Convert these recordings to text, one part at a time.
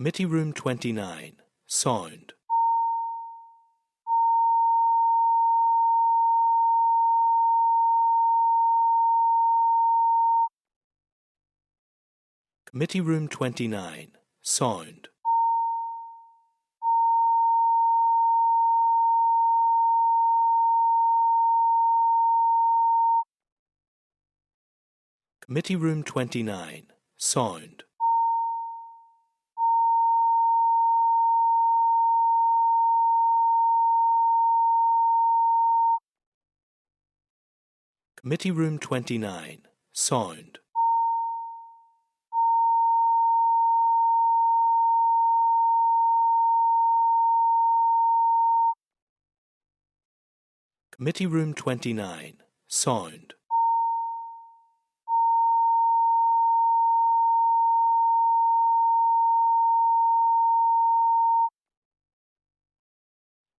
Committee Room 29, Sound. Committee Room 29, Sound. Committee Room 29, Sound. Committee Room 29, Sound. Committee Room 29, Sound.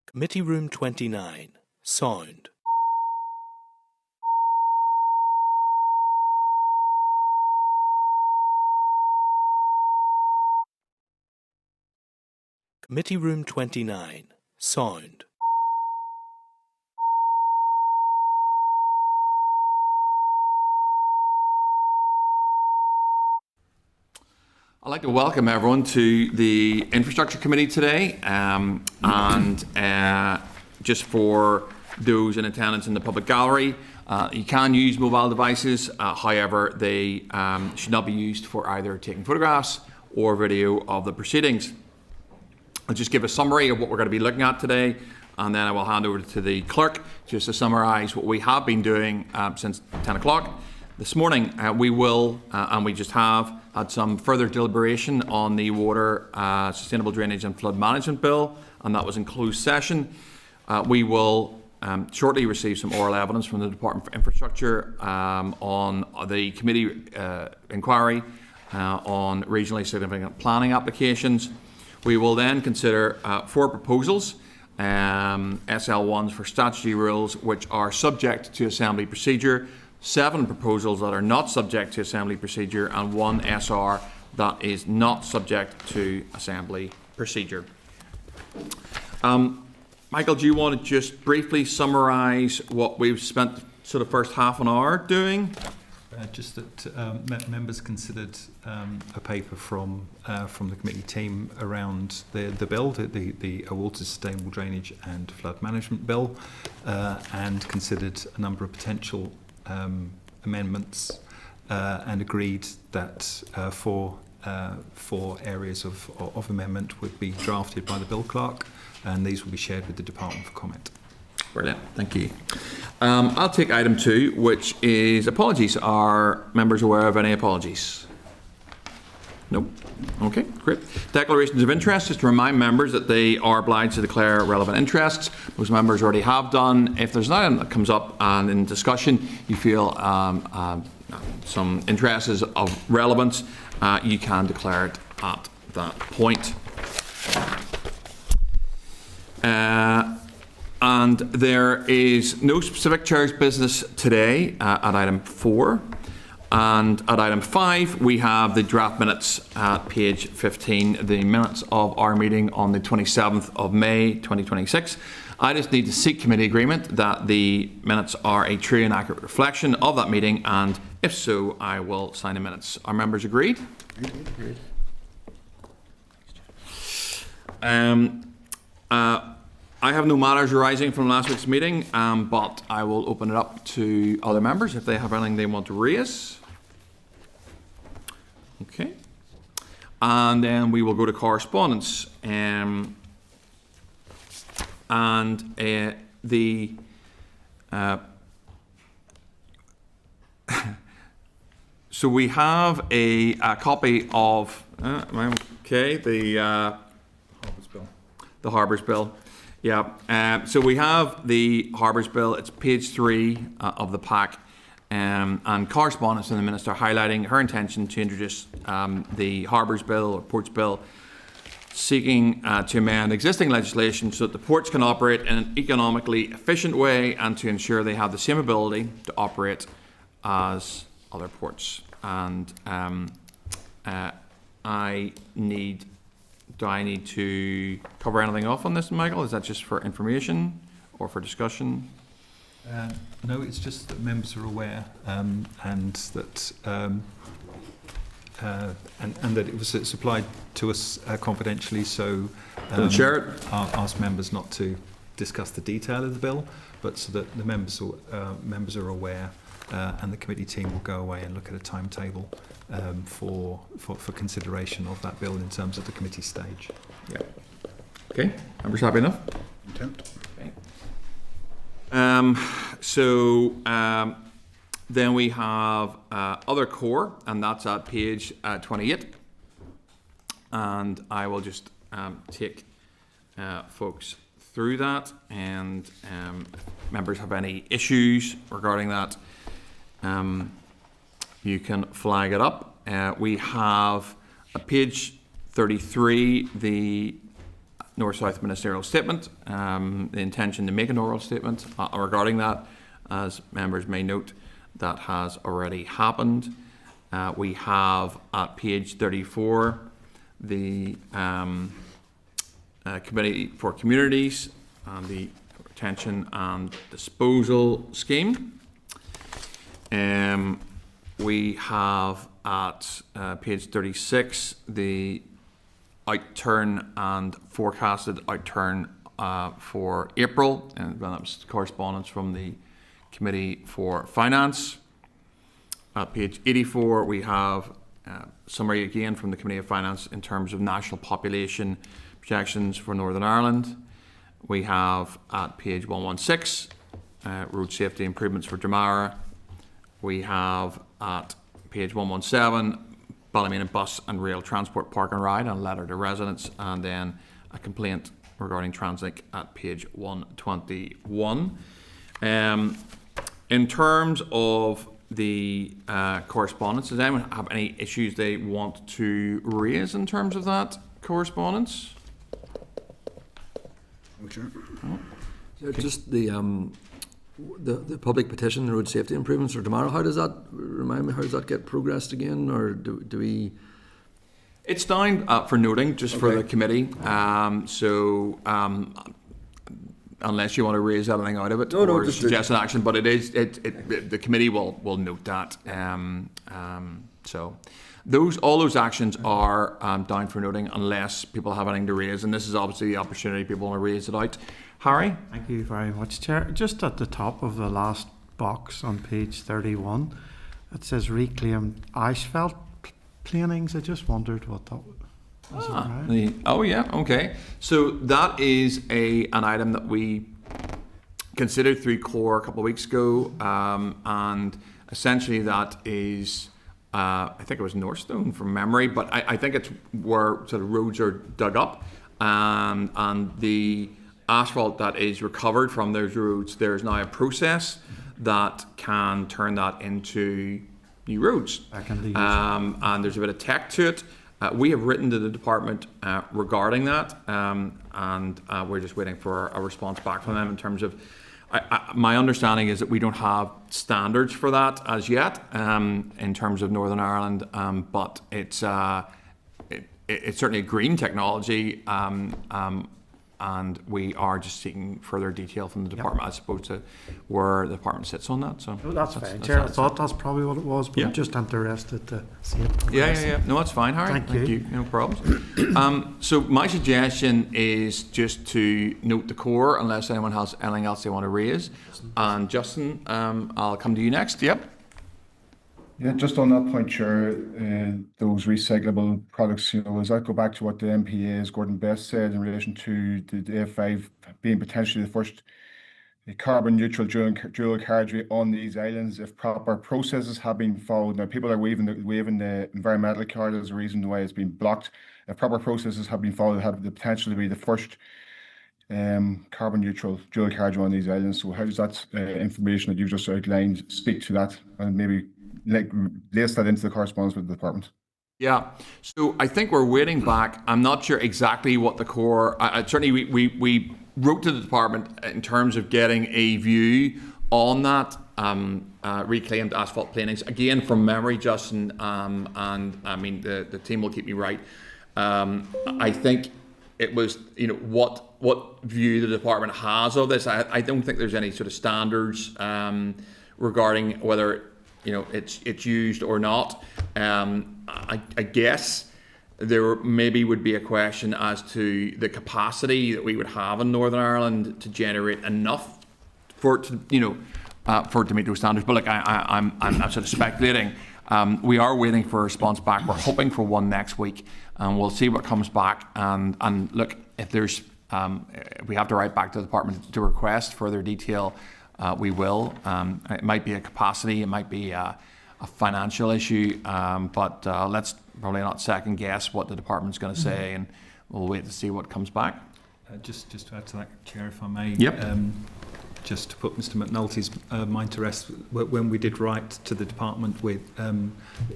Committee Room 29, Sound. Committee Room 29, Sound. I'd like to welcome everyone to the Infrastructure Committee today, and just for those in attendance in the public gallery, you can use mobile devices, however they should not be used for either taking photographs or video of the proceedings. I'll just give a summary of what we're going to be looking at today, and then I will hand over to the clerk just to summarise what we have been doing since 10 o'clock. This morning we will, and we just have, had some further deliberation on the Water Sustainable Drainage and Flood Management Bill, and that was in closed session. We will shortly receive some oral evidence from the Department for Infrastructure on the committee inquiry on regionally significant planning applications. We will then consider 4 proposals, SL1s for statutory rules which are subject to Assembly procedure, 7 proposals that are not subject to Assembly procedure, and 1 SR that is not subject to Assembly procedure. Michael, do you want to just briefly summarise what we've spent sort of first half an hour doing? Just that members considered a paper from the committee team around the bill, the Water Sustainable Drainage and Flood Management Bill, and considered a number of potential amendments, and agreed that 4 areas of amendment would be drafted by the bill clerk, and these will be shared with the department for comment. Brilliant, thank you. I'll take item 2, which is apologies. Are members aware of any apologies? Nope. Okay, great. Declarations of interest, just to remind members that they are obliged to declare relevant interests. Most members already have done. If there's an item that comes up and in discussion you feel some interest is of relevance, you can declare it at that point. And there is no specific chair's business today at item 4. And at item 5, we have the draft minutes at page 15, the minutes of our meeting on the 27th of May 2026. I just need to seek committee agreement that the minutes are a true and accurate reflection of that meeting, and if so, I will sign the minutes. Are members agreed? Agreed. I have no matters arising from last week's meeting, but I will open it up to other members if they have anything they want to raise. Okay. And then we will go to correspondence. So we have a copy of the Harbours Bill. The Harbours Bill. Yeah. So we have the Harbours Bill. It's page 3 of the pack. And correspondence from the Minister highlighting her intention to introduce the Harbours Bill or Ports Bill, seeking to amend existing legislation so that the ports can operate in an economically efficient way and to ensure they have the same ability to operate as other ports. And I need do I need to cover anything off on this, Michael? Is that just for information or for discussion? No, it's just that members are aware, and that and that it was supplied to us confidentially. So Share it. I'll ask members not to discuss the detail of the bill, but so that the members are aware, and the committee team will go away and look at a timetable for consideration of that bill in terms of the committee stage. Yeah. Okay. Members happy enough? Intent. Okay. Then we have other core, and that's at page 28. And I will just take folks through that, and if members have any issues regarding that, you can flag it up. We have at page 33 the North-South Ministerial Statement, the intention to make an oral statement regarding that. As members may note, that has already happened. We have at page 34 the Committee for Communities and the Retention and Disposal Scheme. We have at page 36 the outturn and forecasted outturn for April, and that was correspondence from the Committee for Finance. At page 84 we have summary again from the Committee of Finance in terms of national population projections for Northern Ireland. We have at page 116 road safety improvements for Dramara. We have at page 117 Ballymena bus and rail transport park and ride and a letter to residents, and then a complaint regarding Translink at page 121. In terms of the correspondence, does anyone have any issues they want to raise in terms of that correspondence? Sure. Just the public petition, the road safety improvements for tomorrow. How does that, remind me, how does that get progressed again, or do we? It's down for noting just for the committee. Unless you want to raise anything out of it or suggest an action, but the committee will note that. So all those actions are down for noting unless people have anything to raise, and this is obviously the opportunity people want to raise it out. Harry? Thank you very much, Chair. Just at the top of the last box on page 31, it says reclaimed asphalt planings. I just wondered what that was. Okay. So that is an item that we considered through CORE a couple of weeks ago, and essentially that is, I think it was Northstone from memory, but I think it's where sort of roads are dug up, and the asphalt that is recovered from those roads, there's now a process that can turn that into new roads. And there's a bit of tech to it. We have written to the department regarding that, and we're just waiting for a response back from them in terms of, my understanding is that we don't have standards for that as yet in terms of Northern Ireland, but it's certainly a green technology, and we are just seeking further detail from the department as opposed to where the department sits on that. So that's fine, Chair. I thought that's probably what it was, but I'm just interested to see it. Yeah. No, that's fine, Harry. Thank you. No problems. So my suggestion is just to note the core, unless anyone has anything else they want to raise. And Justin, I'll come to you next. Yep. Yeah, just on that point, Chair, those recyclable products, as I go back to what the MPA's Gordon Best said in relation to the A5 being potentially the first carbon neutral dual carriageway on these islands, if proper processes have been followed. Now, people are waving the environmental card as a reason why it's been blocked. If proper processes have been followed, have the potential to be the first carbon neutral dual carriageway on these islands. So how does that information that you've just outlined speak to that, and maybe lace that into the correspondence with the department? Yeah, so I think we're waiting back. I'm not sure exactly what the core. Certainly, we wrote to the department in terms of getting a view on that reclaimed asphalt planings. Again, from memory, Justin, and I mean the team will keep me right. I think it was, what view the department has of this. I don't think there's any sort of standards regarding whether it's used or not. I guess there maybe would be a question as to the capacity that we would have in Northern Ireland to generate enough for it to, for it to meet those standards. But look, I'm sort of speculating. We are waiting for a response back. We're hoping for one next week, and we'll see what comes back. And look, if there's, if we have to write back to the department to request further detail, we will. It might be a capacity, it might be a financial issue, but let's probably not second guess what the department's going to say, and we'll wait to see what comes back. Just to add to that, Chair, if I may. Yep. Just to put Mr McNulty's mind to rest, when we did write to the department, with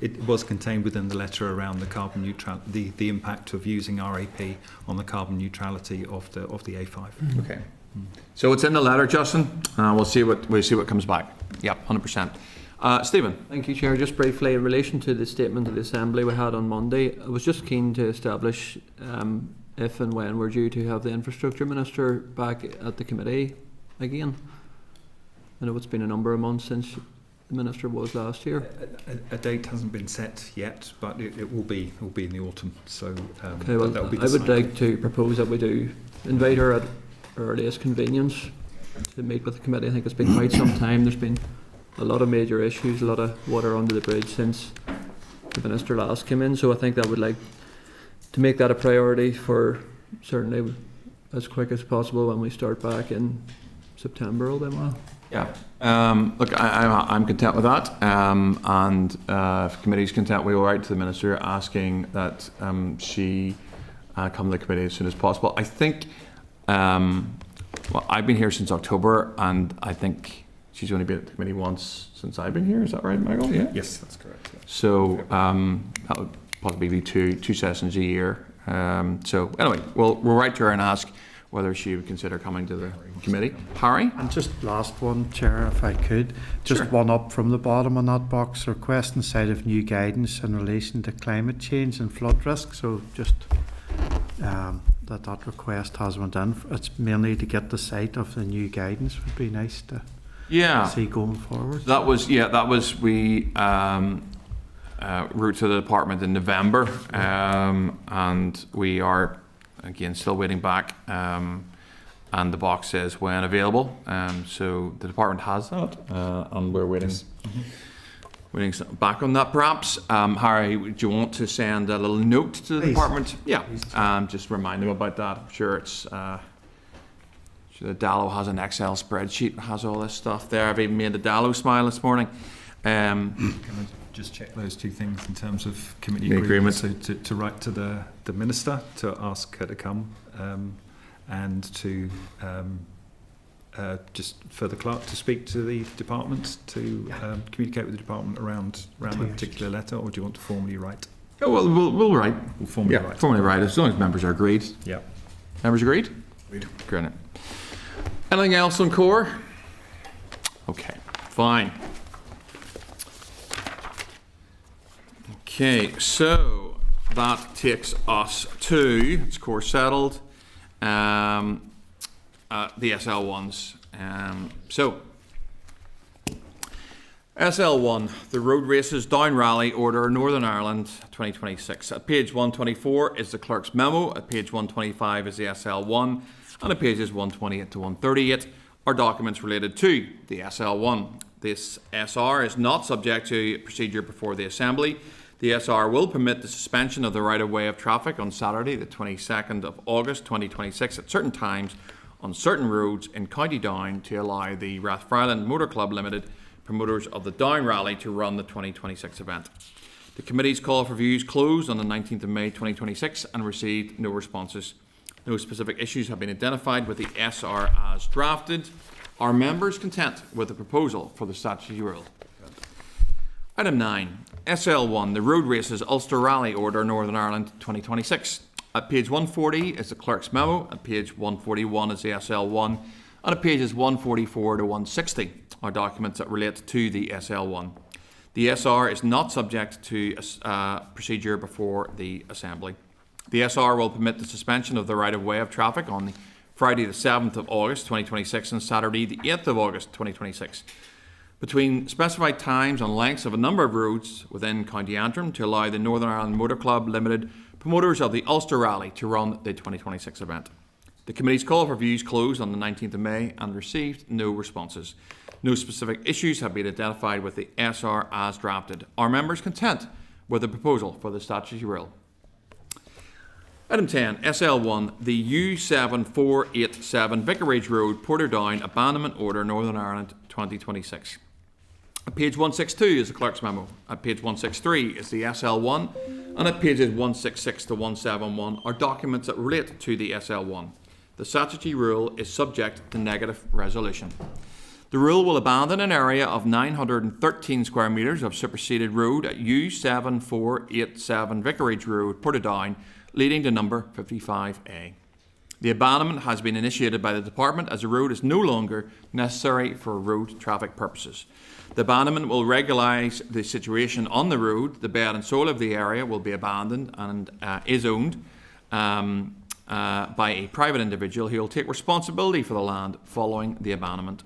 it was contained within the letter around the carbon neutrality, the impact of using RAP on the carbon neutrality of the A5. Okay. So it's in the letter, Justin. We'll see what comes back. Yep, 100%. Stephen. Thank you, Chair. Just briefly, in relation to the statement of the Assembly we had on Monday, I was just keen to establish if and when we're due to have the Infrastructure Minister back at the committee again. I know it's been a number of months since the Minister was last year. A date hasn't been set yet, but it will be in the autumn. So okay, well, that will be I would like to propose that we do invite her at earliest convenience to meet with the committee. I think it's been quite some time. There's been a lot of major issues, a lot of water under the bridge since the Minister last came in, so I think that would like to make that a priority for certainly as quick as possible when we start back in September. Yeah. Look, I'm content with that, and if the committee's content, we will write to the Minister asking that she come to the committee as soon as possible. I think, well, I've been here since October, and I think she's only been at the committee once since I've been here. Is that right, Michael? Yeah. Yes, that's correct. Yeah. So that would possibly be two sessions a year. So anyway, we'll write to her and ask whether she would consider coming to the committee. Harry? And just last one, Chair, if I could. Just Sure. one up from the bottom on that box, requesting sight of new guidance in relation to climate change and flood risk. So just that request has went in. It's mainly to get the sight of the new guidance. Would be nice to see going forward. That was we wrote to the department in November, and we are again still waiting back, and the box says when available, so the department has that, and we're waiting. Yes. Waiting back on that, perhaps. Harry, do you want to send a little note to the Please. department? Yeah, just remind them about that. I'm sure it's. Sure the Dallo has an Excel spreadsheet, has all this stuff there. I've even made the Dallo smile this morning. Can I just check those two things in terms of committee The agreement? So to write to the Minister to ask her to come, and to just for the clerk to speak to the department to communicate with the department around that particular letter, or do you want to formally write? Oh, well, we'll write. We'll formally write. Formally write, as long as members are agreed. Yeah. Members agreed? Agreed. Great. Anything else on core? Okay, fine. Okay, so that takes us to, it's core settled, the SL1s. So, SL1, the road races down Rally Order Northern Ireland 2026. At page 124 is the clerk's memo, at page 125 is the SL1, and at pages 128 to 138 are documents related to the SL1. This SR is not subject to procedure before the Assembly. The SR will permit the suspension of the right-of-way of traffic on Saturday, the 22nd of August 2026 at certain times on certain roads in County Down to allow the Rathfriland Motor Club Limited, promoters of the Down Rally, to run the 2026 event. The committee's call for views closed on the 19th of May 2026 and received no responses. No specific issues have been identified with the SR as drafted. Are members content with the proposal for the statutory rule? Item 9. SL1, the road races Ulster Rally Order Northern Ireland 2026. At page 140 is the clerk's memo, at page 141 is the SL1, and at pages 144 to 160 are documents that relate to the SL1. The SR is not subject to procedure before the Assembly. The SR will permit the suspension of the right-of-way of traffic on the Friday the 7th of August 2026 and Saturday the 8th of August 2026 between specified times and lengths of a number of roads within County Antrim to allow the Northern Ireland Motor Club Limited, promoters of the Ulster Rally, to run the 2026 event. The committee's call for views closed on the 19th of May and received no responses. No specific issues have been identified with the SR as drafted. Are members content with the proposal for the statutory rule? Item 10, SL1, the U7487 Vicarage Road, Portadown Abandonment Order, Northern Ireland 2026. At page 162 is the clerk's memo. At page 163 is the SL1, and at pages 166 to 171 are documents that relate to the SL1. The statutory rule is subject to negative resolution. The rule will abandon an area of 913 square metres of superseded road at U7487 Vicarage Road, Portadown, leading to number 55A. The abandonment has been initiated by the department as the road is no longer necessary for road traffic purposes. The abandonment will regulise the situation on the road. The bed and soil of the area will be abandoned and is owned by a private individual who will take responsibility for the land following the abandonment.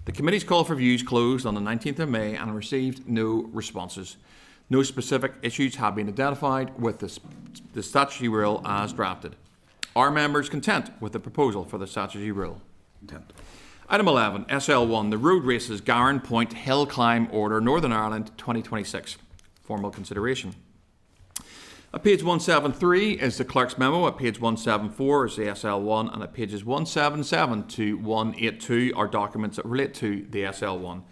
The committee's call for views closed on the 19th of May and received no responses. No specific issues have been identified with the statutory rule as drafted. Are members content with the proposal for the statutory rule? Content. Item 11, SL1, the Road Races Garran Point Hill Climb Order, Northern Ireland 2026. Formal consideration. At page 173 is the clerk's memo. At page 174 is the SL1, and at pages 177 to 182 are documents that relate to the SL1.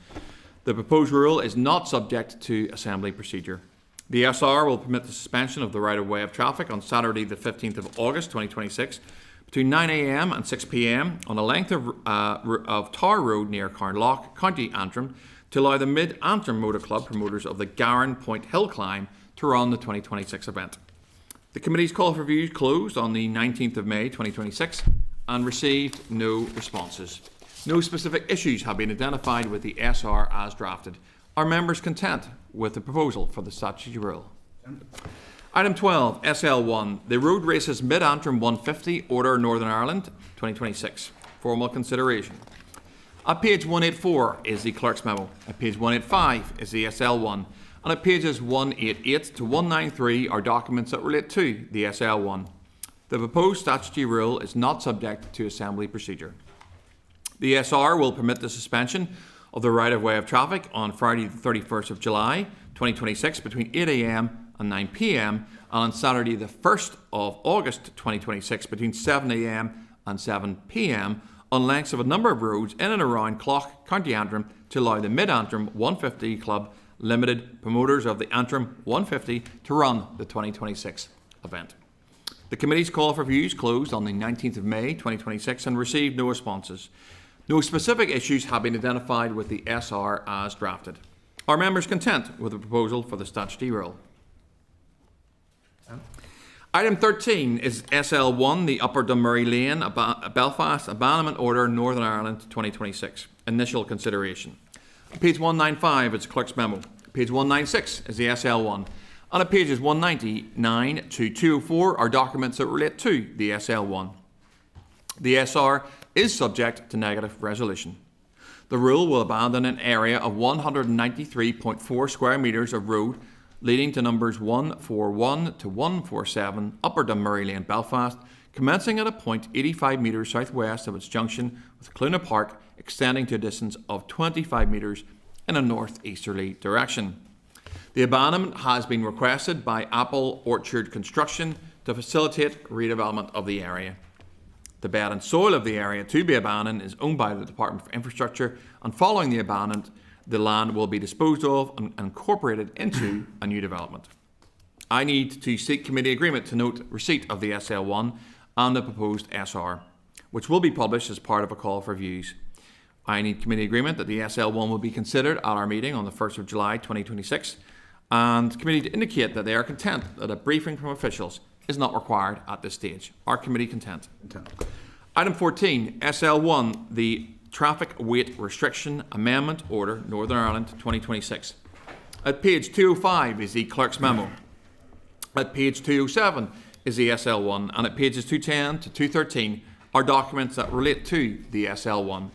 The proposed rule is not subject to assembly procedure. The SR will permit the suspension of the right-of-way of traffic on Saturday the 15th of August 2026 between 9 a.m. and 6 p.m. on a length of Tar Road near Carnlough, County Antrim, to allow the Mid-Antrim Motor Club, promoters of the Garran Point Hill Climb, to run the 2026 event. The committee's call for views closed on the 19th of May 2026 and received no responses. No specific issues have been identified with the SR as drafted. Are members content with the proposal for the statutory rule? Item 12, SL1, the Road Races Mid-Antrim 150 Order, Northern Ireland 2026. Formal consideration. At page 184 is the clerk's memo. At page 185 is the SL1. And at pages 188 to 193 are documents that relate to the SL1. The proposed statutory rule is not subject to assembly procedure. The SR will permit the suspension of the right-of-way of traffic on Friday the 31st of July 2026 between 8 a.m. and 9 p.m. and on Saturday the 1st of August 2026 between 7 a.m. and 7 p.m. on lengths of a number of roads in and around Clough, County Antrim, to allow the Mid-Antrim 150 Club Limited, promoters of the Antrim 150, to run the 2026 event. The committee's call for views closed on the 19th of May 2026 and received no responses. No specific issues have been identified with the SR as drafted. Are members content with the proposal for the statutory rule? Item 13 is SL1, the Upper Dunmurry Lane, Belfast Abandonment Order, Northern Ireland 2026. Initial consideration. Page 195 is the clerk's memo. Page 196 is the SL1. And at pages 199 to 204 are documents that relate to the SL1. The SR is subject to negative resolution. The rule will abandon an area of 193.4 square metres of road leading to numbers 141 to 147 Upper Dunmurry Lane, Belfast, commencing at a point 85 metres southwest of its junction with Cluna Park, extending to a distance of 25 metres in a northeasterly direction. The abandonment has been requested by Apple Orchard Construction to facilitate redevelopment of the area. The bed and soil of the area to be abandoned is owned by the Department for Infrastructure, and following the abandonment, the land will be disposed of and incorporated into a new development. I need to seek committee agreement to note receipt of the SL1 and the proposed SR, which will be published as part of a call for views. I need committee agreement that the SL1 will be considered at our meeting on the 1st of July 2026, and committee to indicate that they are content that a briefing from officials is not required at this stage. Are committee content? Content. Item 14, SL1, the Traffic Weight Restriction Amendment Order, Northern Ireland 2026. At page 205 is the clerk's memo. At page 207 is the SL1, and at pages 210 to 213 are documents that relate to the SL1.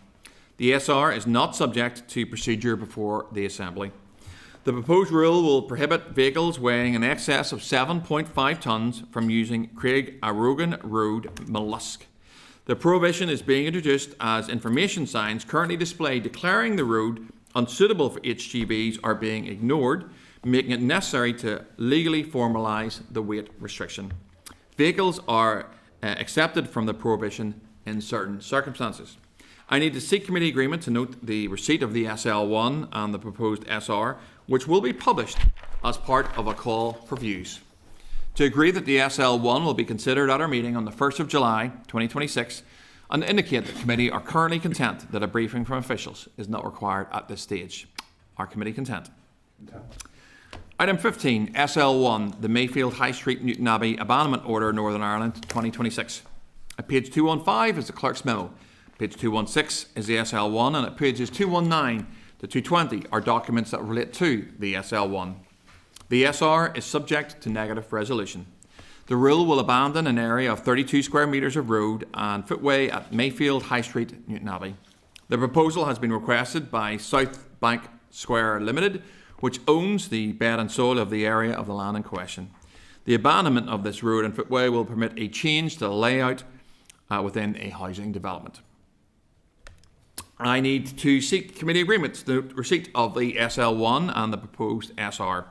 The SR is not subject to procedure before the Assembly. The proposed rule will prohibit vehicles weighing in excess of 7.5 tonnes from using Craig Arrogan Road, Mollusk. The prohibition is being introduced as information signs currently displayed declaring the road unsuitable for HGVs are being ignored, making it necessary to legally formalise the weight restriction. Vehicles are accepted from the prohibition in certain circumstances. I need to seek committee agreement to note the receipt of the SL1 and the proposed SR, which will be published as part of a call for views. To agree that the SL1 will be considered at our meeting on the 1st of July 2026 and indicate that the committee are currently content that a briefing from officials is not required at this stage. Are committee content? Item 15, SL1, the Mayfield High Street Newton Abbey Abandonment Order, Northern Ireland 2026. At page 215 is the clerk's memo. Page 216 is the SL1, and at pages 219 to 220 are documents that relate to the SL1. The SR is subject to negative resolution. The rule will abandon an area of 32 square metres of road and footway at Mayfield High Street, Newton Abbey. The proposal has been requested by South Bank Square Limited, which owns the bed and soil of the area of the land in question. The abandonment of this road and footway will permit a change to the layout within a housing development. I need to seek committee agreement to the receipt of the SL1 and the proposed SR,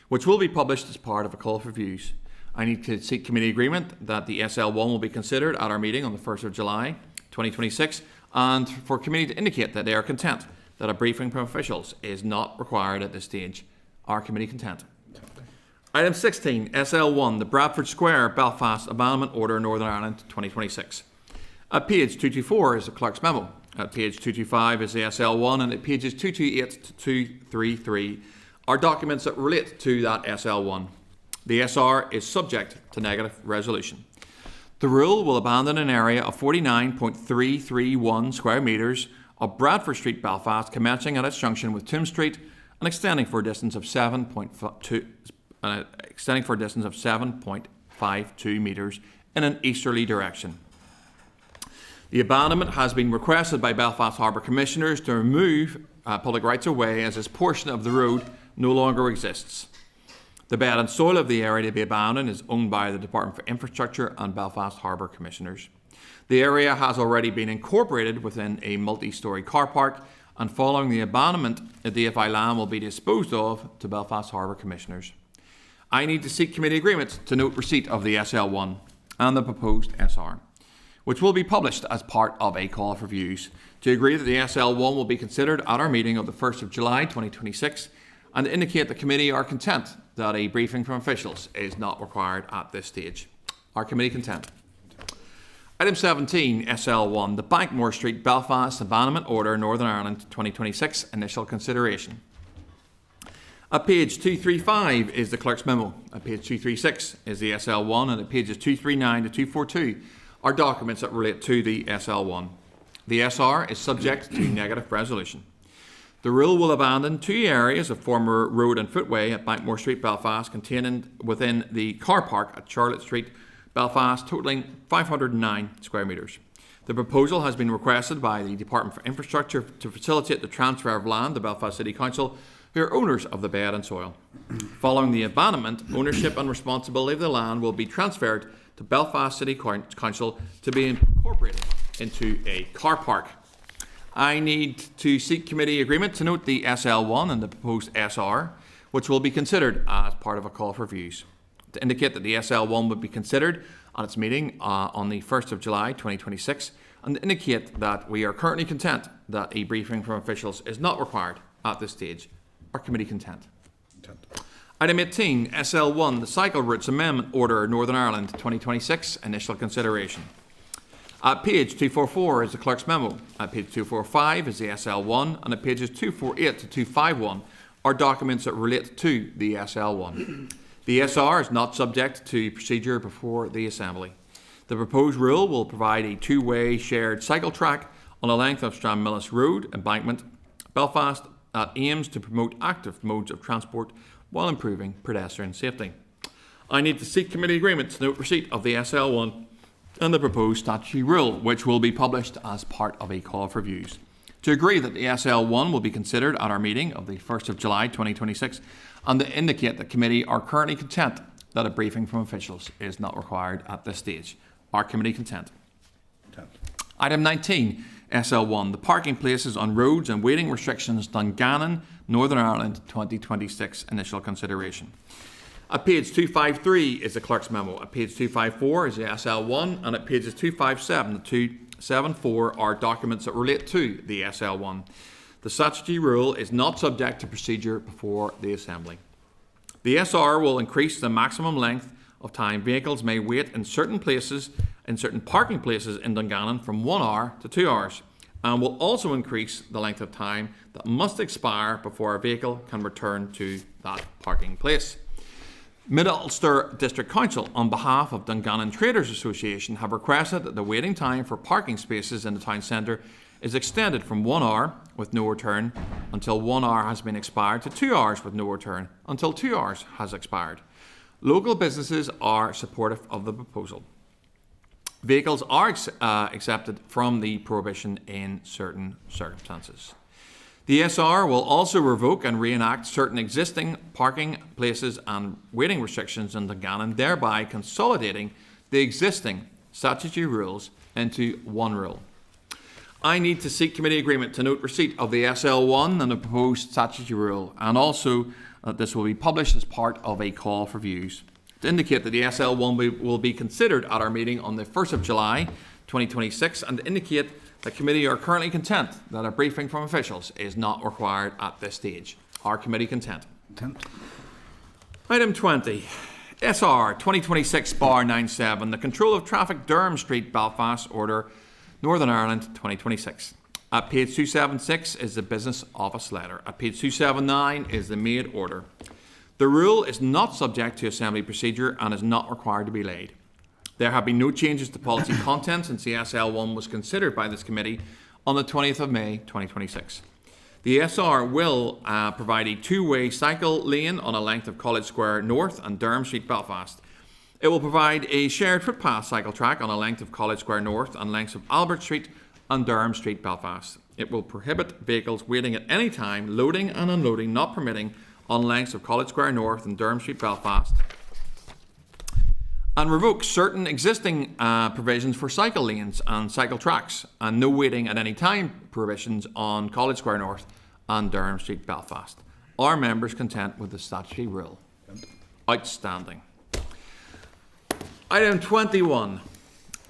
which will be published as part of a call for views. I need to seek committee agreement that the SL1 will be considered at our meeting on the 1st of July 2026, and for committee to indicate that they are content that a briefing from officials is not required at this stage. Are committee content? Item 16, SL1, the Bradford Square Belfast Abandonment Order, Northern Ireland 2026. At page 224 is the clerk's memo. At page 225 is the SL1, and at pages 228 to 233 are documents that relate to that SL1. The SR is subject to negative resolution. The rule will abandon an area of 49.331 square metres of Bradford Street, Belfast, commencing at its junction with Tomb Street and extending for a distance of 7.52 metres in an easterly direction. The abandonment has been requested by Belfast Harbour Commissioners to remove public rights of way as this portion of the road no longer exists. The bed and soil of the area to be abandoned is owned by the Department for Infrastructure and Belfast Harbour Commissioners. The area has already been incorporated within a multi-storey car park, and following the abandonment, the DFI land will be disposed of to Belfast Harbour Commissioners. I need to seek committee agreement to note receipt of the SL1 and the proposed SR, which will be published as part of a call for views, to agree that the SL1 will be considered at our meeting of the 1st of July 2026, and to indicate the committee are content that a briefing from officials is not required at this stage. Are committee content? Item 17, SL1, the Bankmore Street Belfast Abandonment Order, Northern Ireland 2026, initial consideration. At page 235 is the clerk's memo. At page 236 is the SL1, and at pages 239 to 242 are documents that relate to the SL1. The SR is subject to negative resolution. The rule will abandon 2 areas of former road and footway at Bankmore Street, Belfast, contained within the car park at Charlotte Street, Belfast, totalling 509 square metres. The proposal has been requested by the Department for Infrastructure to facilitate the transfer of land to Belfast City Council, who are owners of the bed and soil. Following the abandonment, ownership and responsibility of the land will be transferred to Belfast City Council to be incorporated into a car park. I need to seek committee agreement to note the SL1 and the proposed SR, which will be considered as part of a call for views, to indicate that the SL1 would be considered on its meeting on the 1st of July 2026, and to indicate that we are currently content that a briefing from officials is not required at this stage. Are committee content? Item 18, SL1, the Cycle Routes Amendment Order, Northern Ireland 2026, initial consideration. At page 244 is the clerk's memo. At page 245 is the SL1, and at pages 248 to 251 are documents that relate to the SL1. The SR is not subject to procedure before the Assembly. The proposed rule will provide a 2-way shared cycle track on the length of Stranmillis Road, Embankment, Belfast, that aims to promote active modes of transport while improving pedestrian safety. I need to seek committee agreement to note receipt of the SL1 and the proposed statutory rule, which will be published as part of a call for views. To agree that the SL1 will be considered at our meeting of the 1st of July 2026, and to indicate that committee are currently content that a briefing from officials is not required at this stage. Are committee content? Item 19, SL1, the parking places on roads and waiting restrictions, Dungannon, Northern Ireland 2026 initial consideration. At page 253 is the clerk's memo. At page 254 is the SL1, and at pages 257 to 274 are documents that relate to the SL1. The statutory rule is not subject to procedure before the Assembly. The SR will increase the maximum length of time vehicles may wait in certain places, in certain parking places in Dungannon from 1 hour to 2 hours, and will also increase the length of time that must expire before a vehicle can return to that parking place. Mid-Ulster District Council, on behalf of Dungannon Traders Association, have requested that the waiting time for parking spaces in the town centre is extended from 1 hour with no return until 1 hour has been expired to 2 hours with no return until 2 hours has expired. Local businesses are supportive of the proposal. Vehicles are accepted from the prohibition in certain circumstances. The SR will also revoke and reenact certain existing parking places and waiting restrictions in Dungannon, thereby consolidating the existing statutory rules into one rule. I need to seek committee agreement to note receipt of the SL1 and the proposed statutory rule, and also that this will be published as part of a call for views. To indicate that the SL1 will be considered at our meeting on the 1st of July 2026, and to indicate that committee are currently content that a briefing from officials is not required at this stage. Are committee content? Content. Item 20, SR 2026/97, the Control of Traffic Durham Street, Belfast Order, Northern Ireland 2026. At page 276 is the Business Office letter. At page 279 is the made order. The rule is not subject to Assembly procedure and is not required to be laid. There have been no changes to policy content since the SL1 was considered by this committee on the 20th of May 2026. The SR will provide a two-way cycle lane on a length of College Square North and Durham Street, Belfast. It will provide a shared footpath cycle track on a length of College Square North and lengths of Albert Street and Durham Street, Belfast. It will prohibit vehicles waiting at any time, loading and unloading not permitting on lengths of College Square North and Durham Street, Belfast, and revoke certain existing provisions for cycle lanes and cycle tracks, and no waiting at any time prohibitions on College Square North and Durham Street, Belfast. Are members content with the statutory rule? Outstanding. Item 21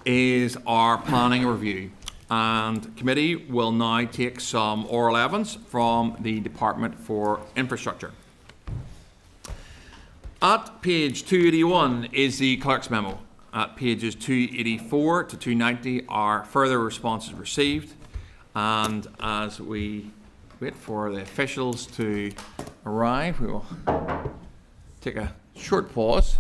is our planning review, and committee will now take some oral evidence from the Department for Infrastructure. At page 281 is the clerk's memo. At pages 284 to 290 are further responses received, and as we wait for the officials to arrive, we will take a short pause.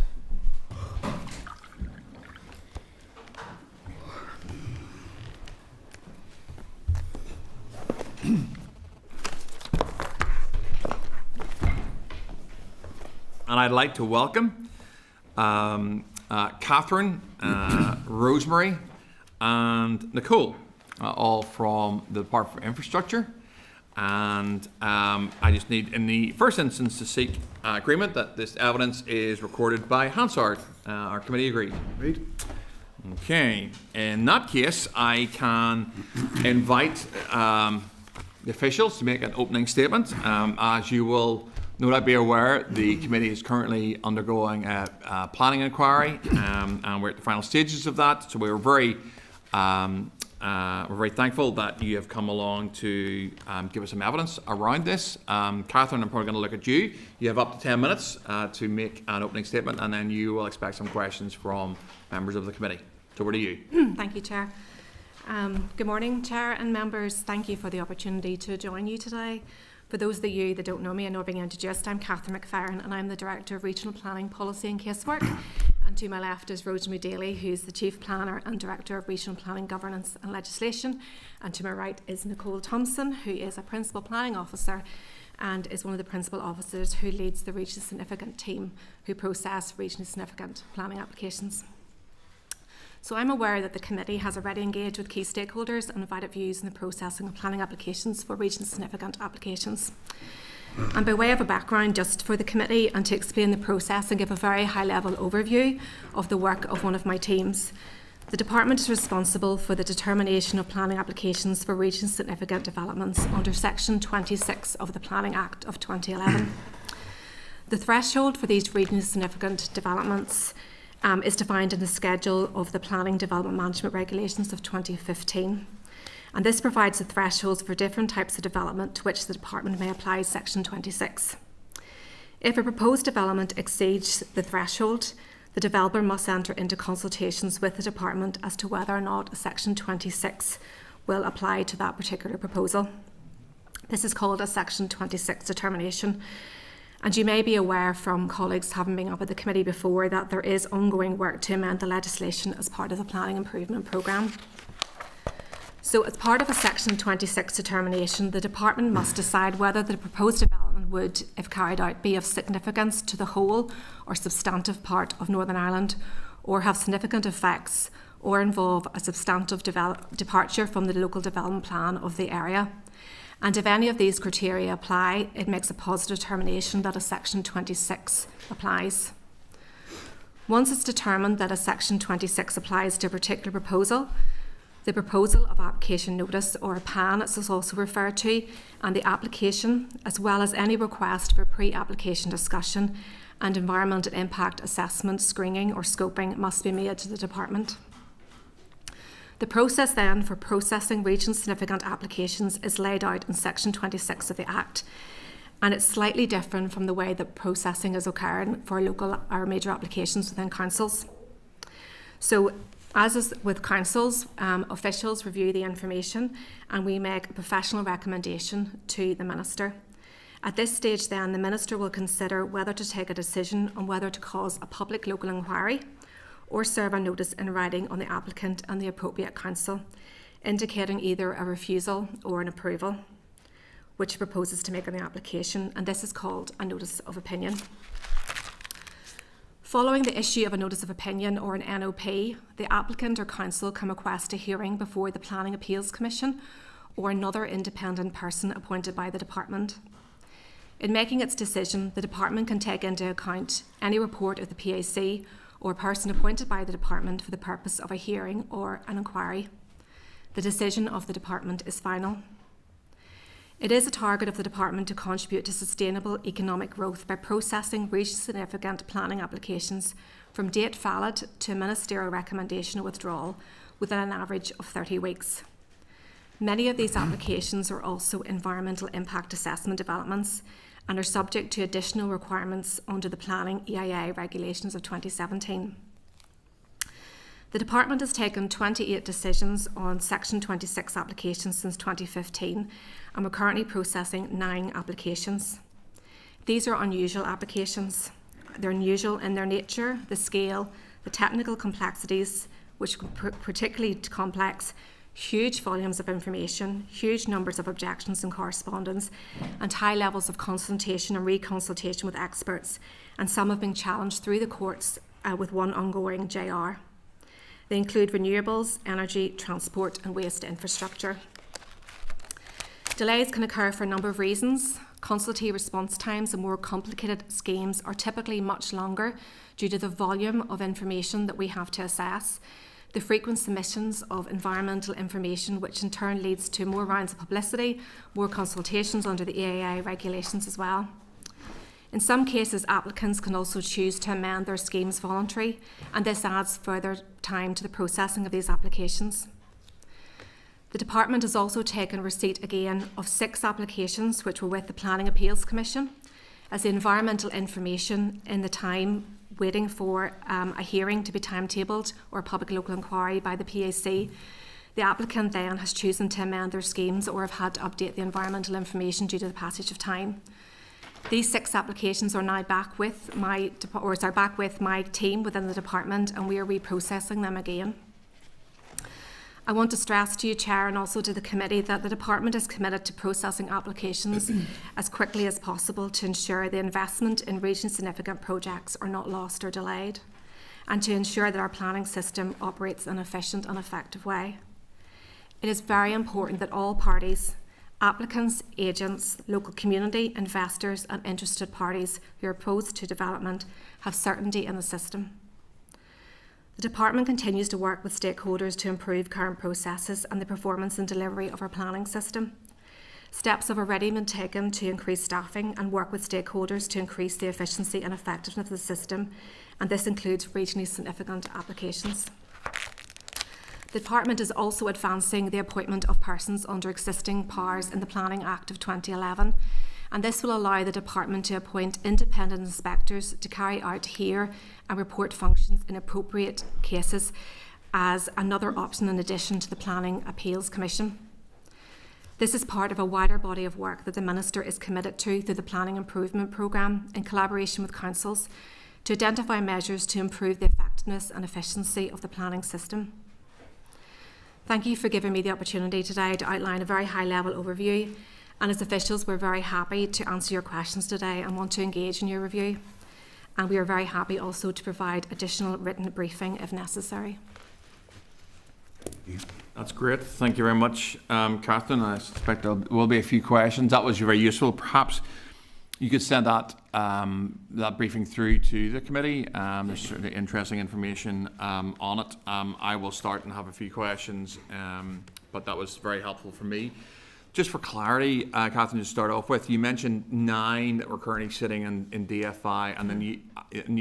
And I'd like to welcome Catherine, Rosemary, and Nicole, all from the Department for Infrastructure. And I just need, in the first instance, to seek agreement that this evidence is recorded by Hansard. Our committee agreed. Agreed. Okay. In that case, I can invite the officials to make an opening statement. As you will no doubt be aware, the committee is currently undergoing a planning inquiry, and we're at the final stages of that. So we're very thankful that you have come along to give us some evidence around this. Catherine, I'm probably going to look at you. You have up to 10 minutes to make an opening statement, and then you will expect some questions from members of the committee. So over to you. Thank you, Chair. Good morning, Chair and members. Thank you for the opportunity to join you today. For those of you that don't know me, I know being introduced, I'm Catherine McFerrin, and I'm the Director of Regional Planning Policy and Casework. And to my left is Rosemary Daly, who's the Chief Planner and Director of Regional Planning Governance and Legislation. And to my right is Nicole Thompson, who is a Principal Planning Officer and is one of the principal officers who leads the regionally significant team who process regionally significant planning applications. So I'm aware that the committee has already engaged with key stakeholders and invited views in the processing of planning applications for regionally significant applications. And by way of a background just for the committee and to explain the process and give a very high level overview of the work of one of my teams, the department is responsible for the determination of planning applications for regionally significant developments under Section 26 of the Planning Act of 2011. The threshold for these regionally significant developments is defined in the schedule of the Planning Development Management Regulations of 2015. And this provides the thresholds for different types of development to which the department may apply Section 26. If a proposed development exceeds the threshold, the developer must enter into consultations with the department as to whether or not Section 26 will apply to that particular proposal. This is called a Section 26 determination. And you may be aware from colleagues having been up at the committee before that there is ongoing work to amend the legislation as part of the Planning Improvement Programme. So as part of a Section 26 determination, the department must decide whether the proposed development would, if carried out, be of significance to the whole or substantive part of Northern Ireland, or have significant effects, or involve a substantive departure from the local development plan of the area. And if any of these criteria apply, it makes a positive determination that a Section 26 applies. Once it's determined that a Section 26 applies to a particular proposal, the proposal of application notice, or a PAN as it's also referred to, and the application, as well as any request for pre-application discussion and environmental impact assessment, screening or scoping must be made to the department. The process then for processing regionally significant applications is laid out in Section 26 of the Act, and it's slightly different from the way that processing is occurring for local or major applications within councils. So, as is with councils, officials review the information and we make a professional recommendation to the Minister. At this stage then, the Minister will consider whether to take a decision on whether to cause a public local inquiry or serve a notice in writing on the applicant and the appropriate council, indicating either a refusal or an approval, which proposes to make on the application, and this is called a notice of opinion. Following the issue of a notice of opinion or an NOP, the applicant or council can request a hearing before the Planning Appeals Commission or another independent person appointed by the department. In making its decision, the department can take into account any report of the PAC or a person appointed by the department for the purpose of a hearing or an inquiry. The decision of the department is final. It is a target of the department to contribute to sustainable economic growth by processing regionally significant planning applications from date valid to ministerial recommendation of withdrawal within an average of 30 weeks. Many of these applications are also environmental impact assessment developments and are subject to additional requirements under the Planning EIA Regulations of 2017. The department has taken 28 decisions on Section 26 applications since 2015, and we're currently processing 9 applications. These are unusual applications. They're unusual in their nature, the scale, the technical complexities, which are particularly complex, huge volumes of information, huge numbers of objections and correspondence, and high levels of consultation and reconsultation with experts, and some have been challenged through the courts with one ongoing JR. They include renewables, energy, transport and waste infrastructure. Delays can occur for a number of reasons. Consultee response times and more complicated schemes are typically much longer due to the volume of information that we have to assess, the frequent submissions of environmental information, which in turn leads to more rounds of publicity, more consultations under the EIA regulations as well. In some cases, applicants can also choose to amend their schemes voluntarily, and this adds further time to the processing of these applications. The department has also taken receipt again of 6 applications which were with the Planning Appeals Commission, as the environmental information in the time waiting for a hearing to be timetabled or a public local inquiry by the PAC. The applicant then has chosen to amend their schemes or have had to update the environmental information due to the passage of time. These 6 applications are now back with my team within the department, and we are reprocessing them again. I want to stress to you, Chair, and also to the committee that the Department is committed to processing applications as quickly as possible to ensure the investment in regionally significant projects are not lost or delayed, and to ensure that our planning system operates in an efficient and effective way. It is very important that all parties, applicants, agents, local community, investors and interested parties who are opposed to development have certainty in the system. The Department continues to work with stakeholders to improve current processes and the performance and delivery of our planning system. Steps have already been taken to increase staffing and work with stakeholders to increase the efficiency and effectiveness of the system, and this includes regionally significant applications. The Department is also advancing the appointment of persons under existing powers in the Planning Act of 2011, and this will allow the Department to appoint independent inspectors to carry out, hear and report functions in appropriate cases as another option in addition to the Planning Appeals Commission. This is part of a wider body of work that the Minister is committed to through the Planning Improvement Programme in collaboration with councils to identify measures to improve the effectiveness and efficiency of the planning system. Thank you for giving me the opportunity today to outline a very high-level overview, and as officials we're very happy to answer your questions today and want to engage in your review, and we are very happy also to provide additional written briefing if necessary. That's great. Thank you very much, Catherine. I suspect there will be a few questions. That was very useful. Perhaps you could send that that briefing through to the committee. There's certainly interesting information on it. I will start and have a few questions, but that was very helpful for me. Just for clarity, Catherine, to start off with, you mentioned 9 that were currently sitting in DFI, and then you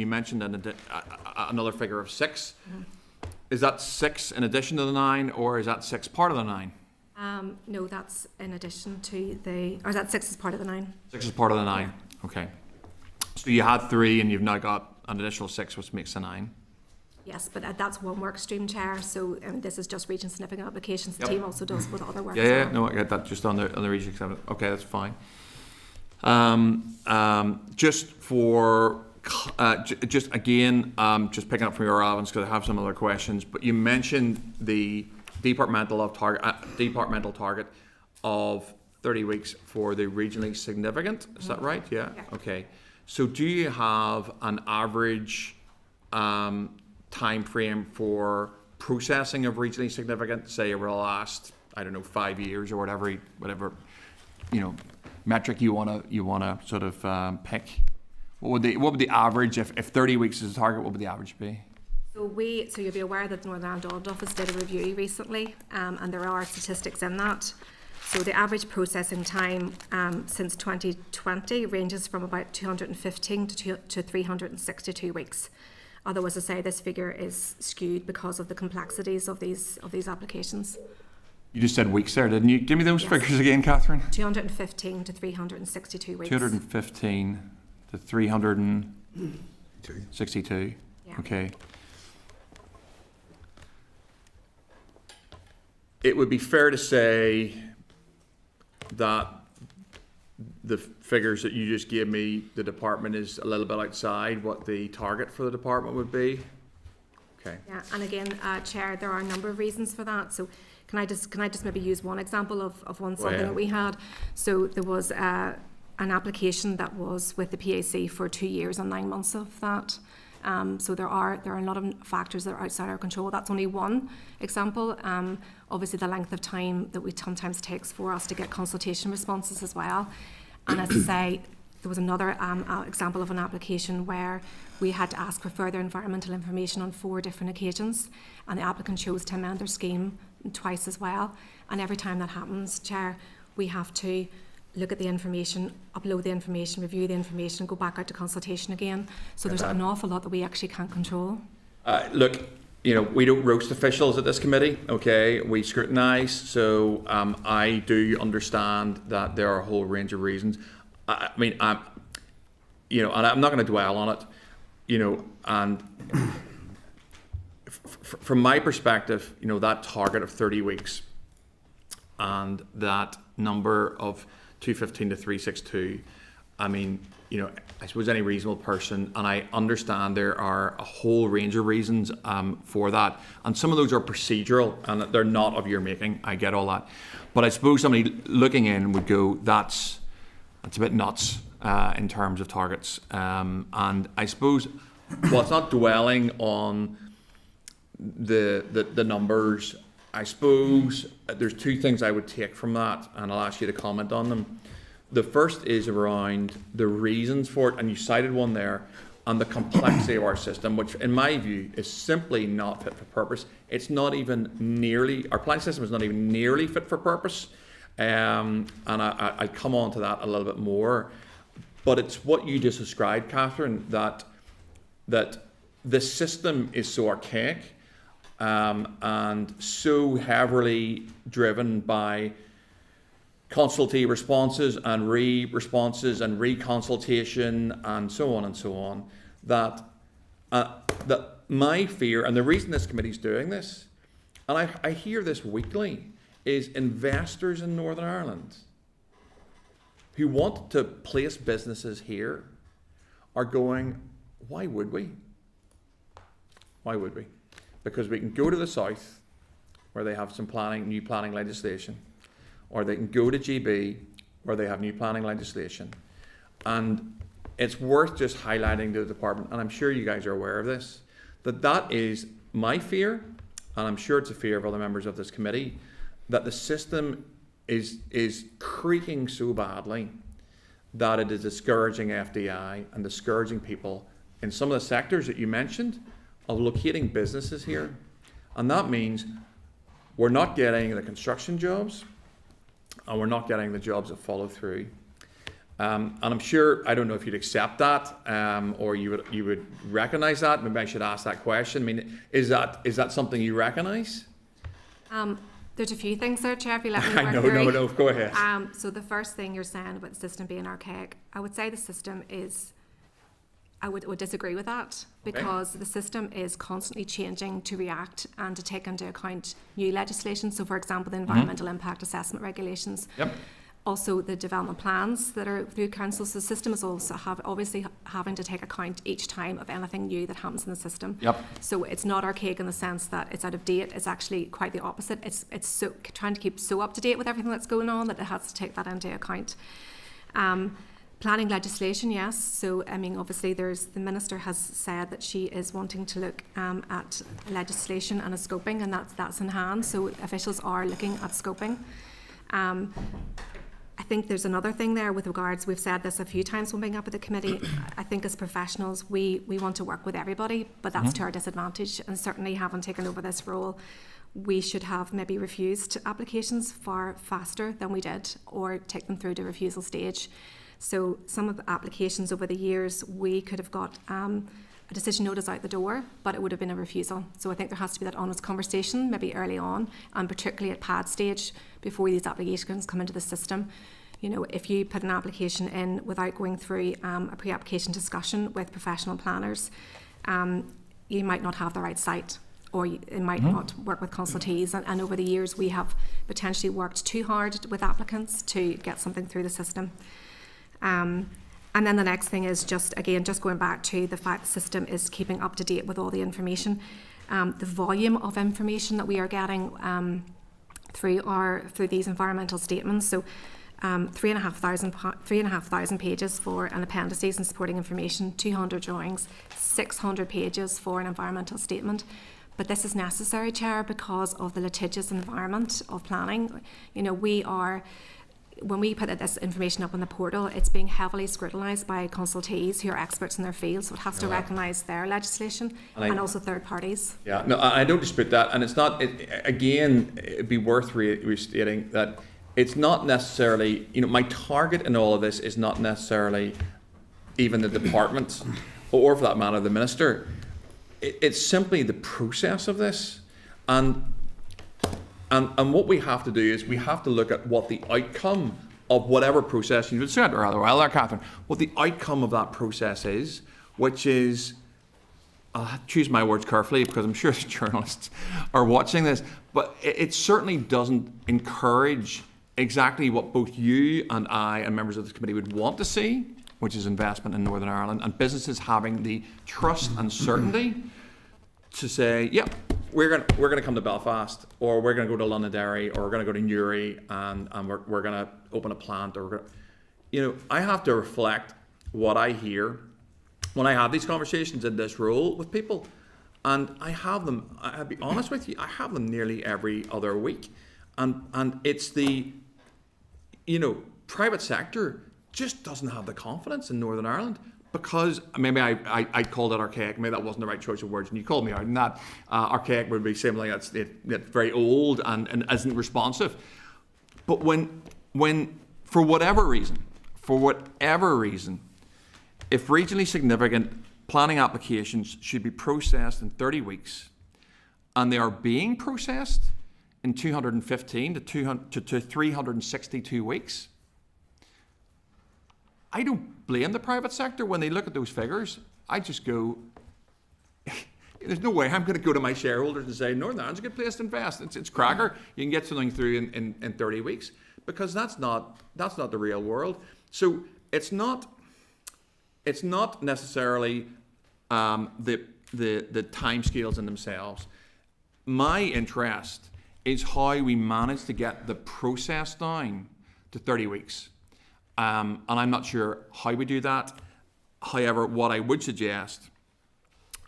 mentioned another figure of 6. Mm-hmm. Is that 6 in addition to the 9, or is that 6 part of the 9? No, that's in addition to or is that 6 is part of the 9? 6 is part of the 9, yeah. Okay. So you had 3 and you've now got an additional 6, which makes a 9. Yes, but that's one work stream, Chair, so this is just region significant applications. The Yep. team also does with other work. Yeah, no, I get that, just on the region significant. Okay, that's fine. Just for just again, just picking up from your relevance because I have some other questions. But you mentioned the departmental target of 30 weeks for the regionally significant. Is that right? Yeah. Okay. So do you have an average time frame for processing of regionally significant, say over the last, I don't know, 5 years or whatever metric you wanna sort of pick? What would the average, if 30 weeks is the target, what would the average be? So you'll be aware that the Northern Ireland Audit Office did a review recently, and there are statistics in that. So the average processing time since 2020 ranges from about 215 to 362 weeks. Although, as I say, this figure is skewed because of the complexities of these applications. You just said weeks there, didn't you? Give me those figures again, Catherine. 215 to 362 weeks. 215 to 362. Yeah. Okay. It would be fair to say that the figures that you just gave me, the department is a little bit outside what the target for the department would be. Okay. Yeah, and again, Chair, there are a number of reasons for that. So can I just maybe use one example of something that we had? So there was an application that was with the PAC for 2 years and 9 months of that. So there are a lot of factors that are outside our control. That's only one example. Obviously, the length of time that it sometimes takes for us to get consultation responses as well. And as I say, there was another example of an application where we had to ask for further environmental information on 4 different occasions, and the applicant chose to amend their scheme twice as well. And every time that happens, Chair, we have to look at the information, upload the information, review the information, go back out to consultation again. So there's an awful lot that we actually can't control. Look, we don't roast officials at this committee, okay? We scrutinise, so I do understand that there are a whole range of reasons. I mean, and I'm not going to dwell on it, and from my perspective, that target of 30 weeks and that number of 215 to 362, I mean, I suppose any reasonable person, and I understand there are a whole range of reasons for that, and some of those are procedural and they're not of your making. I get all that, but I suppose somebody looking in would go, that's a bit nuts in terms of targets. And I suppose, while it's not dwelling on the numbers, I suppose there's two things I would take from that, and I'll ask you to comment on them. The first is around the reasons for it, and you cited one there, and the complexity of our system, which in my view is simply not fit for purpose. It's not even nearly, our planning system is not even nearly fit for purpose. And I'll come on to that a little bit more. But it's what you just described, Catherine, that the system is so archaic and so heavily driven by consultee responses and re-responses and reconsultation and so on, that my fear, and the reason this committee is doing this, and I hear this weekly, is investors in Northern Ireland who want to place businesses here are going, why would we? Why would we? Because we can go to the south where they have some new planning legislation, or they can go to GB where they have new planning legislation. And it's worth just highlighting to the department, and I'm sure you guys are aware of this, that is my fear, and I'm sure it's a fear of other members of this committee, that the system is creaking so badly that it is discouraging FDI and discouraging people in some of the sectors that you mentioned of locating businesses here. And that means we're not getting the construction jobs, and we're not getting the jobs that follow through. And I'm sure, I don't know if you'd accept that, or you would recognise that. Maybe I should ask that question. I mean, is that something you recognise? There's a few things there, Chair, if you let me work No, through. go ahead. So the first thing you're saying about the system being archaic, I would say the system is, I would disagree with that, because the system is constantly changing to react and to take into account new legislation. So, for example, the environmental impact assessment regulations. Yep. Also, the development plans that are through council. So the system is also obviously having to take account each time of anything new that happens in the system. Yep. So it's not archaic in the sense that it's out of date. It's actually quite the opposite. It's so trying to keep so up to date with everything that's going on that it has to take that into account. Planning legislation, yes. So, I mean, obviously the Minister has said that she is wanting to look at legislation and a scoping, and that's in hand. So officials are looking at scoping. I think there's another thing there with regards, we've said this a few times when being up at the committee, I think as professionals we want to work with everybody, but that's to our disadvantage, and certainly having taken over this role, we should have maybe refused applications far faster than we did, or take them through to refusal stage. So some of the applications over the years, we could have got a decision notice out the door, but it would have been a refusal. So I think there has to be that honest conversation, maybe early on, and particularly at PAD stage, before these applications come into the system. You know, if you put an application in without going through a pre-application discussion with professional planners, you might not have the right site, or it might not work with consultees. And over the years, we have potentially worked too hard with applicants to get something through the system. And then the next thing is just going back to the fact the system is keeping up to date with all the information. The volume of information that we are getting through these environmental statements. So 3,500 pages for an appendices and supporting information, 200 drawings, 600 pages for an environmental statement. But this is necessary, Chair, because of the litigious environment of planning. You know, when we put this information up on the portal, it's being heavily scrutinised by consultees who are experts in their field, so it has to recognise their legislation and also third parties. Yeah, no, I don't dispute that, and it's not. It'd be worth restating that it's not necessarily. You know, my target in all of this is not necessarily even the department, or for that matter, the minister. It's simply the process of this, and what we have to do is we have to look at what the outcome of whatever process you would said, or rather, well there, Catherine, what the outcome of that process is, which is, I'll choose my words carefully because I'm sure the journalists are watching this, but it certainly doesn't encourage exactly what both you and I and members of this committee would want to see, which is investment in Northern Ireland, and businesses having the trust and certainty to say, yep, we're gonna come to Belfast, or we're gonna go to Londonderry, or we're gonna go to Newry, and we're gonna open a plant, or we're gonna, you know, I have to reflect what I hear when I have these conversations in this role with people, and I have them. I'll be honest with you, I have them nearly every other week, and it's the, you know, private sector just doesn't have the confidence in Northern Ireland, because maybe I called it archaic. Maybe that wasn't the right choice of words, and you called me out. And that archaic would be something that's very old and isn't responsive. But when for whatever reason, if regionally significant planning applications should be processed in 30 weeks, and they are being processed in 215 to 362 weeks, I don't blame the private sector when they look at those figures. I just go, there's no way I'm going to go to my shareholders and say, Northern Ireland's a good place to invest. It's cracker. You can get something through in 30 weeks, because that's not the real world. So it's not necessarily the timescales in themselves. My interest is how we manage to get the process down to 30 weeks. And I'm not sure how we do that. However, what I would suggest,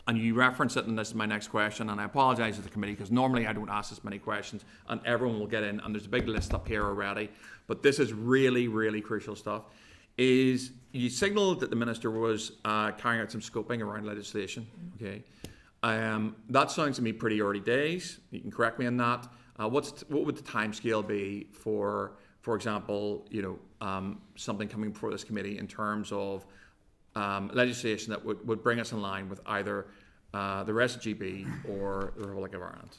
and you reference it, and this is my next question, and I apologise to the committee because normally I don't ask this many questions and everyone will get in, and there's a big list up here already, but this is really, really crucial stuff, is you signalled that the Minister was carrying out some scoping around legislation. Okay, that sounds to me pretty early days. You can correct me on that. What would the timescale be for example, you know, something coming before this committee in terms of legislation that would bring us in line with either the rest of GB or the Republic of Ireland?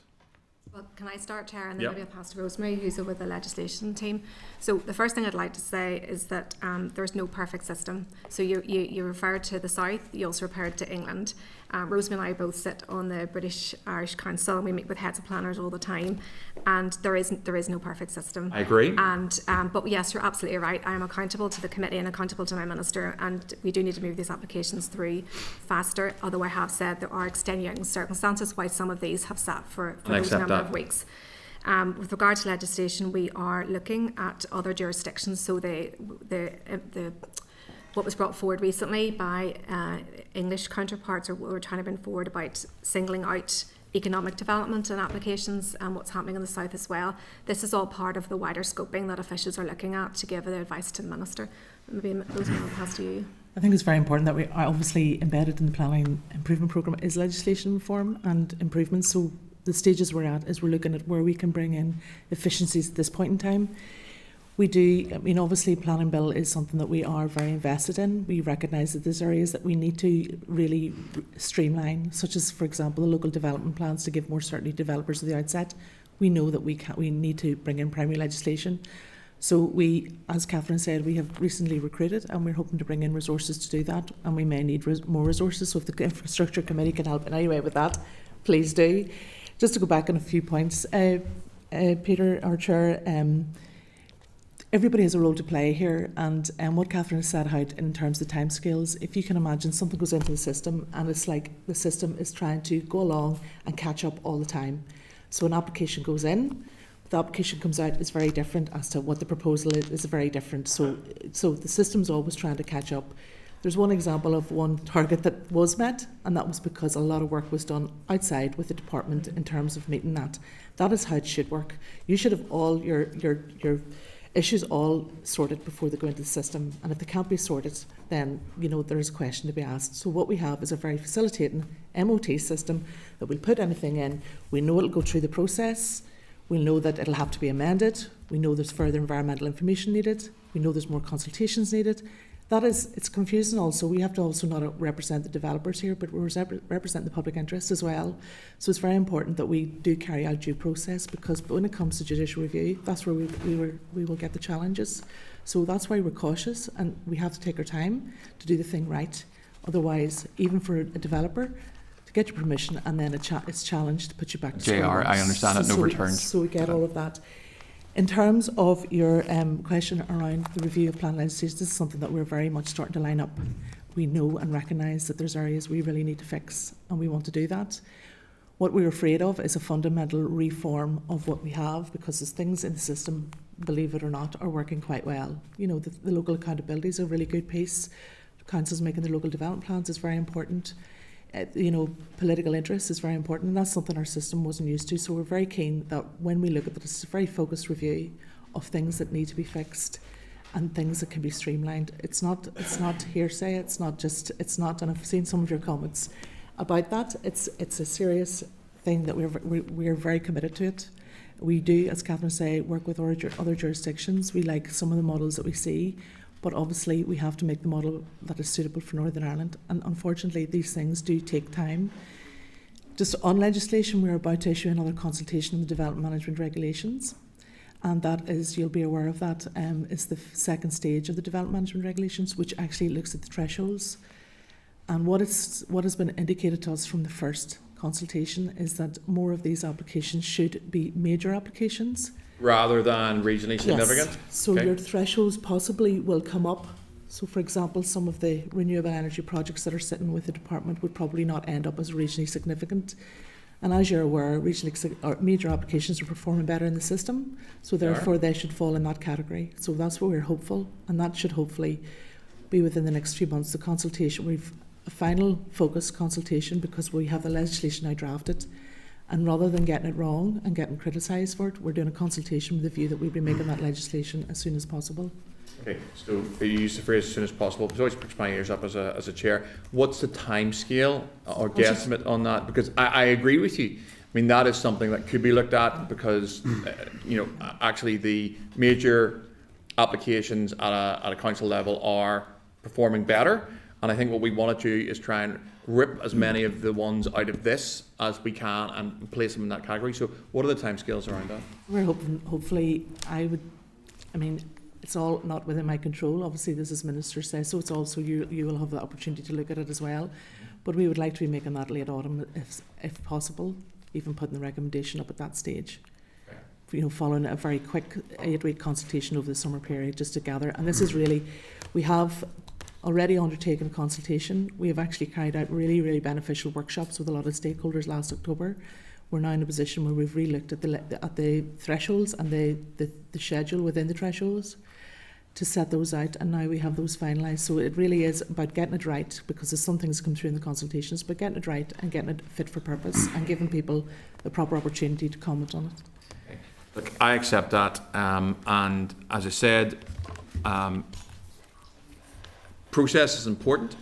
Well, can I start, Chair, and then maybe I'll pass to Rosemary, who's with the legislation team. So the first thing I'd like to say is that there's no perfect system. So you referred to the South, you also referred to England. Rosemary and I both sit on the British-Irish Council, and we meet with heads of planners all the time, and there is no perfect system. I agree. And but yes, you're absolutely right. I am accountable to the committee and accountable to my Minister, and we do need to move these applications through faster. Although I have said there are extenuating circumstances why some of these have sat for those number of weeks. With regard to legislation, we are looking at other jurisdictions. So what was brought forward recently by English counterparts, or what we're trying to bring forward about singling out economic development and applications and what's happening in the South as well. This is all part of the wider scoping that officials are looking at to give their advice to the Minister. Maybe Rosemary, I'll pass to you. I think it's very important that we are obviously embedded in the planning improvement programme is legislation reform and improvements. So the stages we're at is we're looking at where we can bring in efficiencies at this point in time. We do, I mean, obviously planning bill is something that we are very invested in. We recognise that there's areas that we need to really streamline, such as, for example, the local development plans to give more certainty to developers at the outset. We know that we need to bring in primary legislation. So we, as Catherine said, we have recently recruited and we're hoping to bring in resources to do that, and we may need more resources. So if the Infrastructure Committee can help in any way with that, please do. Just to go back on a few points, Peter, our Chair, everybody has a role to play here, and what Catherine has set out in terms of the timescales, if you can imagine something goes into the system and it's like the system is trying to go along and catch up all the time. So an application goes in, the application comes out is very different as to what the proposal is very different. So the system's always trying to catch up. There's one example of one target that was met, and that was because a lot of work was done outside with the department in terms of meeting that. That is how it should work. You should have all your issues all sorted before they go into the system, and if they can't be sorted, then there's a question to be asked. So what we have is a very facilitating MOT system that will put anything in. We know it'll go through the process. We'll know that it'll have to be amended. We know there's further environmental information needed. We know there's more consultations needed. It's confusing also. We have to also not represent the developers here, but we represent the public interest as well. So it's very important that we do carry out due process, because when it comes to judicial review, that's where we will get the challenges. So that's why we're cautious, and we have to take our time to do the thing right. Otherwise, even for a developer, to get your permission and then it's challenged to put you back to square one. I understand it, no returns. So we get all of that. In terms of your question around the review of plan legislation, this is something that we're very much starting to line up. We know and recognise that there's areas we really need to fix, and we want to do that. What we're afraid of is a fundamental reform of what we have, because there's things in the system, believe it or not, are working quite well. You know, the local accountability is a really good piece. Councils making the local development plans is very important. You know, political interest is very important, and that's something our system wasn't used to. So we're very keen that when we look at this, it's a very focused review of things that need to be fixed and things that can be streamlined. It's not hearsay. It's not. And I've seen some of your comments about that. It's a serious thing that we're very committed to it. We do, as Catherine say, work with other jurisdictions. We like some of the models that we see. But obviously we have to make the model that is suitable for Northern Ireland, and unfortunately these things do take time. Just on legislation, we're about to issue another consultation on the development management regulations, and that is, you'll be aware of that, is the second stage of the development management regulations, which actually looks at the thresholds. And what has been indicated to us from the first consultation is that more of these applications should be major applications, rather than regionally significant? Yes. So Okay. your thresholds possibly will come up. So for example, some of the renewable energy projects that are sitting with the department would probably not end up as regionally significant. And as you're aware, major applications are performing better in the system, so therefore they should fall in that category. So that's what we're hopeful, and that should hopefully be within the next few months. The consultation, we've a final focus consultation because we have the legislation now drafted. And rather than getting it wrong and getting criticised for it, we're doing a consultation with the view that we'll be making that legislation as soon as possible. Okay, so you use the phrase as soon as possible. It always pricks my ears up as a chair. What's the time scale or guesstimate on that? Because I agree with you. I mean, that is something that could be looked at because, actually the major applications at a council level are performing better. And I think what we want to do is try and rip as many of the ones out of this as we can and place them in that category. So what are the timescales around that? We're hoping, hopefully, it's all not within my control. Obviously, this is Minister says, so it's also you will have the opportunity to look at it as well. But we would like to be making that late autumn if possible, even putting the recommendation up at that stage. You know, following a very quick 8-week consultation over the summer period just to gather. And this is really, we have already undertaken a consultation. We have actually carried out really, really beneficial workshops with a lot of stakeholders last October. We're now in a position where we've re-looked at the thresholds and the schedule within the thresholds to set those out, and now we have those finalised. So it really is about getting it right, because there's some things come through in the consultations, but getting it right and getting it fit for purpose and giving people the proper opportunity to comment on it. Okay. Look, I accept that, and as I said, process is important,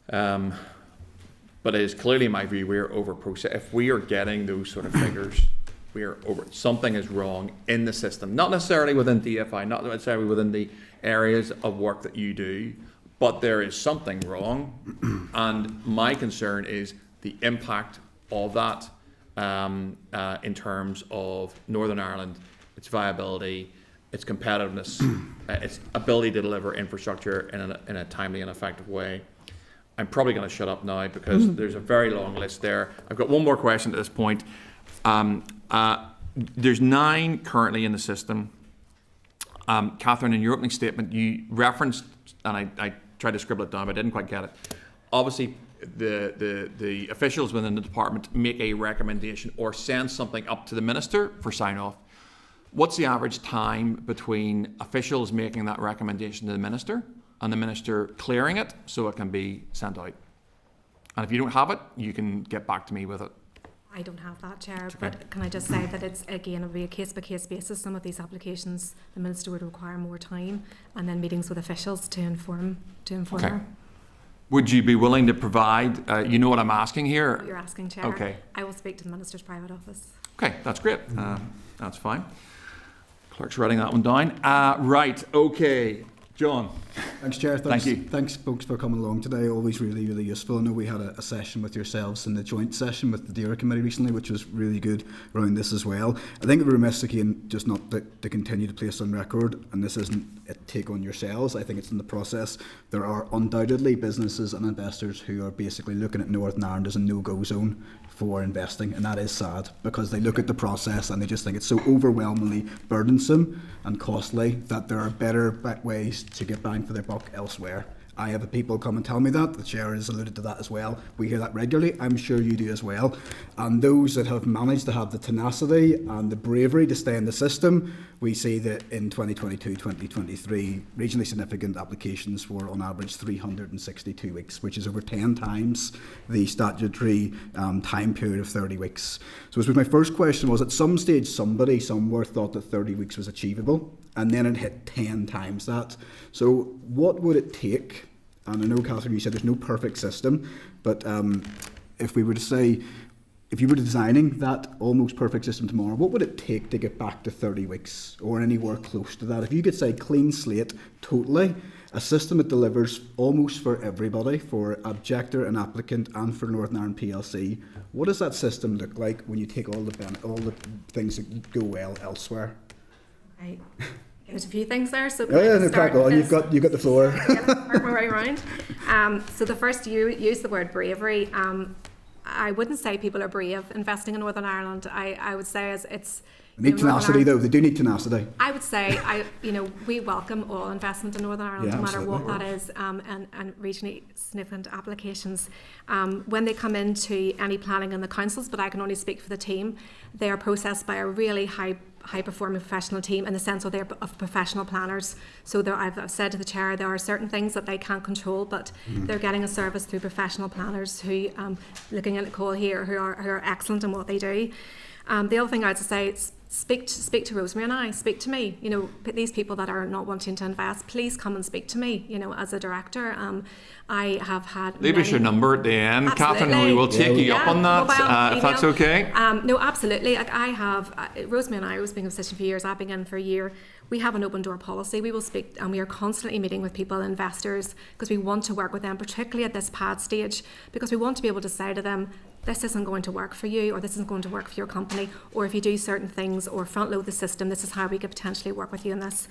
but it is clearly my view we're over process. If we are getting those sort of figures, we are over. Something is wrong in the system, not necessarily within DFI, not necessarily within the areas of work that you do, but there is something wrong, and my concern is the impact of that in terms of Northern Ireland, its viability, its competitiveness, its ability to deliver infrastructure in a timely and effective way. I'm probably going to shut up now because there's a very long list there. I've got one more question at this point. There's 9 currently in the system. Catherine, in your opening statement, you referenced, and I tried to scribble it down, but I didn't quite get it. Obviously, the officials within the department make a recommendation or send something up to the minister for sign-off. What's the average time between officials making that recommendation to the minister and the minister clearing it so it can be sent out? And if you don't have it, you can get back to me with it. I don't have that, Chair, Okay. but can I just say that it's, again, it'll be a case-by-case basis. Some of these applications, the Minister would require more time, and then meetings with officials to inform Okay. her. Would you be willing to provide, you know what I'm asking here? What you're asking, Chair. Okay. I will speak to the Minister's private office. Okay, that's great. That's fine. Clerk's writing that one down. Right, okay. John. Thanks, Chair. Thank you. Thanks, folks, for coming along today. Always really, really useful. I know we had a session with yourselves in the joint session with the DERA Committee recently, which was really good around this as well. I think it would be remiss again just not to continue to place on record, and this isn't a take on yourselves. I think it's in the process. There are undoubtedly businesses and investors who are basically looking at Northern Ireland as a no-go zone for investing, and that is sad because they look at the process and they just think it's so overwhelmingly burdensome and costly that there are better ways to get bang for their buck elsewhere. I have people come and tell me that. The Chair has alluded to that as well. We hear that regularly. I'm sure you do as well. And those that have managed to have the tenacity and the bravery to stay in the system, we see that in 2022-2023, regionally significant applications were on average 362 weeks, which is over 10 times the statutory time period of 30 weeks. So my first question was, at some stage somebody somewhere thought that 30 weeks was achievable, and then it hit 10 times that. So what would it take? And I know, Catherine, you said there's no perfect system, but if we were to say, if you were designing that almost perfect system tomorrow, what would it take to get back to 30 weeks or anywhere close to that? If you could say clean slate, totally, a system that delivers almost for everybody, for objector and applicant and for Northern Ireland PLC, what does that system look like when you take all the things that go well elsewhere? Right. There's a few things there. So crack on. You've got the floor. Work my way around. So the first, you use the word bravery. I wouldn't say people are brave investing in Northern Ireland. I would say it's need tenacity, though. They do need tenacity. I would say we welcome all investment in Northern Ireland, no matter what that is, and regionally significant applications. When they come into any planning in the councils, but I can only speak for the team, they are processed by a really high-performing professional team in the sense of they're of professional planners. So I've said to the Chair, there are certain things that they can't control, but they're getting a service through professional planners who, looking at Nicole here, who are excellent in what they do. The other thing I'd say is speak to Rosemary and I, speak to me. These people that are not wanting to invest, please come and speak to me. As a director, I have had. Leave us your number at the end, Catherine, and we will take you up on that, mobile, if that's okay. No, absolutely. I have Rosemary and I was being in a position for years. I've been in for a year. We have an open door policy. We will speak, and we are constantly meeting with people, investors, because we want to work with them, particularly at this pad stage, because we want to be able to say to them, this isn't going to work for you, or this isn't going to work for your company, or if you do certain things or front load the system, this is how we could potentially work with you in this.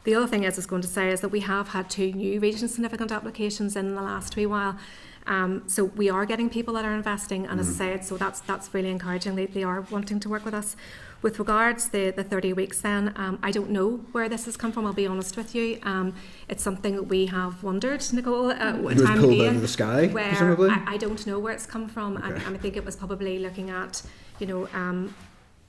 The other thing I was going to say is that we have had 2 new region significant applications in the last wee while. So we are getting people that are investing, and as I said, so that's really encouraging. They are wanting to work with us. With regards to the 30 weeks then, I don't know where this has come from, I'll be honest with you. It's something that we have wondered, Nicole, it was pulled out of the sky, presumably? I don't know where it's come from. Okay. I think it was probably looking at,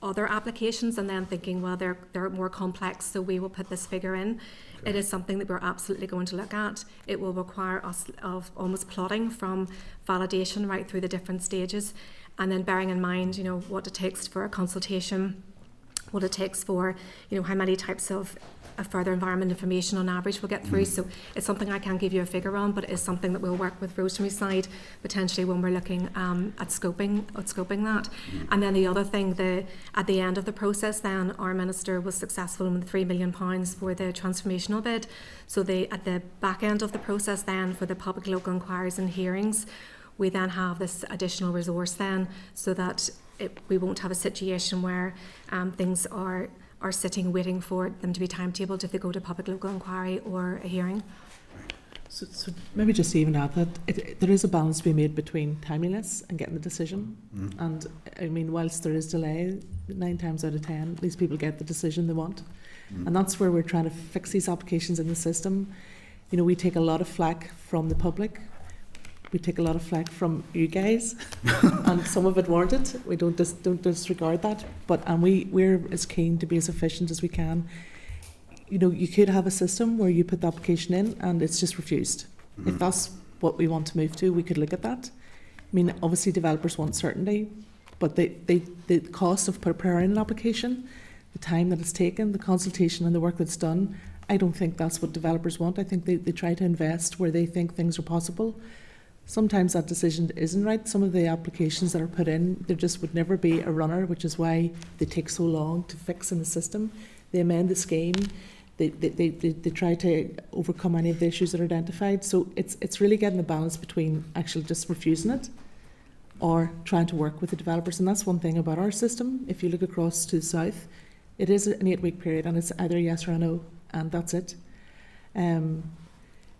other applications and then thinking, well, they're more complex, so we will put this figure in. Okay. It is something that we're absolutely going to look at. It will require us of almost plotting from validation right through the different stages, and then bearing in mind, what it takes for a consultation, what it takes for, how many types of further environment information on average we'll get through. So it's something I can't give you a figure on, but it is something that we'll work with Rosemary's side potentially when we're looking at scoping that. And then the other thing, at the end of the process, then our minister was successful in the £3 million for the transformational bid. So at the back end of the process, then for the public local inquiries and hearings, we then have this additional resource then, so that we won't have a situation where things are sitting waiting for them to be timetabled if they go to public local inquiry or a hearing. So maybe just to even add that there is a balance to be made between timeliness and getting the decision. And I mean, whilst there is delay, 9 times out of 10 these people get the decision they want. And that's where we're trying to fix these applications in the system. We take a lot of flack from the public. We take a lot of flack from you guys, and some of it warranted. We don't disregard that, and we're as keen to be as efficient as we can. You could have a system where you put the application in and it's just refused. If that's what we want to move to, we could look at that. I mean, obviously developers want certainty, but the cost of preparing an application, the time that it's taken, the consultation and the work that's done, I don't think that's what developers want. I think they try to invest where they think things are possible. Sometimes that decision isn't right. Some of the applications that are put in, there just would never be a runner, which is why they take so long to fix in the system. They amend the scheme, they try to overcome any of the issues that are identified. So it's really getting the balance between actually just refusing it or trying to work with the developers. And that's one thing about our system. If you look across to the south, it is an 8-week period, and it's either yes or a no, and that's it.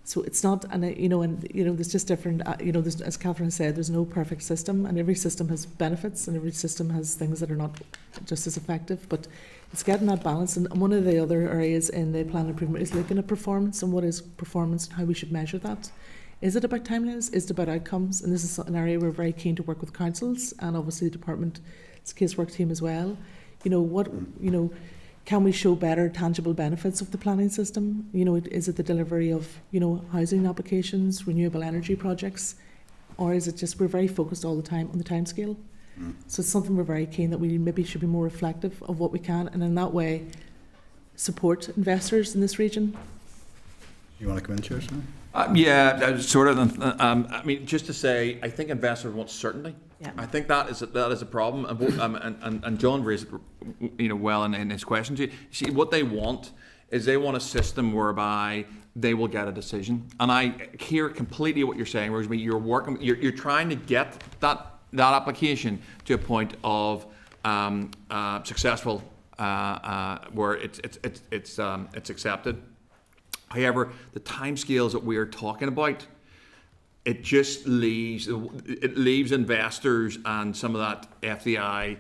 So it's not, and there's just different, there's, as Catherine said, there's no perfect system, and every system has benefits, and every system has things that are not just as effective, but it's getting that balance. And one of the other areas in the plan improvement is looking at performance, and what is performance and how we should measure that. Is it about timelines? Is it about outcomes? And this is an area we're very keen to work with councils, and obviously the department's casework team as well. Can we show better tangible benefits of the planning system? Is it the delivery of, housing applications, renewable energy projects, or is it just we're very focused all the time on the timescale? So it's something we're very keen that we maybe should be more reflective of what we can, and in that way support investors in this region. You want to come in, Chair? Sort of. Just to say, I think investors want certainty. Yeah. I think that is a problem, and John raised it, well in his question to you. See, what they want is they want a system whereby they will get a decision. And I hear completely what you're saying, Rosemary. You're trying to get that application to a point of successful, where it's accepted. However, the timescales that we are talking about, it just leaves investors and some of that FDI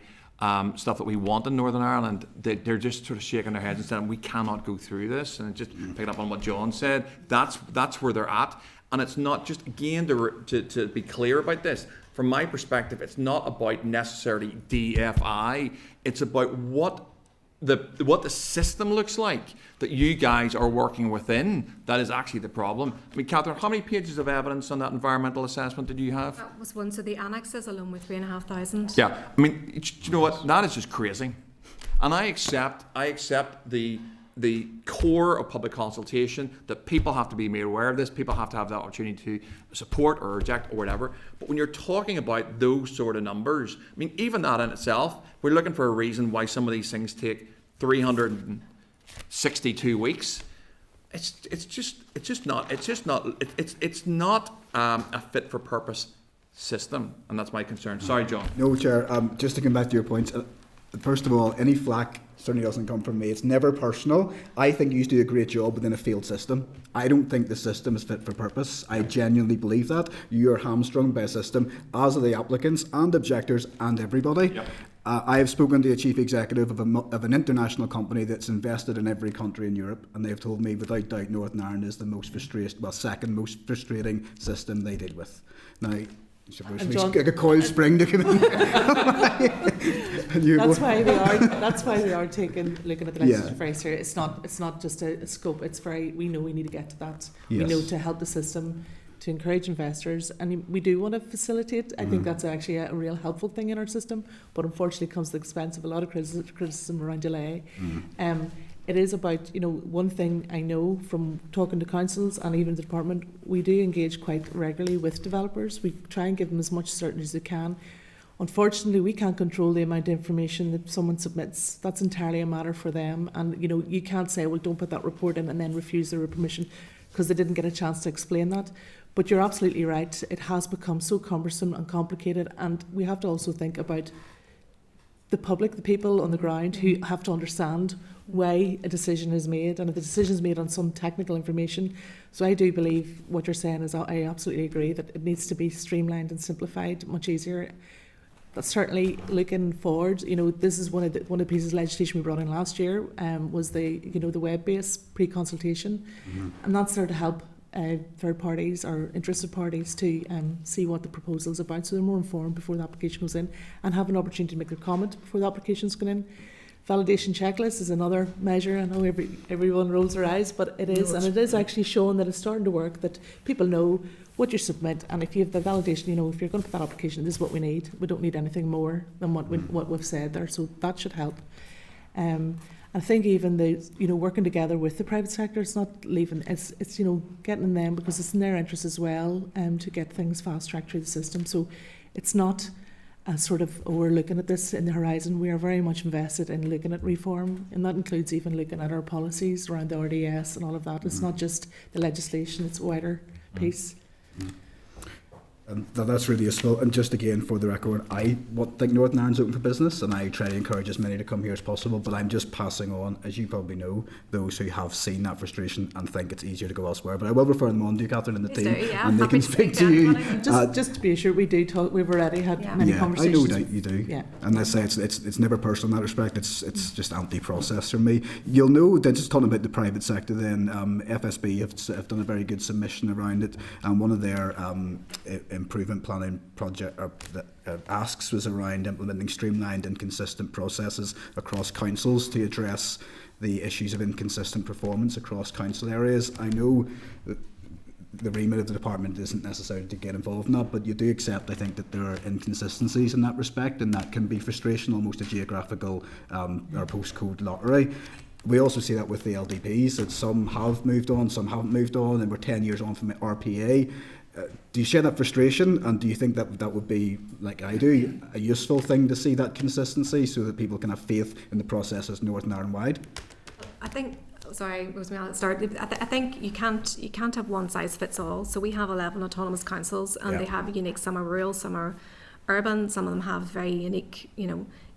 stuff that we want in Northern Ireland. They're just sort of shaking their heads and saying, we cannot go through this. And just picking up on what John said, that's where they're at. And it's not just, again, to be clear about this, from my perspective, it's not about necessarily DFI. It's about what the system looks like that you guys are working within. That is actually the problem. Catherine, how many pages of evidence on that environmental assessment did you have? That was one, so the annexes alone with 3,500. Yeah, you know what? That is just crazy. And I accept the core of public consultation, that people have to be made aware of this, people have to have the opportunity to support or reject or whatever. But when you're talking about those sort of numbers, even that in itself, we're looking for a reason why some of these things take 362 weeks. It's not a fit for purpose system, and that's my concern. Sorry, John. No, Chair. Just to come back to your points. First of all, any flack certainly doesn't come from me. It's never personal. I think you do a great job within a failed system. I don't think the system is fit for purpose. I genuinely believe that. You are hamstrung by a system, as are the applicants and objectors and everybody. Yep. I have spoken to a chief executive of an international company that's invested in every country in Europe, and they've told me without doubt Northern Ireland is the second most frustrating system they deal with. Now, like a coiled spring to come in. That's why we are looking at the legislation very serious. It's not just a scope. It's we know we need to get to that. Yes. We know to help the system, to encourage investors, and we do want to facilitate. I think that's actually a real helpful thing in our system, but unfortunately it comes at the expense of a lot of criticism around delay. It is about, one thing I know from talking to councils and even the department, we do engage quite regularly with developers. We try and give them as much certainty as we can. Unfortunately, we can't control the amount of information that someone submits. That's entirely a matter for them. And, you can't say, well, don't put that report in and then refuse their permission because they didn't get a chance to explain that. But you're absolutely right. It has become so cumbersome and complicated. And we have to also think about the public, the people on the ground who have to understand why a decision is made, and if the decision is made on some technical information. So I do believe what you're saying is, I absolutely agree that it needs to be streamlined and simplified, much easier. But certainly looking forward, this is one of the pieces of legislation we brought in last year, was the web-based pre-consultation, and that's there to help third parties or interested parties to see what the proposal's about, so they're more informed before the application goes in and have an opportunity to make their comment before the application's gone in. Validation checklist is another measure. I know everyone rolls their eyes, but it is, and it is actually showing that it's starting to work, that people know what you submit, and if you have the validation, if you're going to put that application, this is what we need. We don't need anything more than what we've said there, so that should help. I think even working together with the private sector, it's not leaving, it's getting them, because it's in their interest as well, to get things fast tracked through the system. So it's not sort of, we're looking at this in the horizon. We are very much invested in looking at reform, and that includes even looking at our policies around the RDS and all of that. It's not just the legislation, it's a wider piece. And that's really useful. And just again, for the record, I think Northern Ireland's open for business, and I try to encourage as many to come here as possible. But I'm just passing on, as you probably know, those who have seen that frustration and think it's easier to go elsewhere. But I will refer them on to you, Catherine, and the team, and they can speak to you. Just to be sure, we do talk. We've already had many conversations. I know that you do. Yeah. And I say it's never personal in that respect. It's just anti-process for me. You'll know that, just talking about the private sector, then FSB have done a very good submission around it, and one of their improvement planning project asks was around implementing streamlined and consistent processes across councils to address the issues of inconsistent performance across council areas. I know that the remit of the department isn't necessary to get involved in that, but you do accept, I think, that there are inconsistencies in that respect, and that can be frustration, almost a geographical or postcode lottery. We also see that with the LDPs, that some have moved on, some haven't moved on, and we're 10 years on from RPA. Do you share that frustration, and do you think that would be, like I do, a useful thing to see that consistency so that people can have faith in the processes Northern Ireland wide? I think, sorry, Rosemary, I'll start. I think you can't have one size fits all. So we have 11 autonomous councils, and they have unique. Some are rural, some are urban. Some of them have very unique,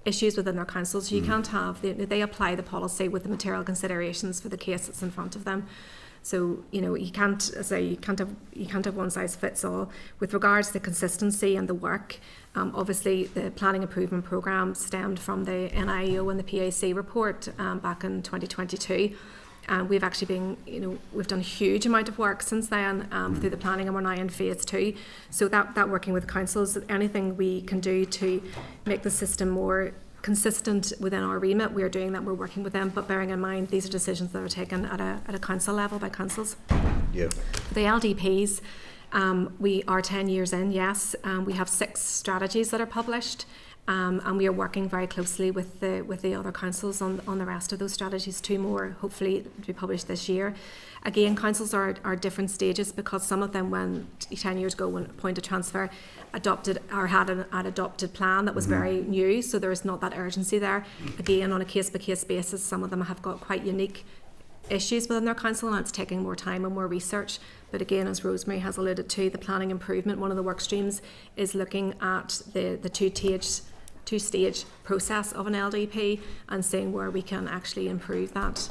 issues within their councils. So you can't have they apply the policy with the material considerations for the case that's in front of them. So you can't have one size fits all. With regards to the consistency and the work, obviously the planning improvement programme stemmed from the NIEO and the PAC report back in 2022. And we've actually been, we've done a huge amount of work since then through the planning, and we're now in phase 2. So that working with councils, anything we can do to make the system more consistent within our remit, we're doing that. We're working with them, but bearing in mind these are decisions that are taken at a council level by councils. Yeah. The LDPs, we are 10 years in. Yes, we have 6 strategies that are published, and we are working very closely with the other councils on the rest of those strategies. 2 more, hopefully, to be published this year. Again, councils are different stages, because some of them, when 10 years ago, when point of transfer, adopted or had an adopted plan that was very new, so there is not that urgency there. Again, on a case-by-case basis, some of them have got quite unique issues within their council, and it's taking more time and more research. But again, as Rosemary has alluded to, the planning improvement, one of the work streams is looking at the two-stage process of an LDP and seeing where we can actually improve that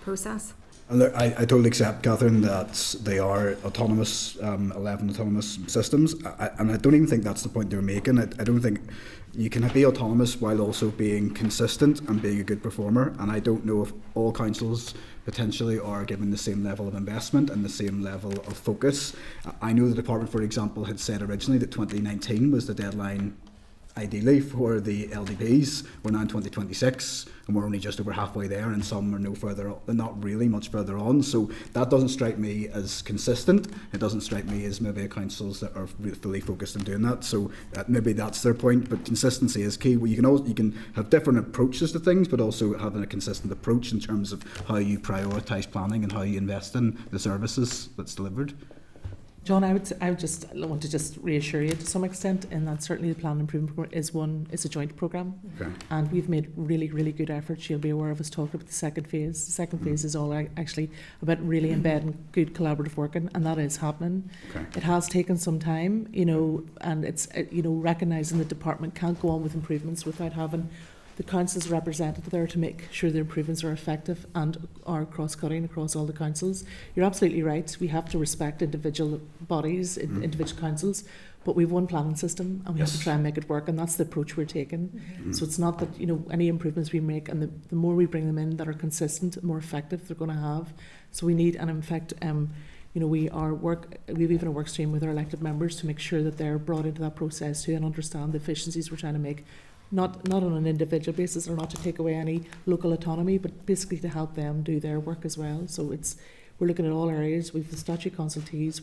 process. And I totally accept, Catherine, that they are autonomous, 11 autonomous systems, and I don't even think that's the point they were making. I don't think you can be autonomous while also being consistent and being a good performer, and I don't know if all councils potentially are given the same level of investment and the same level of focus. I know the department, for example, had said originally that 2019 was the deadline ideally for the LDPs. We're now in 2026 and we're only just over halfway there, and some are not really much further on. So that doesn't strike me as consistent. It doesn't strike me as maybe councils that are fully focused on doing that. So maybe that's their point, but consistency is key. Well, you can have different approaches to things, but also having a consistent approach in terms of how you prioritise planning and how you invest in the services that's delivered. John, I want to just reassure you to some extent in that certainly the Planning Improvement Programme is a joint programme, and we've made really, really good efforts. You'll be aware of us talking about the second phase. The second phase is all actually about really embedding good collaborative working, and that is happening. It has taken some time, and it's recognising the department can't go on with improvements without having the councils represented there to make sure the improvements are effective and are cross-cutting across all the councils. You're absolutely right. We have to respect individual bodies, individual councils, but we've one planning system and we have to try and make it work, and that's the approach we're taking. So it's not that any improvements we make, and the more we bring them in that are consistent, the more effective they're going to have. So we need, and in fact, we've even a work stream with our elected members to make sure that they're brought into that process too and understand the efficiencies we're trying to make. Not on an individual basis, or not to take away any local autonomy, but basically to help them do their work as well. So we're looking at all areas. We've the statutory consultees,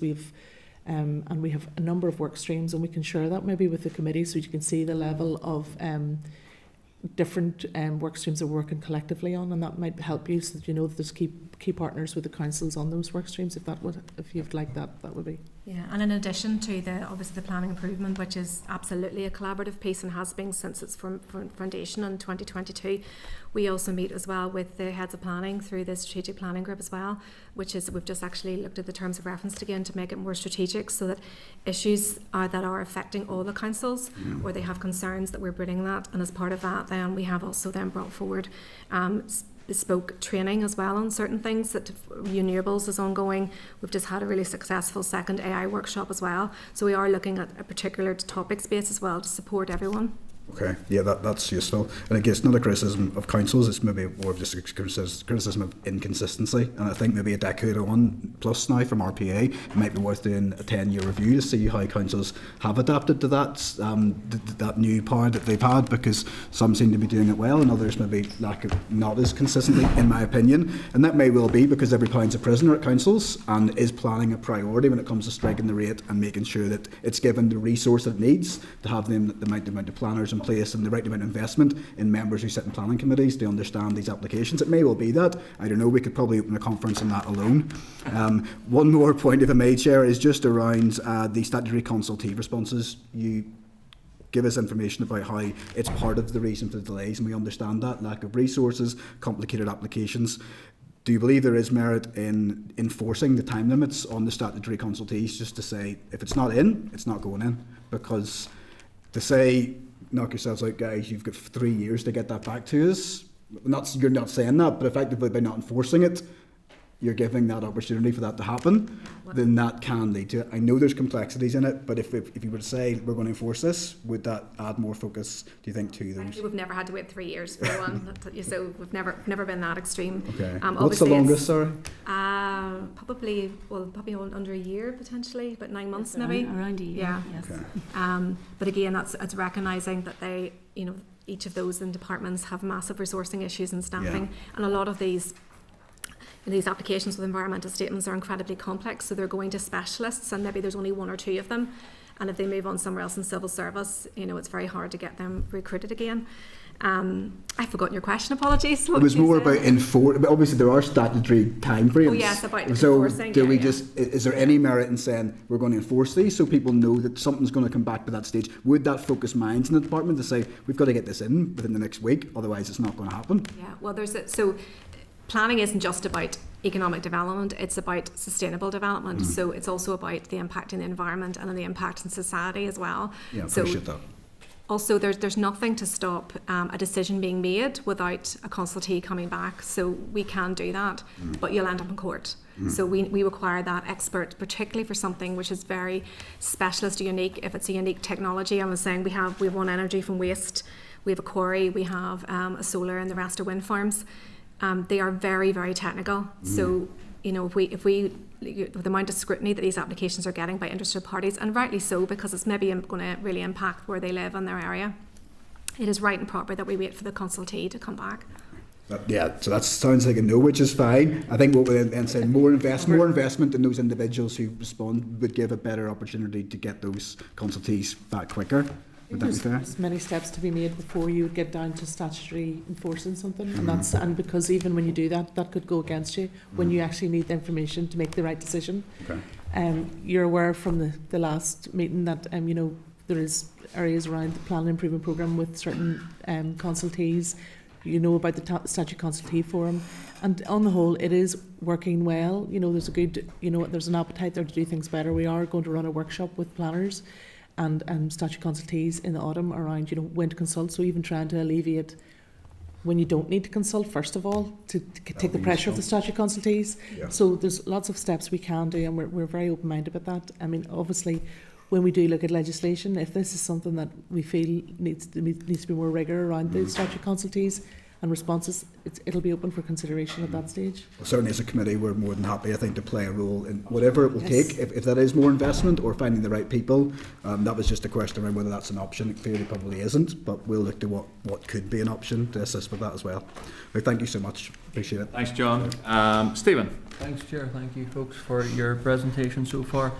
and we have a number of work streams, and we can share that maybe with the committee so you can see the level of different work streams that we're working collectively on, and that might help you so that you know that there's key partners with the councils on those work streams. If you'd like that would be. Yeah, and in addition to obviously the planning improvement, which is absolutely a collaborative piece and has been since its foundation in 2022, we also meet as well with the heads of planning through the strategic planning group as well, which is, we've just actually looked at the terms of reference again to make it more strategic, so that issues that are affecting all the councils or they have concerns, that we're bringing that. And as part of that, then we have also then brought forward bespoke training as well on certain things. That renewables is ongoing. We've just had a really successful second AI workshop as well. So we are looking at a particular topic space as well to support everyone. Okay, yeah, that's useful. And again, it's not a criticism of councils, it's maybe more of just a criticism of inconsistency. And I think maybe a decade on plus now from RPA, it might be worth doing a 10-year review to see how councils have adapted to that that new power that they've had, because some seem to be doing it well and others maybe not as consistently, in my opinion. And that may well be because every pound's a prisoner at councils, and is planning a priority when it comes to striking the rate and making sure that it's given the resource it needs to have the amount of planners in place and the right amount of investment in members who sit in planning committees to understand these applications. It may well be that. I don't know, we could probably open a conference on that alone. One more point, if I may, Chair, is just around the statutory consultative responses. You give us information about how it's part of the reason for the delays, and we understand that. Lack of resources, complicated applications. Do you believe there is merit in enforcing the time limits on the statutory consultees, just to say, if it's not in, it's not going in? Because to say, knock yourselves out, guys, you've got 3 years to get that back to us. You're not saying that, but effectively by not enforcing it, you're giving that opportunity for that to happen, then that can lead to it. I know there's complexities in it, but if you were to say we're going to enforce this, would that add more focus, do you think, to those? Actually, we've never had to wait 3 years for one, so we've never been that extreme. Okay. What's the longest, sorry? Probably under a year potentially, but 9 months maybe. Around a year. Yeah. Yes. Okay. But again, it's recognising that they, each of those in departments have massive resourcing issues and staffing, and a lot of these applications with environmental statements are incredibly complex, so they're going to specialists and maybe there's only 1 or 2 of them, and if they move on somewhere else in civil service, it's very hard to get them recruited again. I've forgotten your question, apologies. It was more about but obviously there are statutory time frames. Oh yes, about So enforcing. do we is there any merit in saying we're going to enforce these so people know that something's going to come back to that stage? Would that focus minds in the department to say we've got to get this in within the next week, otherwise it's not going to happen? Yeah, well planning isn't just about economic development, it's about sustainable development. So it's also about the impact in the environment and the impact in society as well. Yeah, appreciate that. Also, there's nothing to stop a decision being made without a consultee coming back. So we can do that, but you'll end up in court. So we require that expert, particularly for something which is very specialist or unique. If it's a unique technology, I was saying we have one energy from waste, we have a quarry, we have a solar, and the rest are wind farms. They are very, very technical. So, if we the amount of scrutiny that these applications are getting by interested parties, and rightly so, because it's maybe going to really impact where they live in their area, it is right and proper that we wait for the consultee to come back. So that sounds like a no, which is fine. I think what we're then saying, more investment in those individuals who respond would give a better opportunity to get those consultees back quicker. Would that be fair? There's many steps to be made before you would get down to statutory enforcing something, and because even when you do that, that could go against you when you actually need the information to make the right decision. Okay. You're aware from the last meeting that there is areas around the Planning Improvement Programme with certain consultees. You know about the Statute Consultee Forum, and on the whole, it is working well. There's a good, there's an appetite there to do things better. We are going to run a workshop with planners and statute consultees in the autumn around when to consult, so even trying to alleviate when you don't need to consult first of all, to take the pressure off the statute consultees. So there's lots of steps we can do, and we're very open-minded about that. I mean, obviously when we do look at legislation, if this is something that we feel needs to be more rigour around the statute consultees and responses, it'll be open for consideration at that stage. Well, certainly as a committee we're more than happy, I think, to play a role in whatever it will take, if that is more investment or finding the right people. That was just a question around whether that's an option. It clearly probably isn't, but we'll look to what could be an option to assist with that as well. But thank you so much, appreciate it. Thanks, John. Stephen. Thanks, Chair. Thank you, folks, for your presentation so far.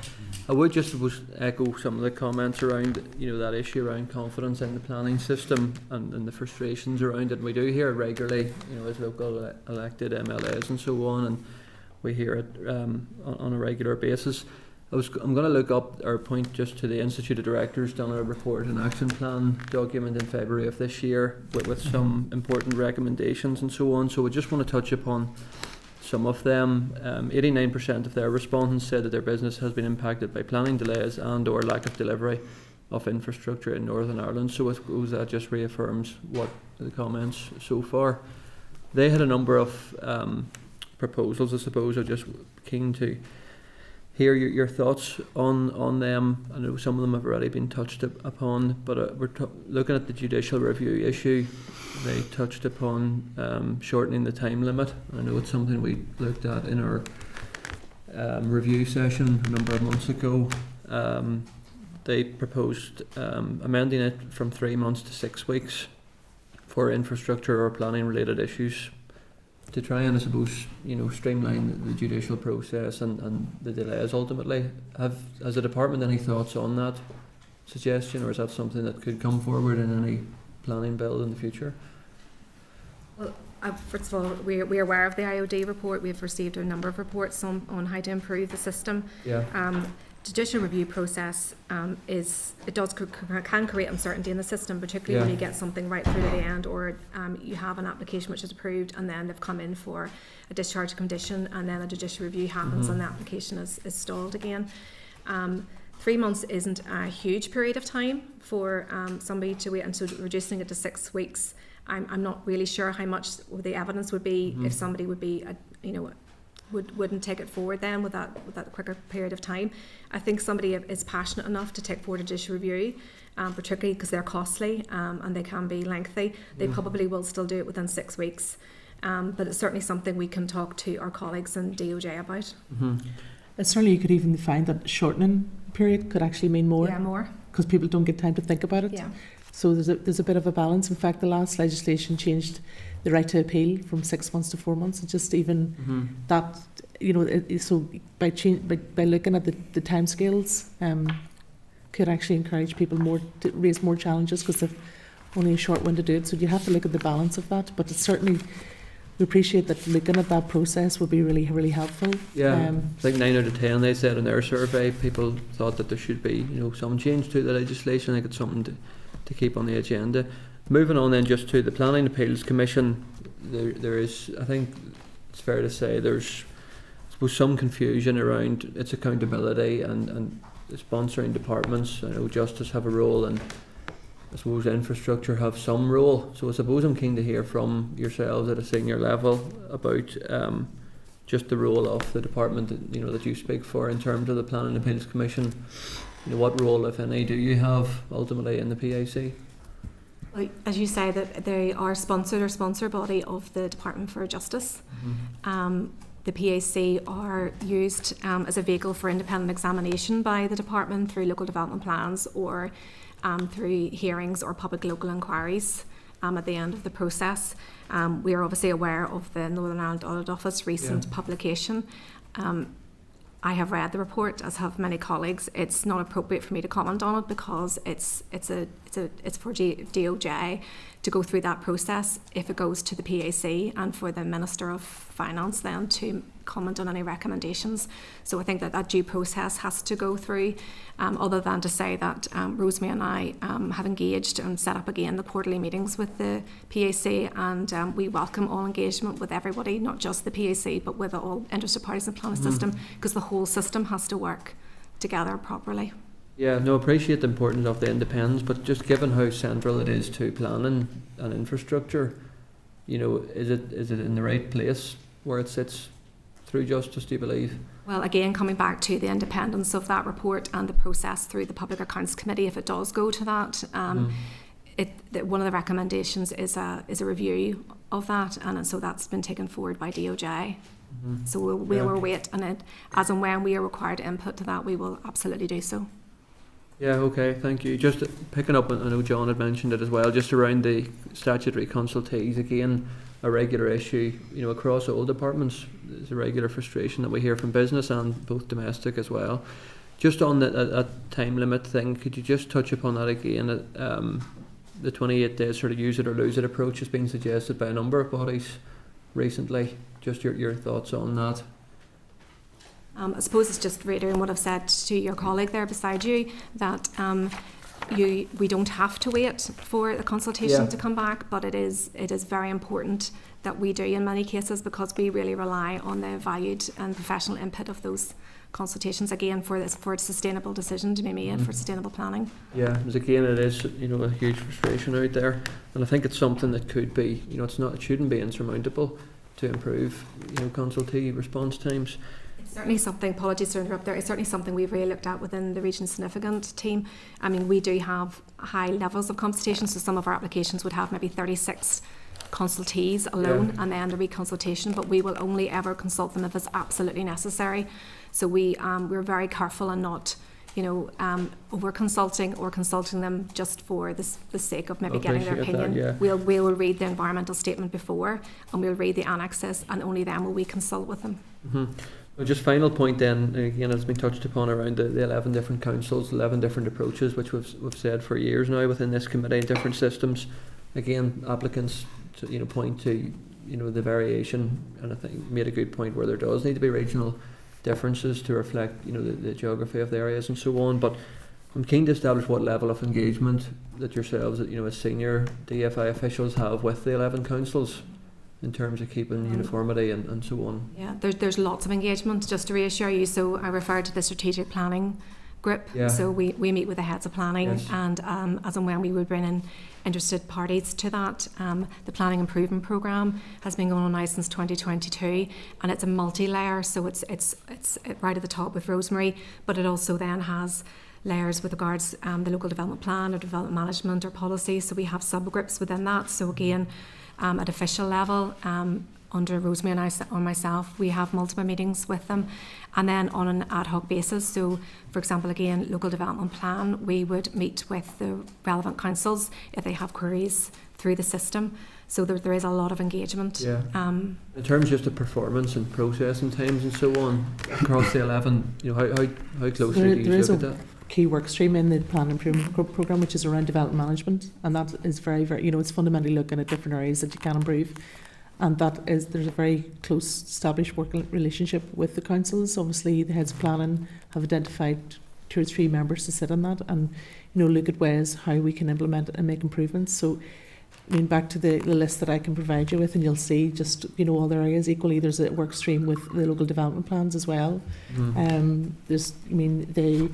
I would just echo some of the comments around, that issue around confidence in the planning system and the frustrations around it. We do hear regularly, know, as local elected MLAs and so on, and we hear it on a regular basis. I'm going to look up or point just to the Institute of Directors done a report and action plan document in February of this year with some important recommendations and so on. So we just want to touch upon some of them. 89% of their respondents said that their business has been impacted by planning delays and or lack of delivery of infrastructure in Northern Ireland. So I suppose that just reaffirms what the comments so far. They had a number of proposals. I suppose I'm just keen to hear your thoughts on them. I know some of them have already been touched upon, but we're looking at the judicial review issue. They touched upon shortening the time limit. I know it's something we looked at in our review session a number of months ago. They proposed amending it from 3 months to 6 weeks for infrastructure or planning related issues, to try and, I suppose, you know, streamline the judicial process and the delays ultimately. Has the department any thoughts on that suggestion, or is that something that could come forward in any planning bill in the future? Well, first of all, we're aware of the IOD report. We've received a number of reports on how to improve the system. Yeah. Judicial review process can create uncertainty in the system, particularly when you get something right through to the end, or you have an application which is approved and then they've come in for a discharge condition and then a judicial review happens and the application is stalled again. 3 months isn't a huge period of time for somebody to wait, and so reducing it to 6 weeks, I'm not really sure how much the evidence would be if somebody would be, wouldn't take it forward then with that quicker period of time. I think somebody is passionate enough to take forward a judicial review, particularly because they're costly and they can be lengthy. They probably will still do it within 6 weeks, but it's certainly something we can talk to our colleagues in DOJ about. Certainly you could even find that shortening period could actually mean more. Yeah, more. Because people don't get time to think about it. Yeah. So there's a bit of a balance. In fact, the last legislation changed the right to appeal from 6 months to 4 months. It's just even that, so by looking at the timescales, could actually encourage people more to raise more challenges because they've only a short window to do it. So you have to look at the balance of that. But it's certainly, we appreciate that looking at that process would be really, really helpful. Yeah, I think 9 out of 10 they said in their survey, people thought that there should be, some change to the legislation. I think it's something to keep on the agenda. Moving on then just to the Planning Appeals Commission, there is, I think it's fair to say, there's I suppose some confusion around its accountability and the sponsoring departments. I know Justice have a role and I suppose infrastructure have some role. So I suppose I'm keen to hear from yourselves at a senior level about just the role of the department that you speak for in terms of the Planning Appeals Commission. What role, if any, do you have ultimately in the PAC? Well, as you say, that they are sponsor body of the Department for Justice. The PAC are used as a vehicle for independent examination by the department through local development plans or through hearings or public local inquiries at the end of the process. We are obviously aware of the Northern Ireland Audit Office recent publication. I have read the report, as have many colleagues. It's not appropriate for me to comment on it because it's for DOJ to go through that process if it goes to the PAC, and for the Minister of Finance then to comment on any recommendations. So I think that due process has to go through, other than to say that Rosemary and I have engaged and set up again the quarterly meetings with the PAC, and we welcome all engagement with everybody, not just the PAC, but with all interested parties in the planning system, because the whole system has to work together properly. Yeah, no, appreciate the importance of the independence, but just given how central it is to planning and infrastructure, is it in the right place where it sits through Justice, do you believe? Well, again, coming back to the independence of that report and the process through the Public Accounts Committee, if it does go to that, one of the recommendations is a review of that, and so that's been taken forward by DOJ. So we'll await, and as and when we are required to input to that, we will absolutely do so. Yeah, okay, thank you. Just picking up, I know John had mentioned it as well, just around the statutory consultees, again, a regular issue, across all departments. There's a regular frustration that we hear from business and both domestic as well. Just on that time limit thing, could you just touch upon that again? the 28 days sort of use it or lose it approach has been suggested by a number of bodies recently. Just your thoughts on that. I suppose it's just reiterating what I've said to your colleague there beside you, that we don't have to wait for the consultation to come back, but it is very important that we do in many cases, because we really rely on the valued and professional input of those consultations, again, for a sustainable decision to be made, for sustainable planning. Yeah, because again, it is, you know, a huge frustration out there, and I think it's something that could be, you know, it shouldn't be insurmountable to improve, you know, consultee response times. It's certainly something, apologies to interrupt there, it's certainly something we've really looked at within the Region Significant team. I mean, we do have high levels of consultation, so some of our applications would have maybe 36 consultees alone, and then the reconsultation, but we will only ever consult them if it's absolutely necessary. So we're very careful and not, you know, over consulting or consulting them just for the sake of maybe getting their opinion. We will read the environmental statement before, and we'll read the annexes, and only then will we consult with them. Well, just final point then, again, has been touched upon around the 11 different councils, 11 different approaches, which we've said for years now within this committee, different systems. Again, applicants point to the variation, and I think made a good point where there does need to be regional differences to reflect the geography of the areas and so on. But I'm keen to establish what level of engagement that yourselves, as senior DFI officials, have with the 11 councils in terms of keeping uniformity and so on. Yeah, there's lots of engagement, just to reassure you. So I referred to the strategic planning group. So we meet with the heads of planning, and as and when we would bring in interested parties to that. The Planning Improvement Programme has been going on now since 2022, and it's a multi-layer, so it's right at the top with Rosemary, but it also then has layers with regards the local development plan or development management or policy, so we have subgroups within that. So again, at official level, under Rosemary and or myself, we have multiple meetings with them, and then on an ad hoc basis. So, for example, again, local development plan, we would meet with the relevant councils if they have queries through the system. So there is a lot of engagement. Yeah. In terms just of performance and processing times and so on across the 11, how closely do you look at that? Key work stream in the Plan Improvement Programme, which is around development management, and that is very, very, it's fundamentally looking at different areas that you can improve. And there's a very close established working relationship with the councils. Obviously, the heads of planning have identified 2 or 3 members to sit on that and, look at ways how we can implement and make improvements. So, back to the list that I can provide you with, and you'll see just, all the areas. Equally, there's a work stream with the local development plans as well. The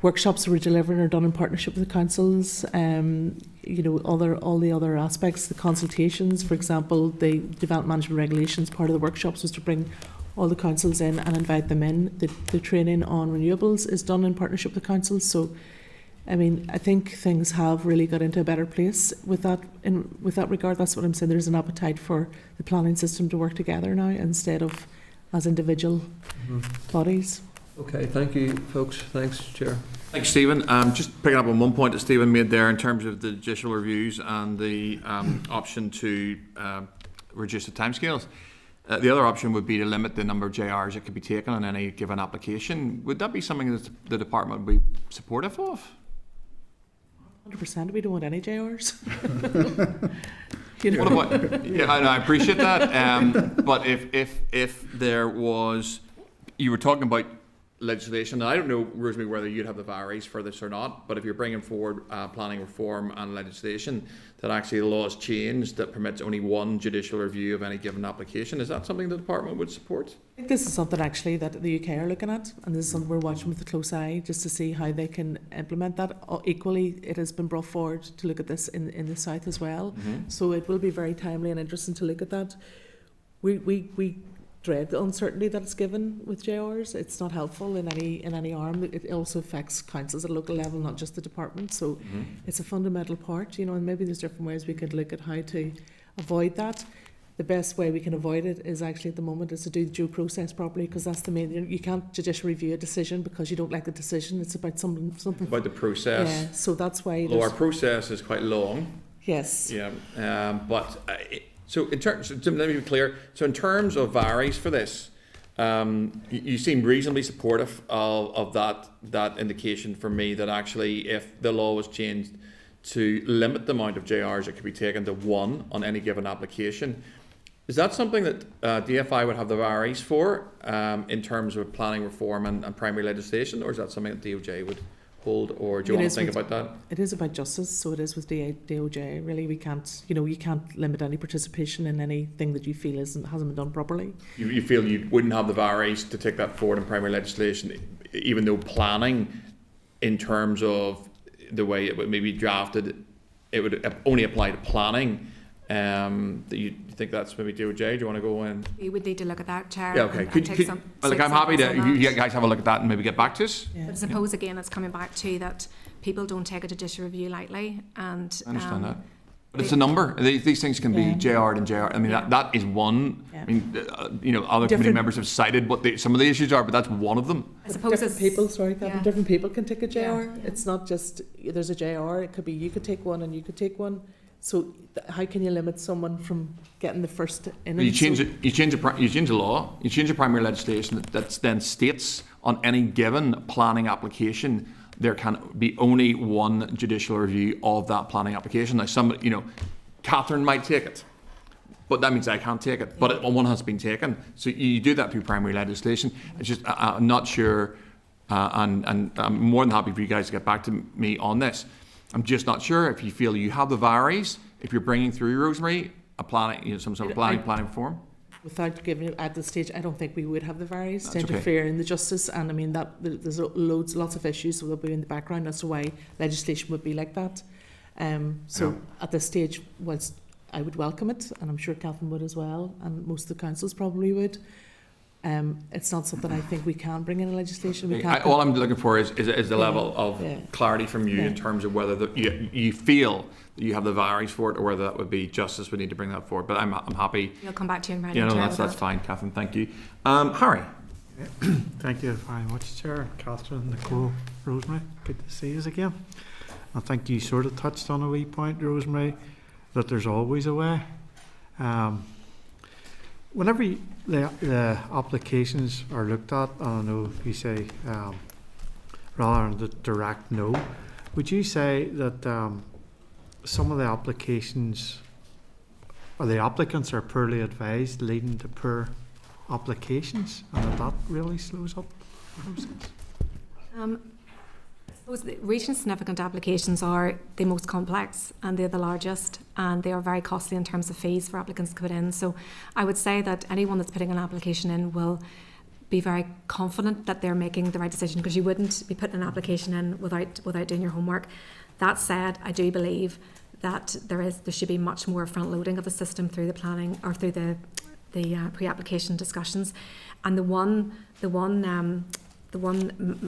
workshops that we're delivering are done in partnership with the councils. All the other aspects, the consultations, for example, the development management regulations, part of the workshops was to bring all the councils in and invite them in. The training on renewables is done in partnership with the councils. So, I think things have really got into a better place with that. With that regard, that's what I'm saying. There's an appetite for the planning system to work together now instead of as individual bodies. Okay, thank you, folks. Thanks, Chair. Thanks, Stephen. Just picking up on one point that Stephen made there in terms of the judicial reviews and the option to reduce the timescales. The other option would be to limit the number of JRs that could be taken on any given application. Would that be something that the department would be supportive of? 100%. We don't want any JRs. What about, yeah, I appreciate that. But if there was, you were talking about legislation, and I don't know, Rosemary, whether you'd have the varies for this or not, but if you're bringing forward planning reform and legislation that actually the law has changed that permits only one judicial review of any given application, is that something the department would support? I think this is something actually that the UK are looking at, and this is something we're watching with a close eye just to see how they can implement that. Equally, it has been brought forward to look at this in the south as well, so it will be very timely and interesting to look at that. We dread the uncertainty that it's given with JRs. It's not helpful in any arm. It also affects councils at a local level, not just the department. So it's a fundamental part, and maybe there's different ways we could look at how to avoid that. The best way we can avoid it is actually at the moment is to do the due process properly, because that's the main. You can't judicial review a decision because you don't like the decision. It's about something about the process. Yeah. So that's why. Our process is quite long. Yes. Yeah. So in terms, let me be clear. So in terms of varies for this, you seem reasonably supportive of that indication for me that actually, if the law was changed to limit the amount of JRs that could be taken to 1 on any given application. Is that something that DFI would have the varies for in terms of planning reform and primary legislation, or is that something that DOJ would hold, or do you want to think about that? It is about justice, so it is with DOJ. Really, we can't, you can't limit any participation in anything that you feel hasn't been done properly. You feel you wouldn't have the varies to take that forward in primary legislation, even though planning, in terms of the way it would maybe drafted, it would only apply to planning. Do you think that's maybe DOJ? Do you want to go in? We would need to look at that, Chair. Yeah, okay. I'm happy to you guys have a look at that and maybe get back to us. Yeah. But I suppose again, it's coming back to that people don't take a judicial review lightly, and I understand that. But it's a number. These things can be JR'd and JR. I mean, that is one. Yeah. I mean, other committee members have cited what some of the issues are, but that's one of them. I suppose different people, different people can take a JR. Yeah. It's not just there's a JR. It could be you could take one and you could take one. So how can you limit someone from getting the first in? You change it. You change the law. You change the primary legislation that then states on any given planning application there can be only one judicial review of that planning application. Now, Catherine might take it, but that means I can't take it. But one has been taken, so you do that through primary legislation. It's just I'm not sure, and I'm more than happy for you guys to get back to me on this. I'm just not sure if you feel you have the varies, if you're bringing through, Rosemary, a planning, some sort of planning reform. Without giving it at this stage, I don't think we would have the varies to That's interfere in the justice. And I mean that there's lots of issues that will be in the background as to why legislation would be like that. At this stage, whilst I would welcome it, and I'm sure Catherine would as well, and most of the councils probably would. It's not something I think we can bring in legislation. All I'm looking for is the level of clarity from you in terms of whether you feel that you have the varies for it, or whether that would be justice. We need to bring that forward. But I'm happy. You'll come back to you in writing. That's fine, Catherine. Thank you, Harry. Thank you very much, Chair. Catherine, Nicole, Rosemary, good to see you again. I think you sort of touched on a wee point, Rosemary, that there's always a way. Whenever the applications are looked at, I know you say rather than the direct no, would you say that some of the applications or the applicants are poorly advised, leading to poor applications, and that really slows up the process? I suppose the region significant applications are the most complex and they're the largest, and they are very costly in terms of fees for applicants to put in. So I would say that anyone that's putting an application in will be very confident that they're making the right decision, because you wouldn't be putting an application in without doing your homework. That said, I do believe that there should be much more front loading of the system through the planning or through the pre-application discussions. And the one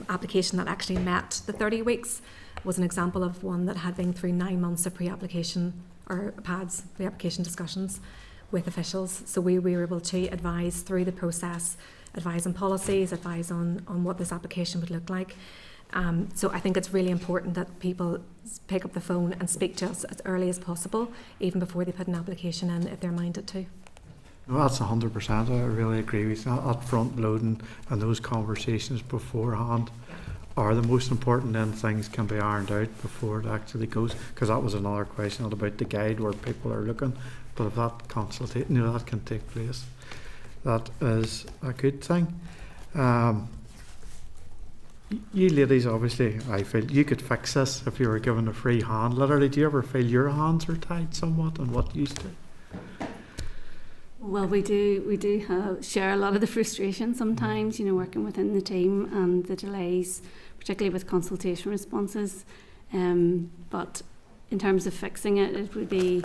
application that actually met the 30 weeks was an example of one that had been through 9 months of pre-application or PADS, pre-application discussions with officials. So we were able to advise through the process, advise on policies, advise on what this application would look like. So I think it's really important that people pick up the phone and speak to us as early as possible, even before they put an application in, if they're minded to. No, that's 100%. I really agree with that. Front loading and those conversations beforehand are the most important. Then things can be ironed out before it actually goes. Because that was another question about the guide where people are looking. But if that consultation, that can take place, that is a good thing. You ladies, obviously, I feel you could fix this if you were given a free hand. Literally, do you ever feel your hands are tied somewhat on what you used to? Well, we do share a lot of the frustration sometimes, working within the team and the delays, particularly with consultation responses. But in terms of fixing it, it'd be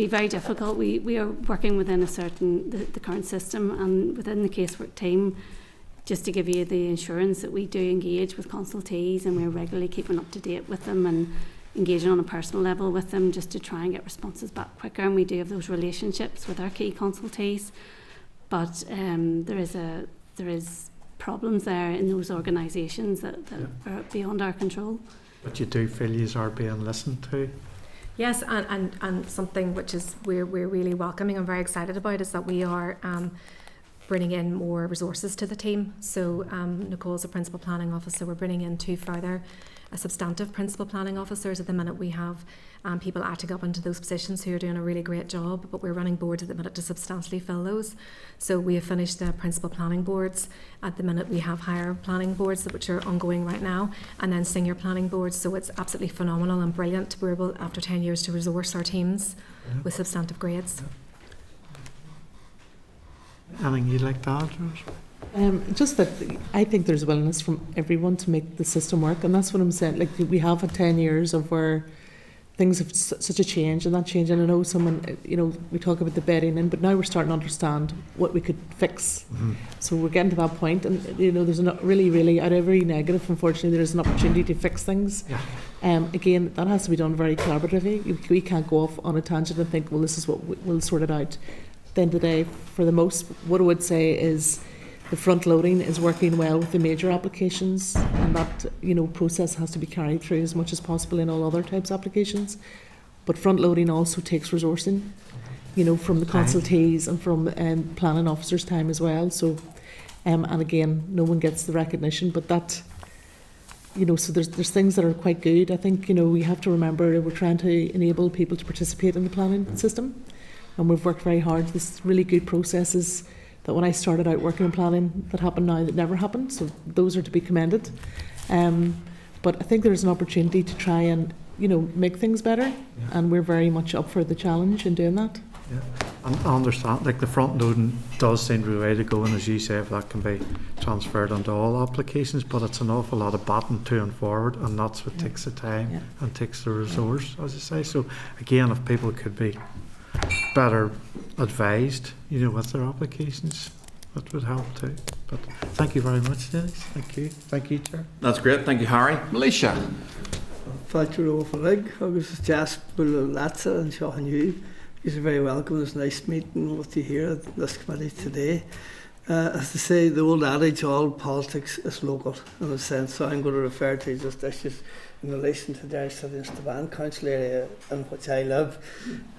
very difficult. We are working within the current system and within the casework team, just to give you the assurance that we do engage with consultees and we're regularly keeping up to date with them and engaging on a personal level with them just to try and get responses back quicker. And we do have those relationships with our key consultees, but there is problems there in those organisations that are beyond our control. But you do feel you are being listened to? Yes, and something which is we're really welcoming and very excited about is that we are bringing in more resources to the team. So Nicole's a principal planning officer. We're bringing in 2 further substantive principal planning officers. At the minute we have people acting up into those positions who are doing a really great job, but we're running boards at the minute to substantially fill those. So we have finished the principal planning boards. At the minute we have higher planning boards which are ongoing right now, and then senior planning boards. So it's absolutely phenomenal and brilliant. We're able, after 10 years, to resource our teams with substantive grades. Anything you'd like to add, Rose? Just that I think there's willingness from everyone to make the system work, and that's what I'm saying. Like, we have had 10 years of where things have such a change, and that change. And I know someone, we talk about the bedding in, but now we're starting to understand what we could fix. So we're getting to that point, and there's not really out of every negative, unfortunately, there's an opportunity to fix things. Again, that has to be done very collaboratively. We can't go off on a tangent and think, well, this is what we'll sort it out. At the end of the day, for the most, what I would say is the front loading is working well with the major applications, and that process has to be carried through as much as possible in all other types of applications. But front loading also takes resourcing, from the consultees and from planning officers' time as well. So, and again, no one gets the recognition, but that, so there's things that are quite good. I think we have to remember that we're trying to enable people to participate in the planning system, and we've worked very hard. There's really good processes that when I started out working in planning that happen now that never happened, so those are to be commended. But I think there's an opportunity to try and make things better, and we're very much up for the challenge in doing that. And I understand, like, the front loading does seem to be the way to go, and as you say, if that can be transferred onto all applications, but it's an awful lot of batting to and forward, and that's what takes the time and takes the resource, as I say. So again, if people could be better advised, with their applications, that would help too. But thank you very much, Dennis. Thank you, Chair. That's great. Thank you, Harry. Militia. Fáilte ófalig, agus just bula latsa and Sean you. You're very welcome. It's nice meeting with you here at this committee today. As they say, the old adage, all politics is local in a sense, so I'm going to refer to just issues in relation to the Derrystown and Stavan council area in which I live,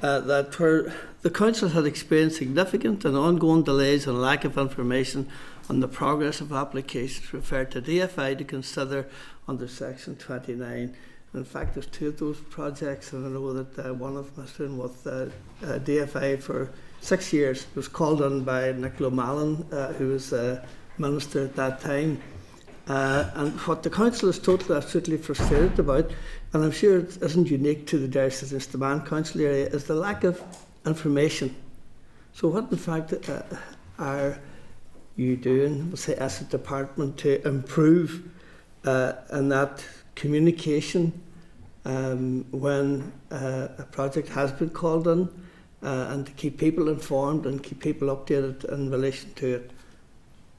that where the council had experienced significant and ongoing delays and lack of information on the progress of applications referred to DFI to consider under Section 29. In fact, there's 2 of those projects, and I know that one of them has been with DFI for 6 years. It was called on by Nicola Mallon, who was Minister at that time. And what the council is totally, absolutely frustrated about, and I'm sure it isn't unique to the Derrystown and Stavan council area, is the lack of information. So what in fact are you doing, say, as a department, to improve in that communication when a project has been called on, and to keep people informed and keep people updated in relation to it,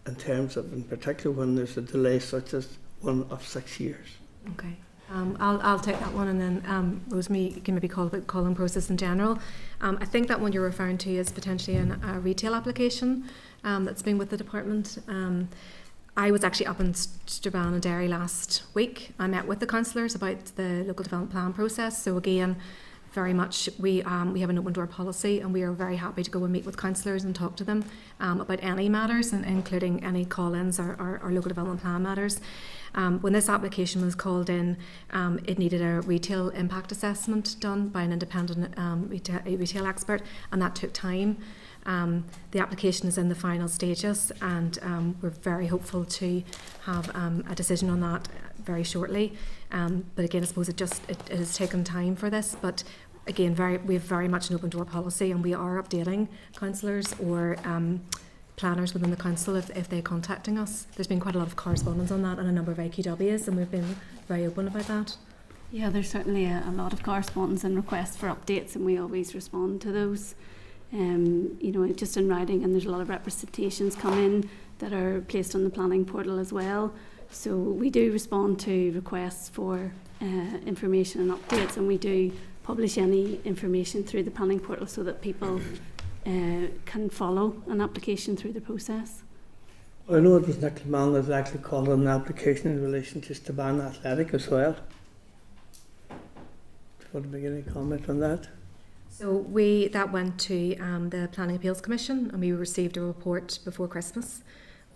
in terms of, in particular, when there's a delay such as one of 6 years? Okay. I'll take that one, and then Rosemary, you can maybe call about calling process in general. I think that one you're referring to is potentially a retail application that's been with the department. I was actually up in Strabane and Derry last week. I met with the councillors about the local development plan process. So again, very much we have an open door policy, and we are very happy to go and meet with councillors and talk to them about any matters, and including any call-ins or local development plan matters. When this application was called in, it needed a retail impact assessment done by an independent retail expert, and that took time. The application is in the final stages, and we're very hopeful to have a decision on that very shortly. But again, I suppose it has taken time for this. But again, we have very much an open door policy, and we are updating councillors or planners within the council if they're contacting us. There's been quite a lot of correspondence on that and a number of AQWs, and we've been very open about that. Yeah, there's certainly a lot of correspondence and requests for updates, and we always respond to those. Just in writing, and there's a lot of representations come in that are placed on the planning portal as well. So we do respond to requests for information and updates, and we do publish any information through the planning portal so that people can follow an application through the process. I know it was Nicola Mallon that actually called on an application in relation to Stavan Athletic as well. Do you want to make any comment on that? So that went to the Planning Appeals Commission, and we received a report before Christmas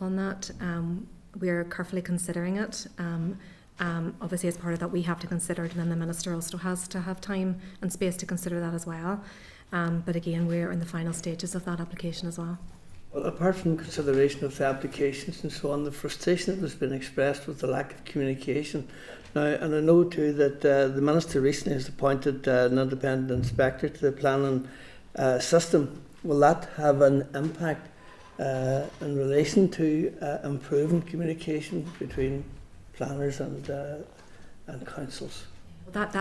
on that. We're carefully considering it. Obviously, as part of that, we have to consider it, and then the Minister also has to have time and space to consider that as well. But again, we're in the final stages of that application as well. Well, apart from consideration of the applications and so on, the frustration that has been expressed with the lack of communication. Now, and I know too that the Minister recently has appointed an independent inspector to the planning system. Will that have an impact in relation to improving communication between planners and councils? That's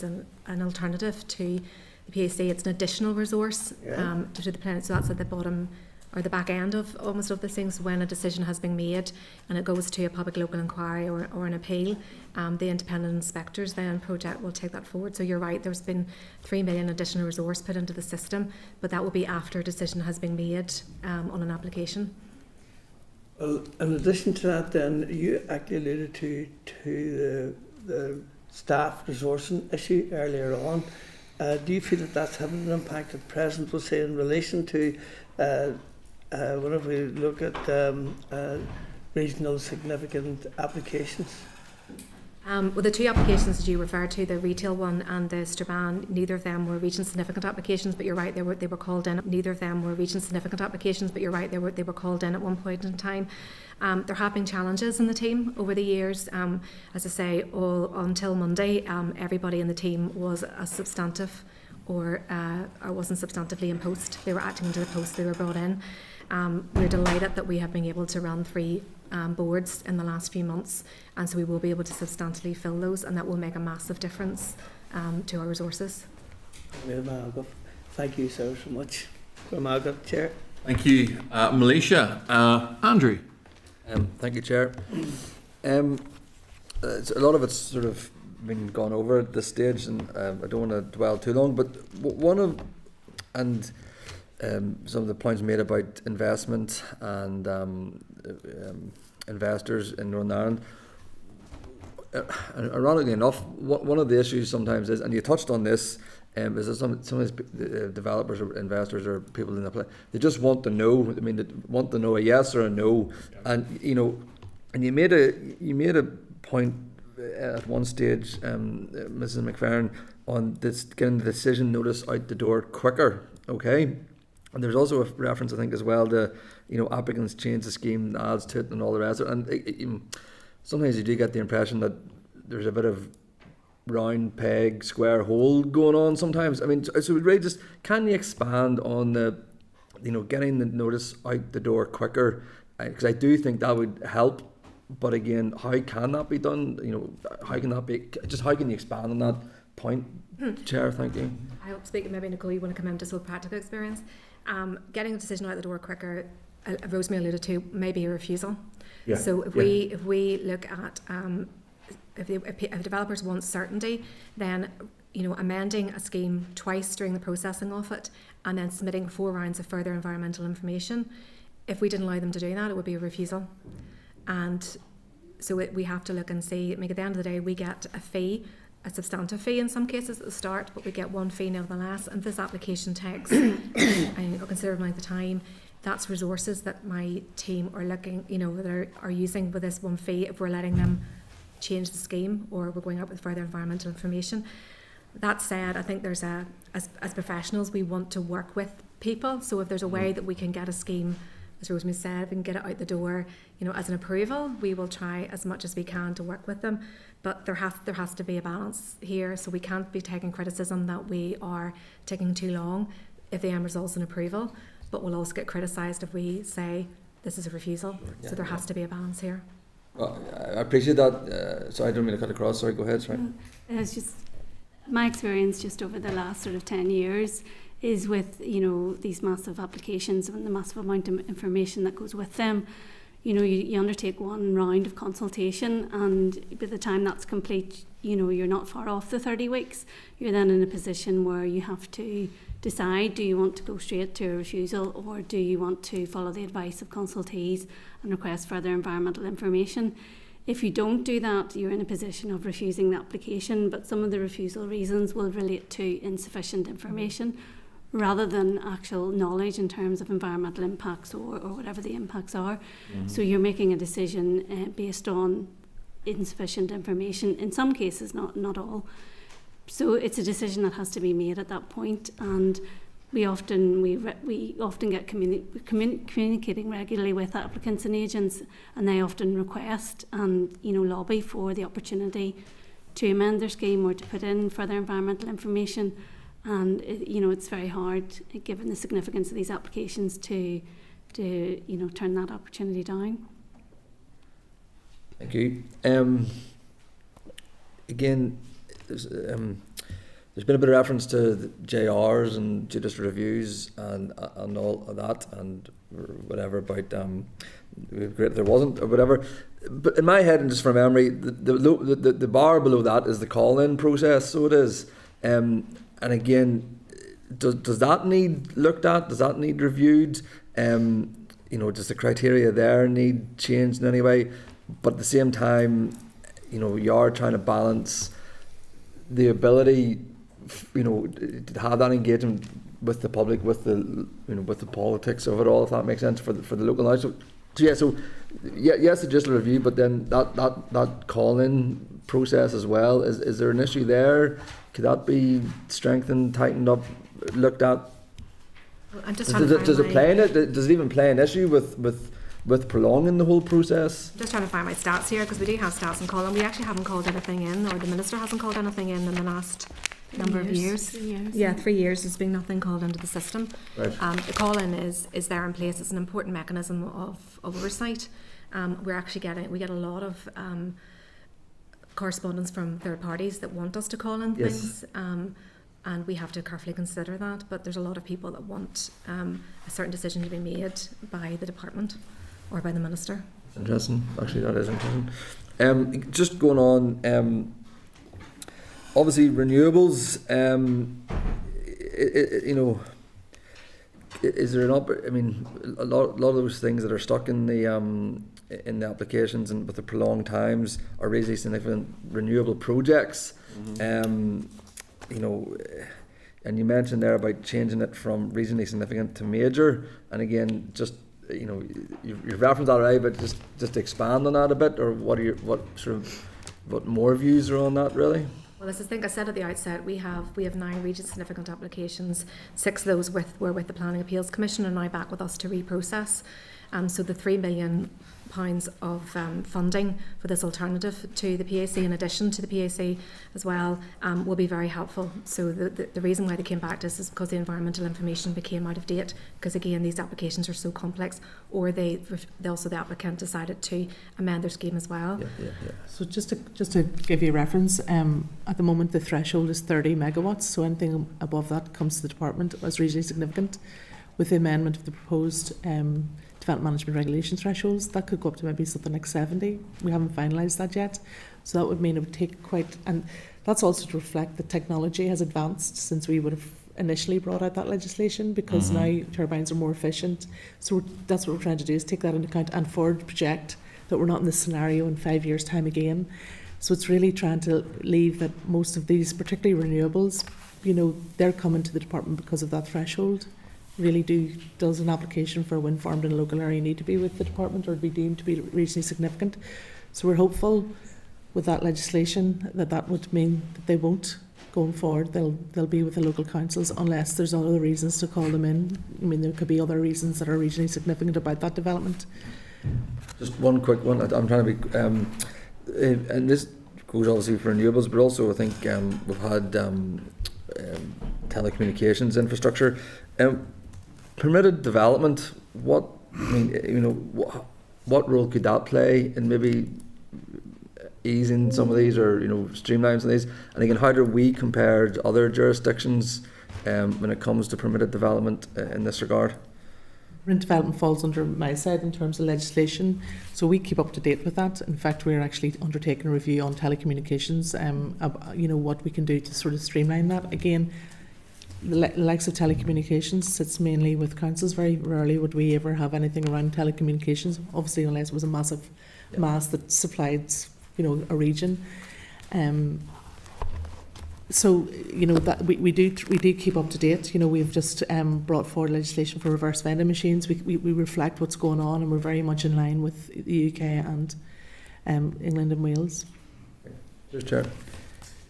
an alternative to the PAC. It's an additional resource to the plan. So that's at the bottom or the back end of almost of the things. When a decision has been made and it goes to a public local inquiry or an appeal, the independent inspectors then project will take that forward. So you're right, there's been 3 million additional resource put into the system, but that will be after a decision has been made on an application. Well, in addition to that, then you actually alluded to the staff resourcing issue earlier on. Do you feel that that's having an impact at present? We'll say in relation to whenever we look at regional significant applications. Well, the two applications that you referred to, the retail one and the Strabane, neither of them were region significant applications, but you're right, they were called in. Neither of them were region significant applications, but you're right, they were called in at one point in time. There have been challenges in the team over the years. As I say, all until Monday, everybody in the team was a substantive or wasn't substantively in post. They were acting into the post they were brought in. We're delighted that we have been able to run 3 boards in the last few months, and so we will be able to substantially fill those, and that will make a massive difference to our resources. Thank you so much. Chair. Thank you, Militia. Andrew. Thank you, Chair. A lot of it's sort of been gone over at this stage, and I don't want to dwell too long, but some of the points made about investment and investors in Northern Ireland. Ironically enough, one of the issues sometimes is, and you touched on this, is that some of these developers or investors or people in the play, they just want to know. I mean, they want to know a yes or a no, and and you made a point at one stage, Mrs. McFerrin, on this getting the decision notice out the door quicker. Okay. And there's also a reference, I think, as well to, applicants change the scheme, adds to it, and all the rest of it. And sometimes you do get the impression that there's a bit of round peg, square hole going on sometimes. I mean, so really just, can you expand on the, getting the notice out the door quicker? Because I do think that would help. But again, how can that be done? How can that be, how can you expand on that point, Chair? Thank you. I hope speaking, maybe Nicole, you want to come into some practical experience. Getting a decision out the door quicker, Rosemary alluded to, maybe a refusal. Yeah. So if we look at if developers want certainty, then amending a scheme twice during the processing of it, and then submitting 4 rounds of further environmental information. If we didn't allow them to do that, it would be a refusal. And so we have to look and see. I mean, at the end of the day, we get a fee. A substantive fee in some cases at the start, but we get 1 fee nevertheless. And this application takes a considerable amount of time. That's resources that my team are looking, that are using with this 1 fee if we're letting them change the scheme or we're going up with further environmental information. That said, I think there's as professionals, we want to work with people. So if there's a way that we can get a scheme, as Rosemary said, we can get it out the door, as an approval, we will try as much as we can to work with them. But there has to be a balance here, so we can't be taking criticism that we are taking too long if the end results in approval, but we'll also get criticised if we say this is a refusal. Yeah, so there has to be a balance here. Well, I appreciate that. Sorry, I don't mean to cut across. Sorry, go ahead. Sorry. It's just my experience just over the last sort of 10 years is with these massive applications and the massive amount of information that goes with them. You undertake 1 round of consultation, and by the time that's complete, you're not far off the 30 weeks. You're then in a position where you have to decide, do you want to go straight to a refusal, or do you want to follow the advice of consultees and request further environmental information? If you don't do that, you're in a position of refusing the application, but some of the refusal reasons will relate to insufficient information rather than actual knowledge in terms of environmental impacts or whatever the impacts are. So you're making a decision based on insufficient information, in some cases, not all. So it's a decision that has to be made at that point, and we often get communicating regularly with applicants and agents, and they often request and lobby for the opportunity to amend their scheme or to put in further environmental information. And it's very hard, given the significance of these applications, to turn that opportunity down. Thank you. Again, there's been a bit of reference to the JRs and judicial reviews and all of that, and whatever about great if there wasn't or whatever. But in my head, and just from memory, the bar below that is the call-in process. So it is. And again, does that need looked at? Does that need reviewed? Does the criteria there need changed in any way? But at the same time, you are trying to balance the ability, to have that engagement with the public, with the politics of it all, if that makes sense for the local knowledge. Yes, the judicial review, but then that call-in process as well. Is there an issue there? Could that be strengthened, tightened up, looked at? I'm just Does it even play an issue with prolonging the whole process? I'm just trying to find my stats here, because we do have stats in Colin. We actually haven't called anything in, or the Minister hasn't called anything in the last number of years. 3 years. Yeah, 3 years there's been nothing called into the system. Right. The call-in is there in place. It's an important mechanism of oversight. We get a lot of correspondence from third parties that want us to call in things, and we have to carefully consider that. But there's a lot of people that want a certain decision to be made by the department or by the Minister. Interesting. Actually, that is interesting. Just going on. Obviously, renewables. Is there a lot of those things that are stuck in the applications and with the prolonged times are really significant renewable projects. And you mentioned there about changing it from reasonably significant to major. And again, just you've referenced that already, but just expand on that a bit, or what more views are on that really? Well, as I think I said at the outset, we have 9 region significant applications. 6 of those were with the Planning Appeals Commission and now back with us to reprocess. So the £3 million of funding for this alternative to the PAC, in addition to the PAC as well, will be very helpful. So the reason why they came back to us is because the environmental information became out of date, because again these applications are so complex, or the applicant decided to amend their scheme as well. Yeah. So just to give you a reference, at the moment the threshold is 30 megawatts, so anything above that comes to the department as regionally significant. With the amendment of the proposed development management regulation thresholds, that could go up to maybe something like 70. We haven't finalised that yet, so that would mean it would take quite, and that's also to reflect that technology has advanced since we would have initially brought out that legislation, because now turbines are more efficient. So that's what we're trying to do, is take that into account and forward project that we're not in this scenario in 5 years' time again. So it's really trying to leave that most of these, particularly renewables, they're coming to the department because of that threshold. Really does an application for a wind farm in a local area need to be with the department or be deemed to be regionally significant. So we're hopeful with that legislation that would mean that they won't, going forward, they'll be with the local councils unless there's other reasons to call them in. There could be other reasons that are regionally significant about that development. Just one quick one. I'm trying to be, and this goes obviously for renewables, but also I think we've had telecommunications infrastructure. Permitted development, what role could that play in maybe easing some of these, or streamlining some of these? And again, how do we compare to other jurisdictions when it comes to permitted development in this regard? Permitted development falls under my side in terms of legislation, so we keep up to date with that. In fact, we're actually undertaking a review on telecommunications, what we can do to sort of streamline that. Again, the likes of telecommunications sits mainly with councils. Very rarely would we ever have anything around telecommunications, obviously unless it was a massive mass that supplied, a region. So, that we do keep up to date. We've just brought forward legislation for reverse vending machines. We reflect what's going on, and we're very much in line with the UK and England and Wales. Just Chair.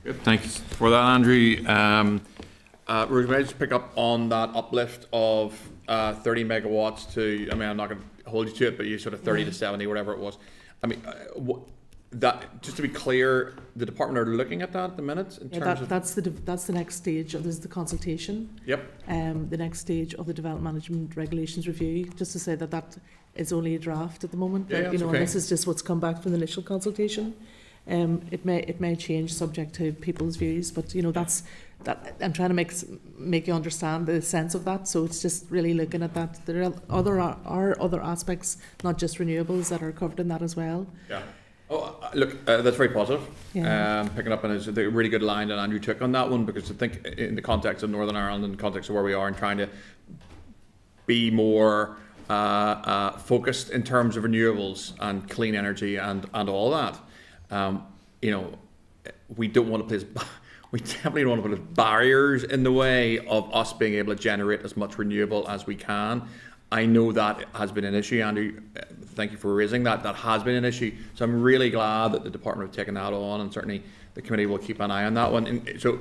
Good, thanks for that, Andrew. Rosemary, may I just pick up on that uplift of 30 megawatts to, I'm not going to hold you to it, but you sort of 30 to 70, whatever it was. That, just to be clear, the department are looking at that at the minute in terms of... That's the next stage. This is the consultation. Yep. The next stage of the Development Management Regulations review. Just to say that is only a draft at the moment. Yeah, but, okay. This is just what's come back from the initial consultation. It may change subject to people's views, but that's that. I'm trying to make you understand the sense of that. So it's just really looking at that. There are other aspects, not just renewables, that are covered in that as well. Yeah. Oh, look, that's very positive. Yeah. Picking up on a really good line that Andrew took on that one, because I think in the context of Northern Ireland, in the context of where we are, and trying to be more focused in terms of renewables and clean energy and all that. We don't want to place, we definitely don't want to put barriers in the way of us being able to generate as much renewable as we can. I know that has been an issue, Andrew. Thank you for raising that. That has been an issue. So I'm really glad that the department have taken that on, and certainly the committee will keep an eye on that one. And so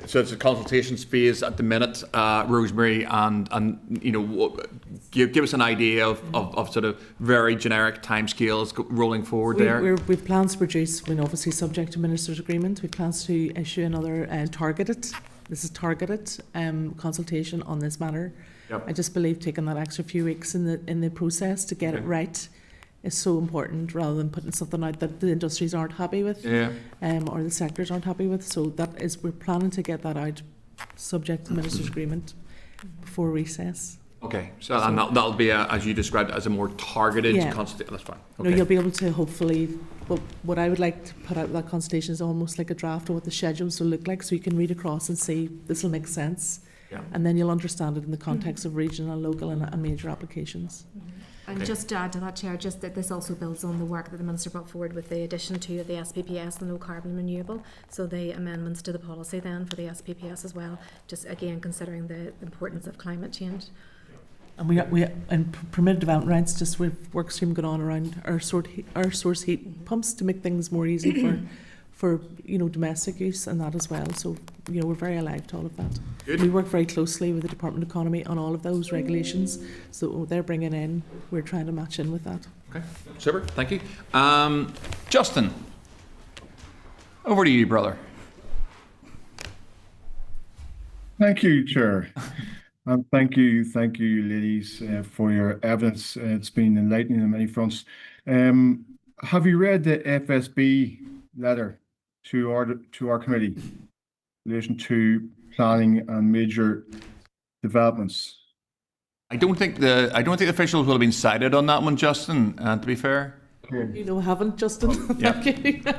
it's a consultation phase at the minute, Rosemary, and give us an idea of sort of very generic timescales rolling forward there. We've plans to produce, obviously subject to Minister's Agreement, we plans to issue another targeted consultation on this matter. Yep. I just believe taking that extra few weeks in the process to get it right is so important, rather than putting something out that the industries aren't happy with, or the sectors aren't happy with. So we're planning to get that out, subject to Minister's Agreement, before recess. Okay, so and that'll be as you described, as a more targeted consultation. That's fine. Okay. You'll be able to hopefully. What I would like to put out with that consultation is almost like a draft of what the schedules will look like, so you can read across and see this will make sense. Yeah. And then you'll understand it in the context of regional, local and major applications. And just to add to that, Chair, just that this also builds on the work that the Minister brought forward with the addition to the SPPS, the low carbon renewable, so the amendments to the policy then for the SPPS as well, just again considering the importance of climate change. And we in permitted development rights, just with work stream going on around our source heat pumps to make things more easy for domestic use and that as well. So we're very alive to all of that. Good. We work very closely with the Department of Economy on all of those regulations. So what they're bringing in, we're trying to match in with that. Okay, super. Thank you, Justin. Over to you, brother. Thank you, Chair. And thank you, ladies, for your evidence. It's been enlightening on many fronts. Have you read the FSB letter to our committee in relation to planning and major developments? I don't think the officials will have been cited on that one, Justin. To be fair. Haven't, Justin. Yeah.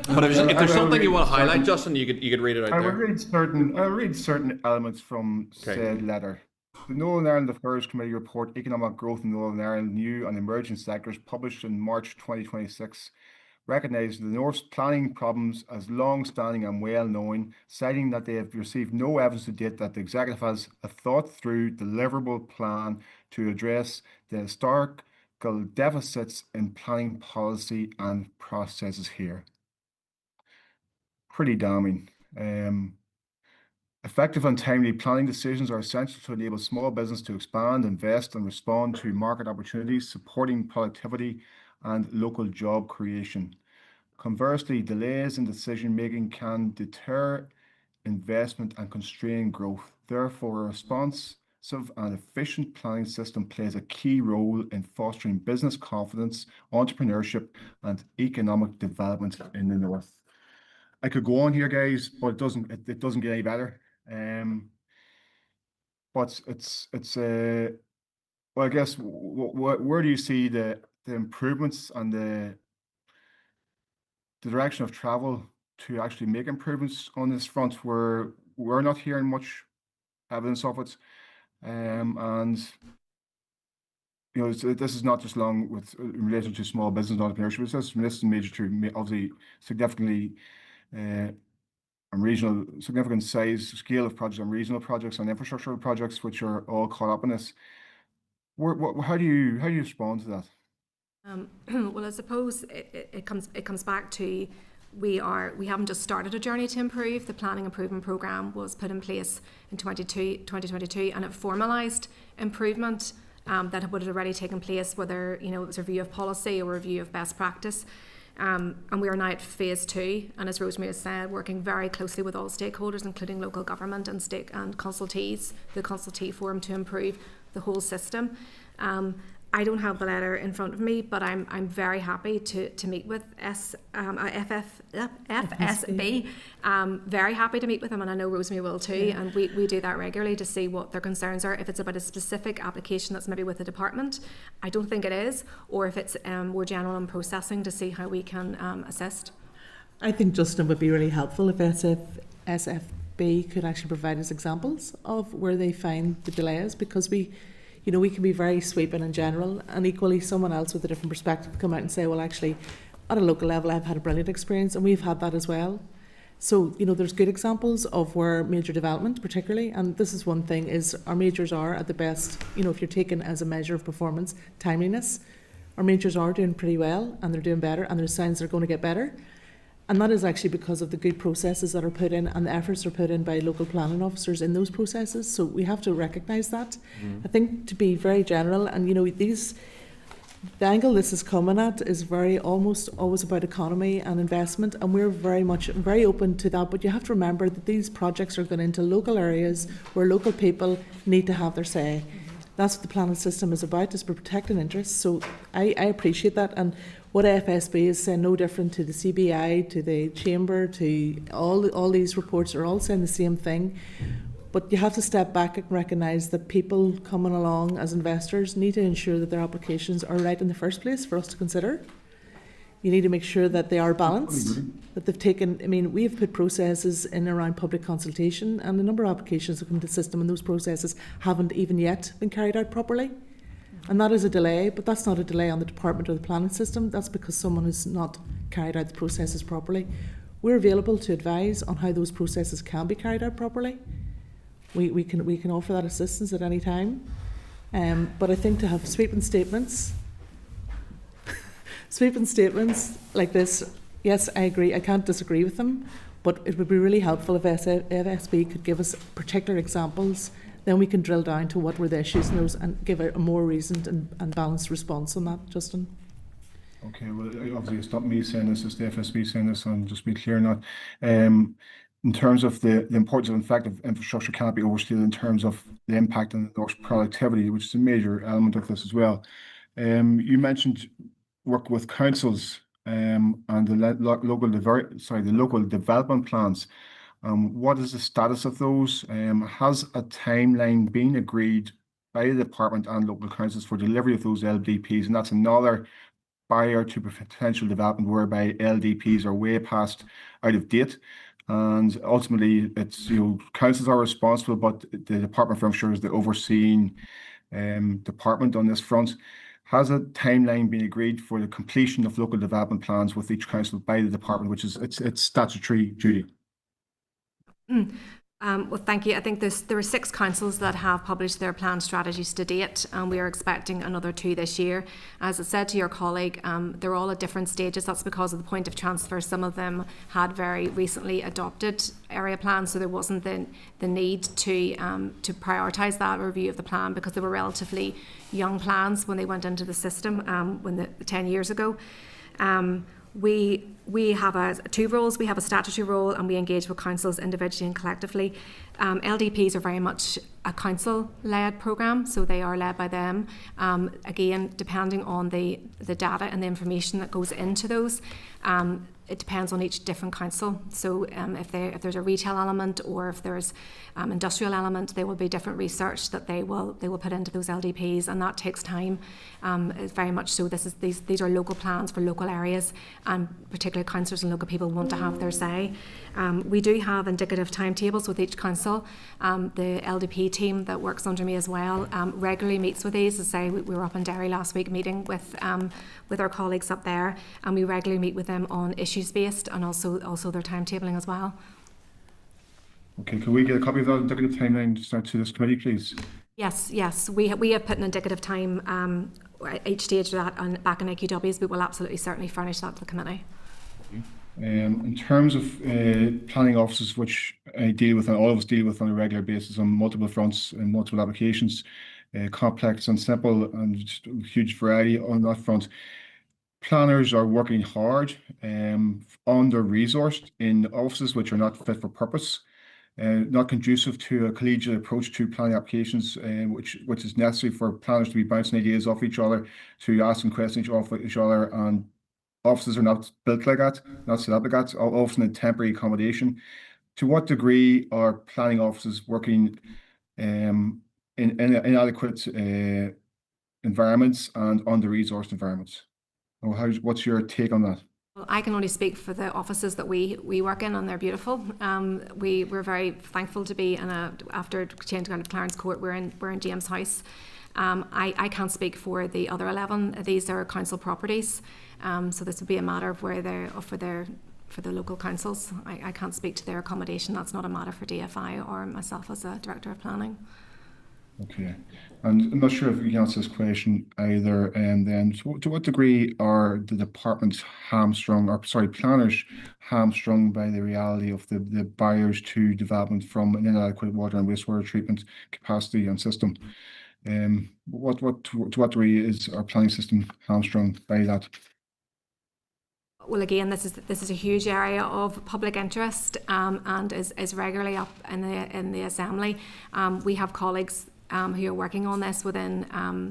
But if there's something you want to highlight, Justin, you could read it out there. I'll read certain elements from said letter. The Northern Ireland Affairs Committee report, Economic Growth in Northern Ireland, New and Emerging Sectors, published in March 2026, recognised the North's planning problems as long-standing and well-known, citing that they have received no evidence to date that the Executive has a thought-through, deliverable plan to address the historical deficits in planning policy and processes here. Pretty damning. Effective and timely planning decisions are essential to enable small business to expand, invest, and respond to market opportunities, supporting productivity and local job creation. Conversely, delays in decision-making can deter investment and constrain growth. Therefore, a responsive and efficient planning system plays a key role in fostering business confidence, entrepreneurship, and economic development in the North. I could go on here, guys, but it doesn't get any better. But it's well, I guess where do you see the improvements and the direction of travel to actually make improvements on this front, where we're not hearing much evidence of it, and you know, this is not just along with in relation to small business entrepreneurship. This is major to obviously significantly significant size, scale of projects and regional projects and infrastructural projects, which are all caught up in this. How do you respond to that? Well, I suppose it comes back to we haven't just started a journey to improve. The planning improvement programme was put in place in 2022, and it formalised improvement that would have already taken place, whether it was a review of policy or a review of best practice. And we are now at phase 2, and as Rosemary has said, working very closely with all stakeholders, including local government and consultees, the consultee forum, to improve the whole system. I don't have the letter in front of me, but I'm very happy to meet with FSB. Very happy to meet with them, and I know Rosemary will too. Yeah. And we do that regularly to see what their concerns are. If it's about a specific application that's maybe with the department, I don't think it is, or if it's more general in processing, to see how we can assist. I think Justin would be really helpful if SFB could actually provide us examples of where they find the delays, because we can be very sweeping in general, and equally someone else with a different perspective come out and say, well, actually, at a local level, I've had a brilliant experience, and we've had that as well. So, there's good examples of where major development, particularly, and this is one thing, is our majors are at the best, if you're taken as a measure of performance, timeliness, our majors are doing pretty well, and they're doing better, and there's signs they're going to get better. And that is actually because of the good processes that are put in and the efforts are put in by local planning officers in those processes. So we have to recognise that. I think, to be very general, and the angle this is coming at is almost always about economy and investment, and we're very open to that. But you have to remember that these projects are going into local areas where local people need to have their say. That's what the planning system is about, is protecting interests. So I appreciate that. And what FSB is saying, no different to the CBI, to the Chamber, to all these reports are all saying the same thing. But you have to step back and recognise that people coming along as investors need to ensure that their applications are right in the first place for us to consider. You need to make sure that they are balanced, that they've taken, we've put processes in around public consultation, and a number of applications have come to the system, and those processes haven't even yet been carried out properly. And that is a delay, but that's not a delay on the department or the planning system. That's because someone has not carried out the processes properly. We're available to advise on how those processes can be carried out properly. We can offer that assistance at any time. But I think to have sweeping statements like this, yes, I agree. I can't disagree with them, but it would be really helpful if FSB could give us particular examples. Then we can drill down to what were the issues in those and give a more reasoned and balanced response on that, Justin. Okay, well, obviously it's not me saying this, it's the FSB saying this, and just be clear on that. In terms of the importance of effective infrastructure cannot be overstated in terms of the impact on the North's productivity, which is a major element of this as well. You mentioned work with councils and the local development plans. What is the status of those? Has a timeline been agreed by the department and local councils for delivery of those LDPs? And that's another barrier to potential development, whereby LDPs are way past out of date. And ultimately, it's councils are responsible, but the Department for Infrastructure is the overseeing department on this front. Has a timeline been agreed for the completion of local development plans with each council by the department, which is its statutory duty? Well, thank you. I think there are 6 councils that have published their plan strategies to date, and we are expecting another 2 this year. As I said to your colleague, they're all at different stages. That's because of the point of transfer. Some of them had very recently adopted area plans, so there wasn't the need to prioritise that review of the plan, because they were relatively young plans when they went into the system 10 years ago. We have 2 roles. We have a statutory role, and we engage with councils individually and collectively. LDPs are very much a council-led programme, so they are led by them. Again, depending on the data and the information that goes into those, it depends on each different council. So if there's a retail element, or if there's industrial element, there will be different research that they will put into those LDPs, and that takes time. Very much so. These are local plans for local areas, and particularly particularly councillors and local people want to have their say. We do have indicative timetables with each council. The LDP team that works under me as well regularly meets with these. As I say, we were up in Derry last week meeting with our colleagues up there, and we regularly meet with them on issues based and also their timetabling as well. Okay, can we get a copy of that indicative timeline to start to this committee, please? Yes, we have put an indicative time at each stage of that back in IQWs, but we'll absolutely certainly furnish that to the committee. In terms of planning offices, which I deal with and all of us deal with on a regular basis on multiple fronts and multiple applications, complex and simple, and just a huge variety on that front. Planners are working hard, under-resourced in offices which are not fit for purpose. Not conducive to a collegiate approach to planning applications, which is necessary for planners to be bouncing ideas off each other, to asking questions off each other, and offices are not built like that, not set up like that, often in temporary accommodation. To what degree are planning offices working in inadequate environments and under-resourced environments? Or what's your take on that? Well, I can only speak for the offices that we work in, and they're beautiful. We're very thankful to be after changing out of Clarence Court, we're in James House. I can't speak for the other 11. These are council properties, so this would be a matter of where they're for the local councils. I can't speak to their accommodation. That's not a matter for DFI or myself as a director of planning. Okay, and I'm not sure if you can answer this question either. And then, to what degree are the departments planners hamstrung by the reality of the barriers to development from an inadequate water and wastewater treatment capacity and system? To what degree is our planning system hamstrung by that? Well, again, this is a huge area of public interest, and is regularly up in the Assembly. We have colleagues who are working on this within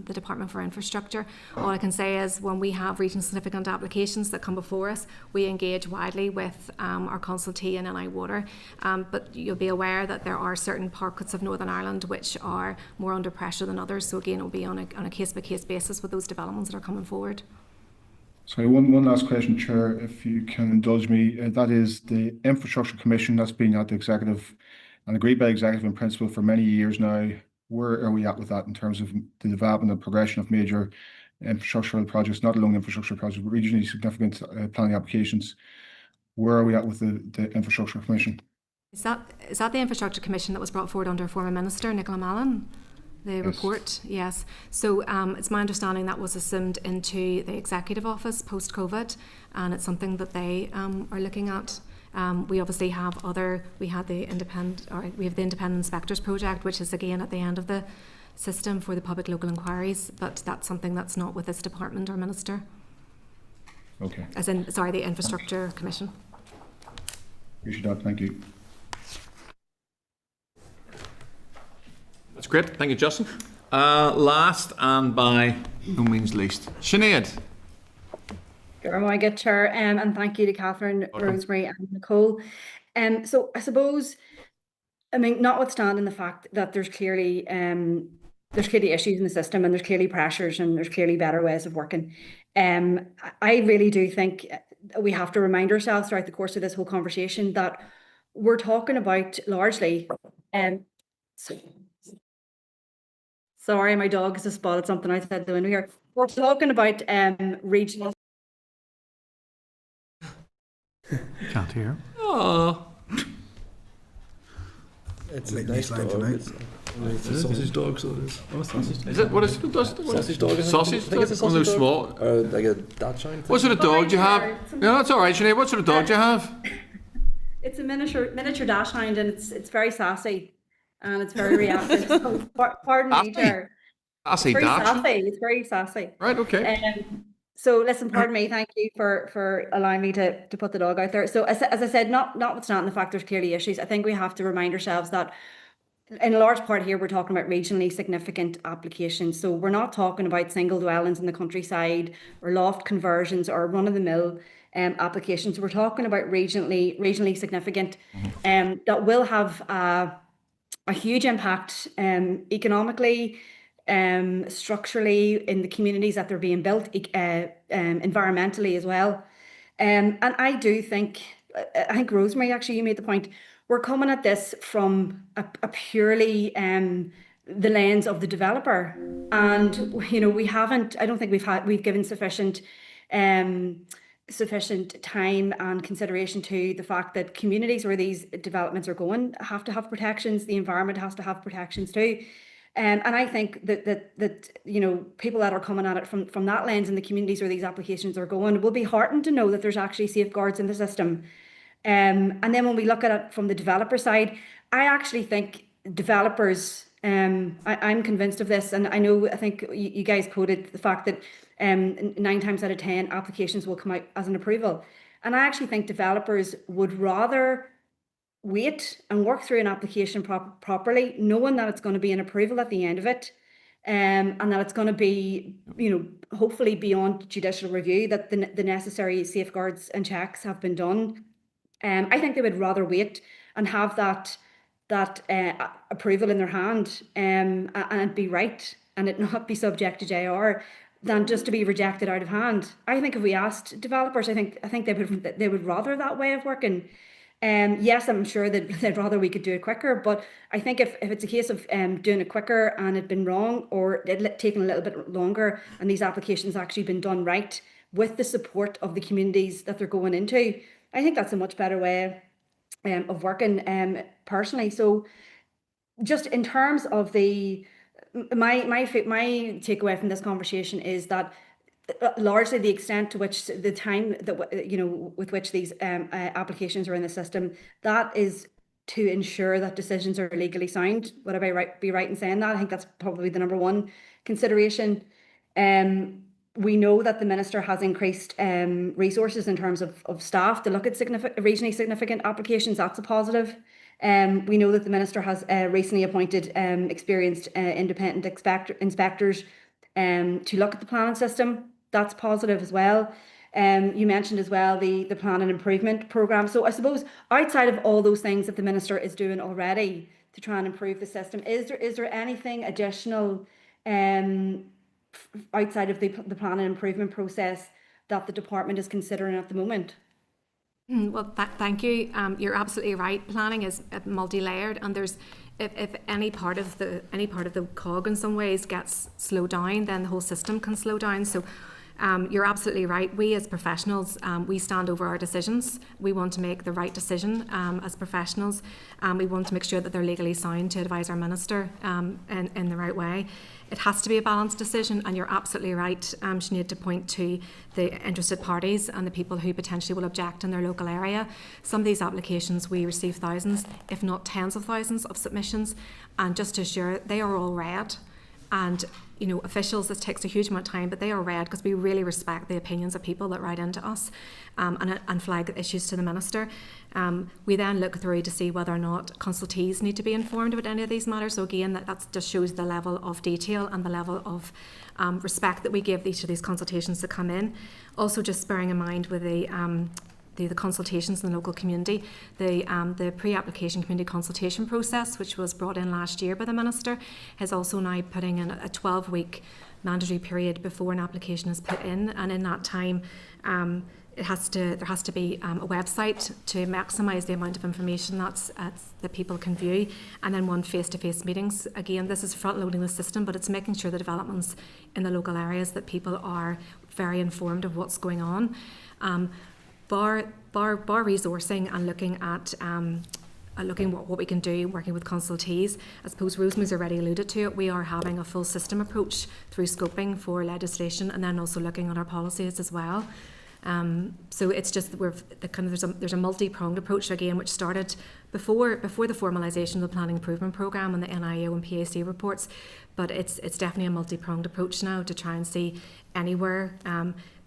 the Department for Infrastructure. All I can say is when we have regional significant applications that come before us, we engage widely with our consultee in NI Water. But you'll be aware that there are certain pockets of Northern Ireland which are more under pressure than others. So again, it will be on a case-by-case basis with those developments that are coming forward. Sorry, one last question, Chair, if you can indulge me. That is the Infrastructure Commission that's been at the Executive and agreed by the Executive in principle for many years now. Where are we at with that in terms of the development and progression of major infrastructural projects, not alone infrastructure projects, but regionally significant planning applications? Where are we at with the Infrastructure Commission? Is that the Infrastructure Commission that was brought forward under former Minister Nicola Mallon? The report, yes. So it's my understanding that was assumed into the Executive Office post-COVID, and it's something that they are looking at. We obviously have we have the Independent Inspectors Project, which is again at the end of the system for the public local inquiries, but that's something that's not with this department or minister. Okay. The Infrastructure Commission. Appreciate that, thank you. That's great, thank you, Justin. Last and by no means least, Sinead. Good, Chair, and thank you to Catherine, Rosemary and Nicole. So I suppose, notwithstanding the fact that there's clearly issues in the system and there's clearly pressures and there's clearly better ways of working, I really do think we have to remind ourselves throughout the course of this whole conversation that we're talking about largely, sorry, my dog has just spotted something outside the window here. We're talking about regional. Can't hear. Oh. It's a nice dog. Tonight. It's a sausage dog, so it is. Oh, sausage. Is it? What is it? Sausage dog. Sausage? I think it's a One of sausage those dog. small. Like a dachshund. What sort of dog do you have? No, that's all right, Sinead. What sort of dog do you have? It's a miniature dachshund, and it's very sassy, and it's very reactive. So, pardon me, Chair. Sassy dachshund. It's very sassy. Right. Okay. So listen, pardon me, thank you for allowing me to put the dog out there. So as I said, notwithstanding the fact there's clearly issues, I think we have to remind ourselves that in a large part here, we're talking about regionally significant applications. So we're not talking about single dwellings in the countryside or loft conversions or run-of-the-mill applications. We're talking about regionally significant that will have a huge impact economically, structurally in the communities that they're being built, environmentally as well. And I do think, I think Rosemary, actually, you made the point, we're coming at this from a purely the lens of the developer. And, we haven't, I don't think we've given sufficient time and consideration to the fact that communities where these developments are going have to have protections. The environment has to have protections too. And I think that people that are coming at it from that lens in the communities where these applications are going will be heartened to know that there's actually safeguards in the system. And then when we look at it from the developer side, I actually think developers, I'm convinced of this, and I think you guys quoted the fact that 9 times out of 10 applications will come out as an approval. And I actually think developers would rather wait and work through an application properly, knowing that it's going to be an approval at the end of it, and that it's going to be, hopefully beyond judicial review, that the necessary safeguards and checks have been done. I think they would rather wait and have that approval in their hand, and it be right and it not be subject to JR, than just to be rejected out of hand. I think if we asked developers, I think they would rather that way of working. Yes, I'm sure that they'd rather we could do it quicker, but I think if it's a case of doing it quicker and it'd been wrong, or it taken a little bit longer, and these applications actually been done right with the support of the communities that they're going into, I think that's a much better way of working personally. So just in terms of my takeaway from this conversation is that largely the extent to which the time that with which these applications are in the system, that is to ensure that decisions are legally sound. Would I be right in saying that? I think that's probably the number one consideration. We know that the Minister has increased resources in terms of staff to look at regionally significant applications. That's a positive. We know that the Minister has recently appointed experienced independent inspectors to look at the planning system. That's positive as well. You mentioned as well the planning improvement programme. So I suppose outside of all those things that the Minister is doing already to try and improve the system, is there anything additional outside of the planning improvement process that the department is considering at the moment? Well, thank you. You're absolutely right. Planning is multi-layered, and there's if any part of the cog in some ways gets slowed down, then the whole system can slow down. So you're absolutely right. We as professionals, we stand over our decisions. We want to make the right decision as professionals. We want to make sure that they're legally sound to advise our Minister in the right way. It has to be a balanced decision, and you're absolutely right, Sinead, to point to the interested parties and the people who potentially will object in their local area. Some of these applications, we receive thousands, if not tens of thousands of submissions, and just to assure, they are all read. And officials, this takes a huge amount of time, but they are read because we really respect the opinions of people that write into us and flag issues to the Minister. We then look through to see whether or not consultees need to be informed about any of these matters. So again, that just shows the level of detail and the level of respect that we give each of these consultations that come in. Also, just bearing in mind with the consultations in the local community, the pre-application community consultation process, which was brought in last year by the Minister, is also now putting in a 12-week mandatory period before an application is put in, and in that time there has to be a website to maximise the amount of information that people can view, and then one face-to-face meetings. Again, this is front-loading the system, but it's making sure the developments in the local areas that people are very informed of what's going on. Bar resourcing and looking at what we can do working with consultees. I suppose Rosemary's already alluded to it. We are having a full system approach through scoping for legislation, and then also looking at our policies as well. So it's just that there's a multi-pronged approach again, which started before the formalisation of the planning improvement programme and the NIO and PAC reports, but it's definitely a multi-pronged approach now to try and see anywhere.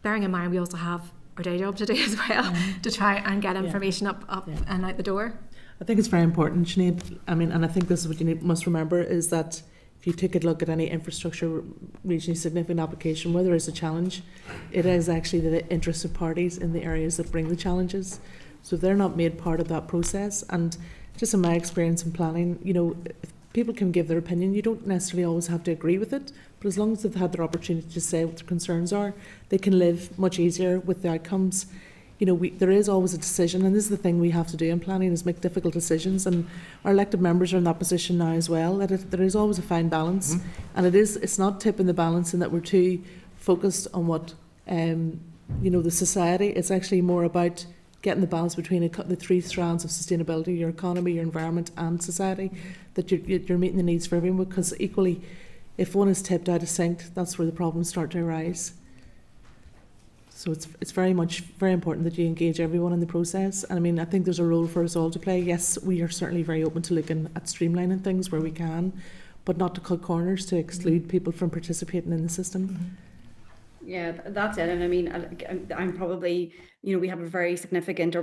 Bearing in mind we also have our day job to do as well, to try and get information up and out the door. I think it's very important, Sinead. And I think this is what you must remember, is that if you take a look at any infrastructure regionally significant application where there is a challenge, it is actually the interested parties in the areas that bring the challenges. So if they're not made part of that process, and just in my experience in planning, if people can give their opinion, you don't necessarily always have to agree with it, but as long as they've had their opportunity to say what their concerns are, they can live much easier with the outcomes. you know, there is always a decision, and this is the thing we have to do in planning, is make difficult decisions, and our elected members are in that position now as well, that there is always a fine balance, and it's not tipping the balance in that we're too focused on what, you know, the society. It's actually more about getting the balance between the three strands of sustainability: your economy, your environment and society, that you're meeting the needs for everyone, because equally, if one is tipped out of sync, that's where the problems start to arise. So it's very important that you engage everyone in the process. And I mean, I think there's a role for us all to play. Yes, we are certainly very open to looking at streamlining things where we can, but not to cut corners, to exclude people from participating in the system. Yeah, that's it. And I mean, I'm probably, you know, we had a very significant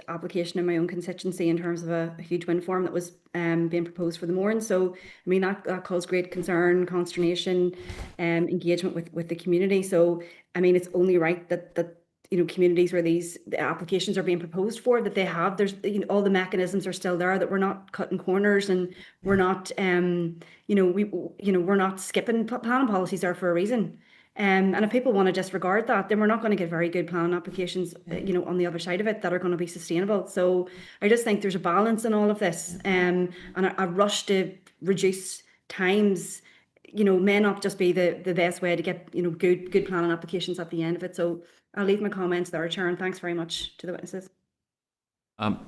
application in my own constituency in terms of a huge wind farm that was being proposed for the Mourne. So, I mean, that caused great concern, consternation, engagement with the community. So, I mean, it's only right that you know, communities where the applications are being proposed for, that there's, you know, all the mechanisms are still there, that we're not cutting corners, and we're not, we're not skipping planning policies there for a reason. And if people want to disregard that, then we're not going to get very good planning applications, you know, on the other side of it, that are going to be sustainable. So I just think there's a balance in all of this, and a rush to reduce times, you know, may not just be the best way to get, you know, good planning applications at the end of it. So I'll leave my comments there, Chair, and thanks very much to the witnesses.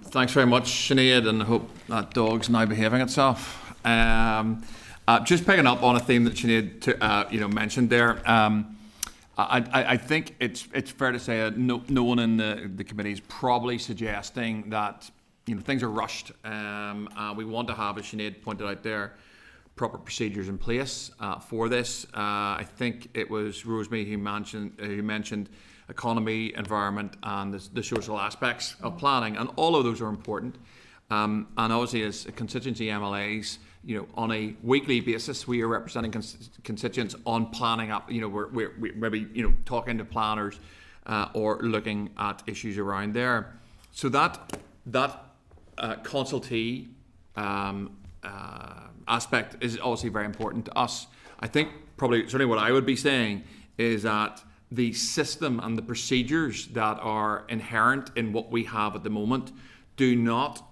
Thanks very much, Sinead, and I hope that dog's now behaving itself. Just picking up on a theme that Sinead mentioned there, I think it's fair to say that no one in the committee is probably suggesting that, you know, things are rushed. We want to have, as Sinead pointed out there, proper procedures in place for this. I think it was Rosemary who mentioned economy, environment, and the social aspects of planning, and all of those are important. And obviously, as constituency MLAs, you know, on a weekly basis, we are representing constituents on planning up. You know, we're maybe, you know, talking to planners or looking at issues around there. So that consultee aspect is obviously very important to us. I think probably certainly what I would be saying is that the system and the procedures that are inherent in what we have at the moment do not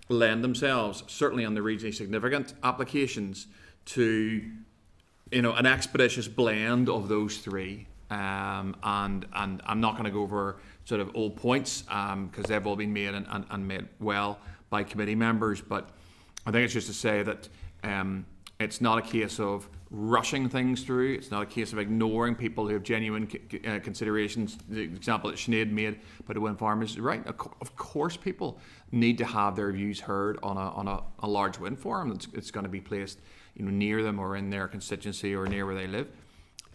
lend themselves, certainly on the regionally significant applications, to, you know, an expeditious blend of those three. And I'm not going to go over sort of old points because they've all been made and made well by committee members. But I think it's just to say that it's not a case of rushing things through. It's not a case of ignoring people who have genuine considerations. The example that Sinead made about the wind farm is right. Of course, people need to have their views heard on a large wind farm that's going to be placed, you know, near them or in their constituency or near where they live.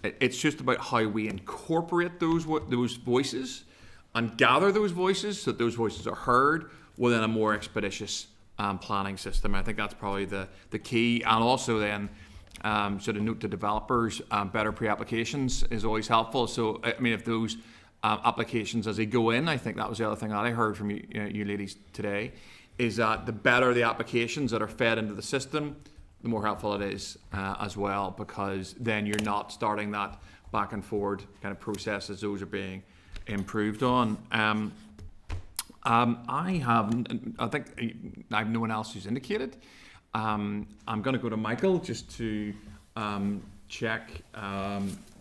It's just about how we incorporate those voices and gather those voices so that those voices are heard within a more expeditious planning system. I think that's probably the key. And also then sort of note to developers, better pre-applications is always helpful. So, I mean, if those applications as they go in, I think that was the other thing that I heard from you ladies today, is that the better the applications that are fed into the system, the more helpful it is as well, because then you're not starting that back and forward kind of process as those are being improved on. I think I have no one else who's indicated. I'm going to go to Michael just to check.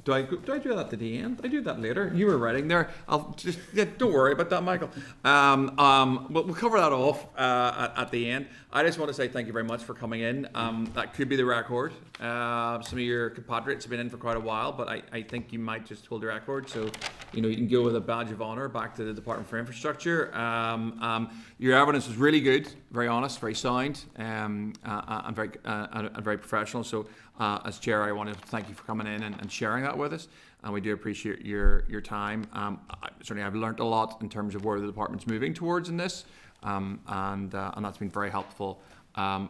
Do I do that at the end? I do that later. You were writing there. Don't worry about that, Michael. We'll cover that off at the end. I just want to say thank you very much for coming in. That could be the record. Some of your compatriots have been in for quite a while, but I think you might just hold the record. So, you know, you can go with a badge of honour back to the Department for Infrastructure. Your evidence was really good, very honest, very sound, and very professional. So, as chair, I want to thank you for coming in and sharing that with us, and we do appreciate your time. Certainly, I've learnt a lot in terms of where the department's moving towards in this, and that's been very helpful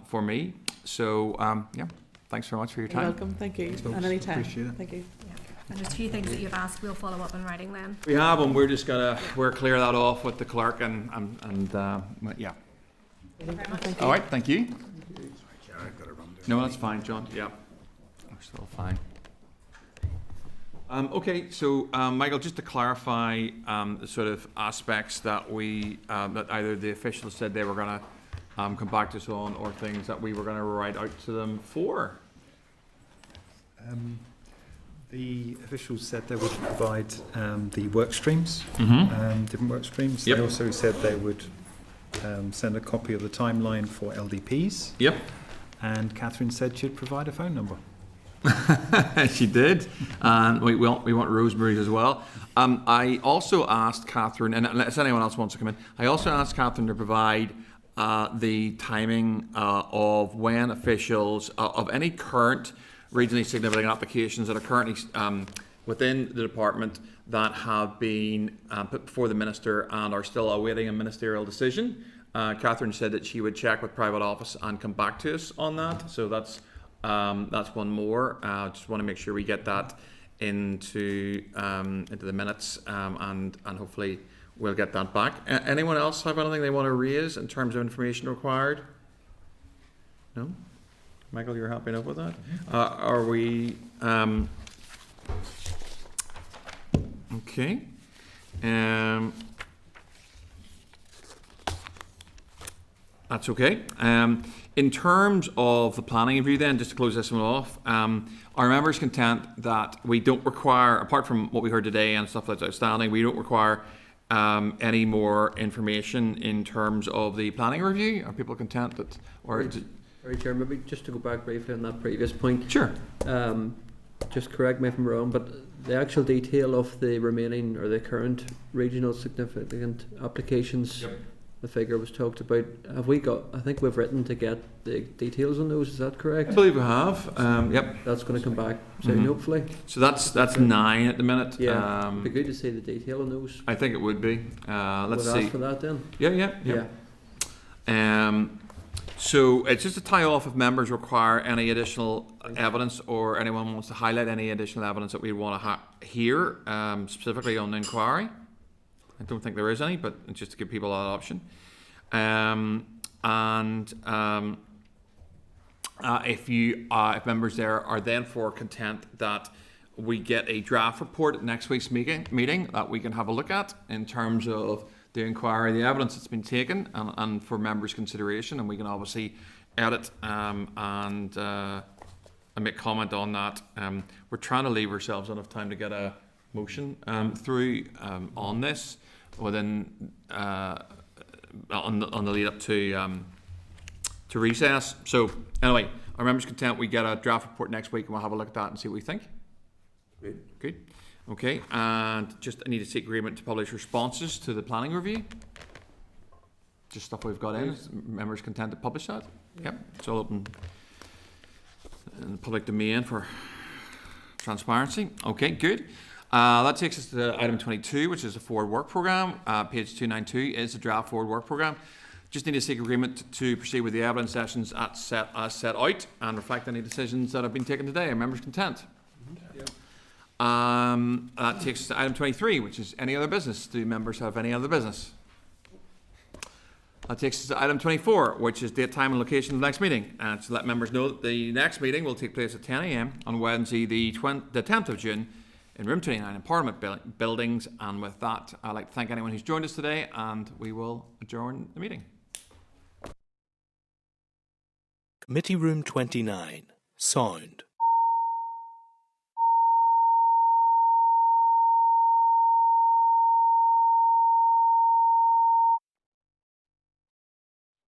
for me. So, yeah, thanks very much for your time. You're welcome. Thank you. And any time. Appreciate it. Thank you. And there's a few things that you've asked. We'll follow up in writing then. We have, and we're just we're clear that off with the clerk and yeah. Thank you. All right, thank you. Sorry, Chair, I've got to run. No, that's fine, John. Yeah, we're still fine. Okay, so Michael, just to clarify the sort of aspects that we that either the officials said they were going to come back to us on, or things that we were going to write out to them for. The officials said they would provide the work streams, different work streams. Yep. They also said they would send a copy of the timeline for LDPs. Yep. And Catherine said she'd provide a phone number. She did, and we want Rosemary's as well. I also asked Catherine, and unless anyone else wants to come in, I also asked Catherine to provide the timing of when officials of any current regionally significant applications that are currently within the department that have been put before the minister and are still awaiting a ministerial decision. Catherine said that she would check with private office and come back to us on that. So that's one more. Just want to make sure we get that into the minutes, and hopefully we'll get that back. Anyone else have anything they want to raise in terms of information required? No? Michael, you're happy enough with that? Are we... okay. That's okay. In terms of the planning review then, just to close this one off, our members content that we don't require, apart from what we heard today and stuff that's outstanding, we don't require any more information in terms of the planning review. Are people content that... Sorry, Chair, maybe just to go back briefly on that previous point. Sure. Just correct me if I'm wrong, but the actual detail of the remaining or the current regional significant applications, yep, the figure was talked about. Have we got, I think we've written to get the details on those, is that correct? I believe we have. Yep. That's going to come back soon, hopefully. So that's 9 at the minute. Yeah, it'd be good to see the detail on those. I think it would be. Let's see. Ask for that then. Yeah. So it's just to tie off if members require any additional evidence, or anyone wants to highlight any additional evidence that we want to hear, specifically on the inquiry. I don't think there is any, but just to give people that option. If members there are then for content that we get a draft report at next week's meeting that we can have a look at in terms of the inquiry, the evidence that's been taken, and for members' consideration, and we can obviously edit and make comment on that. We're trying to leave ourselves enough time to get a motion through on this within on the lead up to recess. So anyway, our members content we get a draft report next week, and we'll have a look at that and see what we think. Good. Okay, and just I need to seek agreement to publish responses to the planning review. Just stuff we've got in. Members content to publish that. Yep, it's all open in the public domain for transparency. Okay, good. That takes us to item 22, which is the forward work programme. Page 292 is the draft forward work programme. Just need to seek agreement to proceed with the evidence sessions as set out and reflect any decisions that have been taken today. Are members content? That takes us to item 23, which is any other business. Do members have any other business? That takes us to item 24, which is date, time and location of the next meeting. And to let members know that the next meeting will take place at 10 a.m. on Wednesday the 10th of June in room 29 in Parliament Buildings. And with that, I'd like to thank anyone who's joined us today, and we will adjourn the meeting. Committee Room 29, Sound.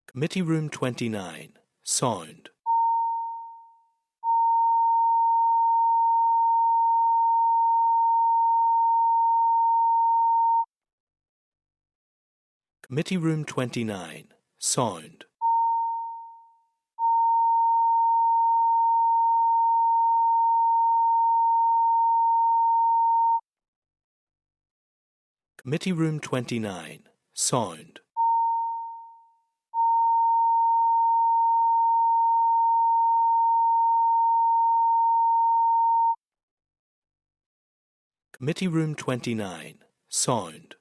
Committee Room 29, Sound. Committee Room 29, Sound. Committee Room 29, Sound. Committee Room 29, Sound.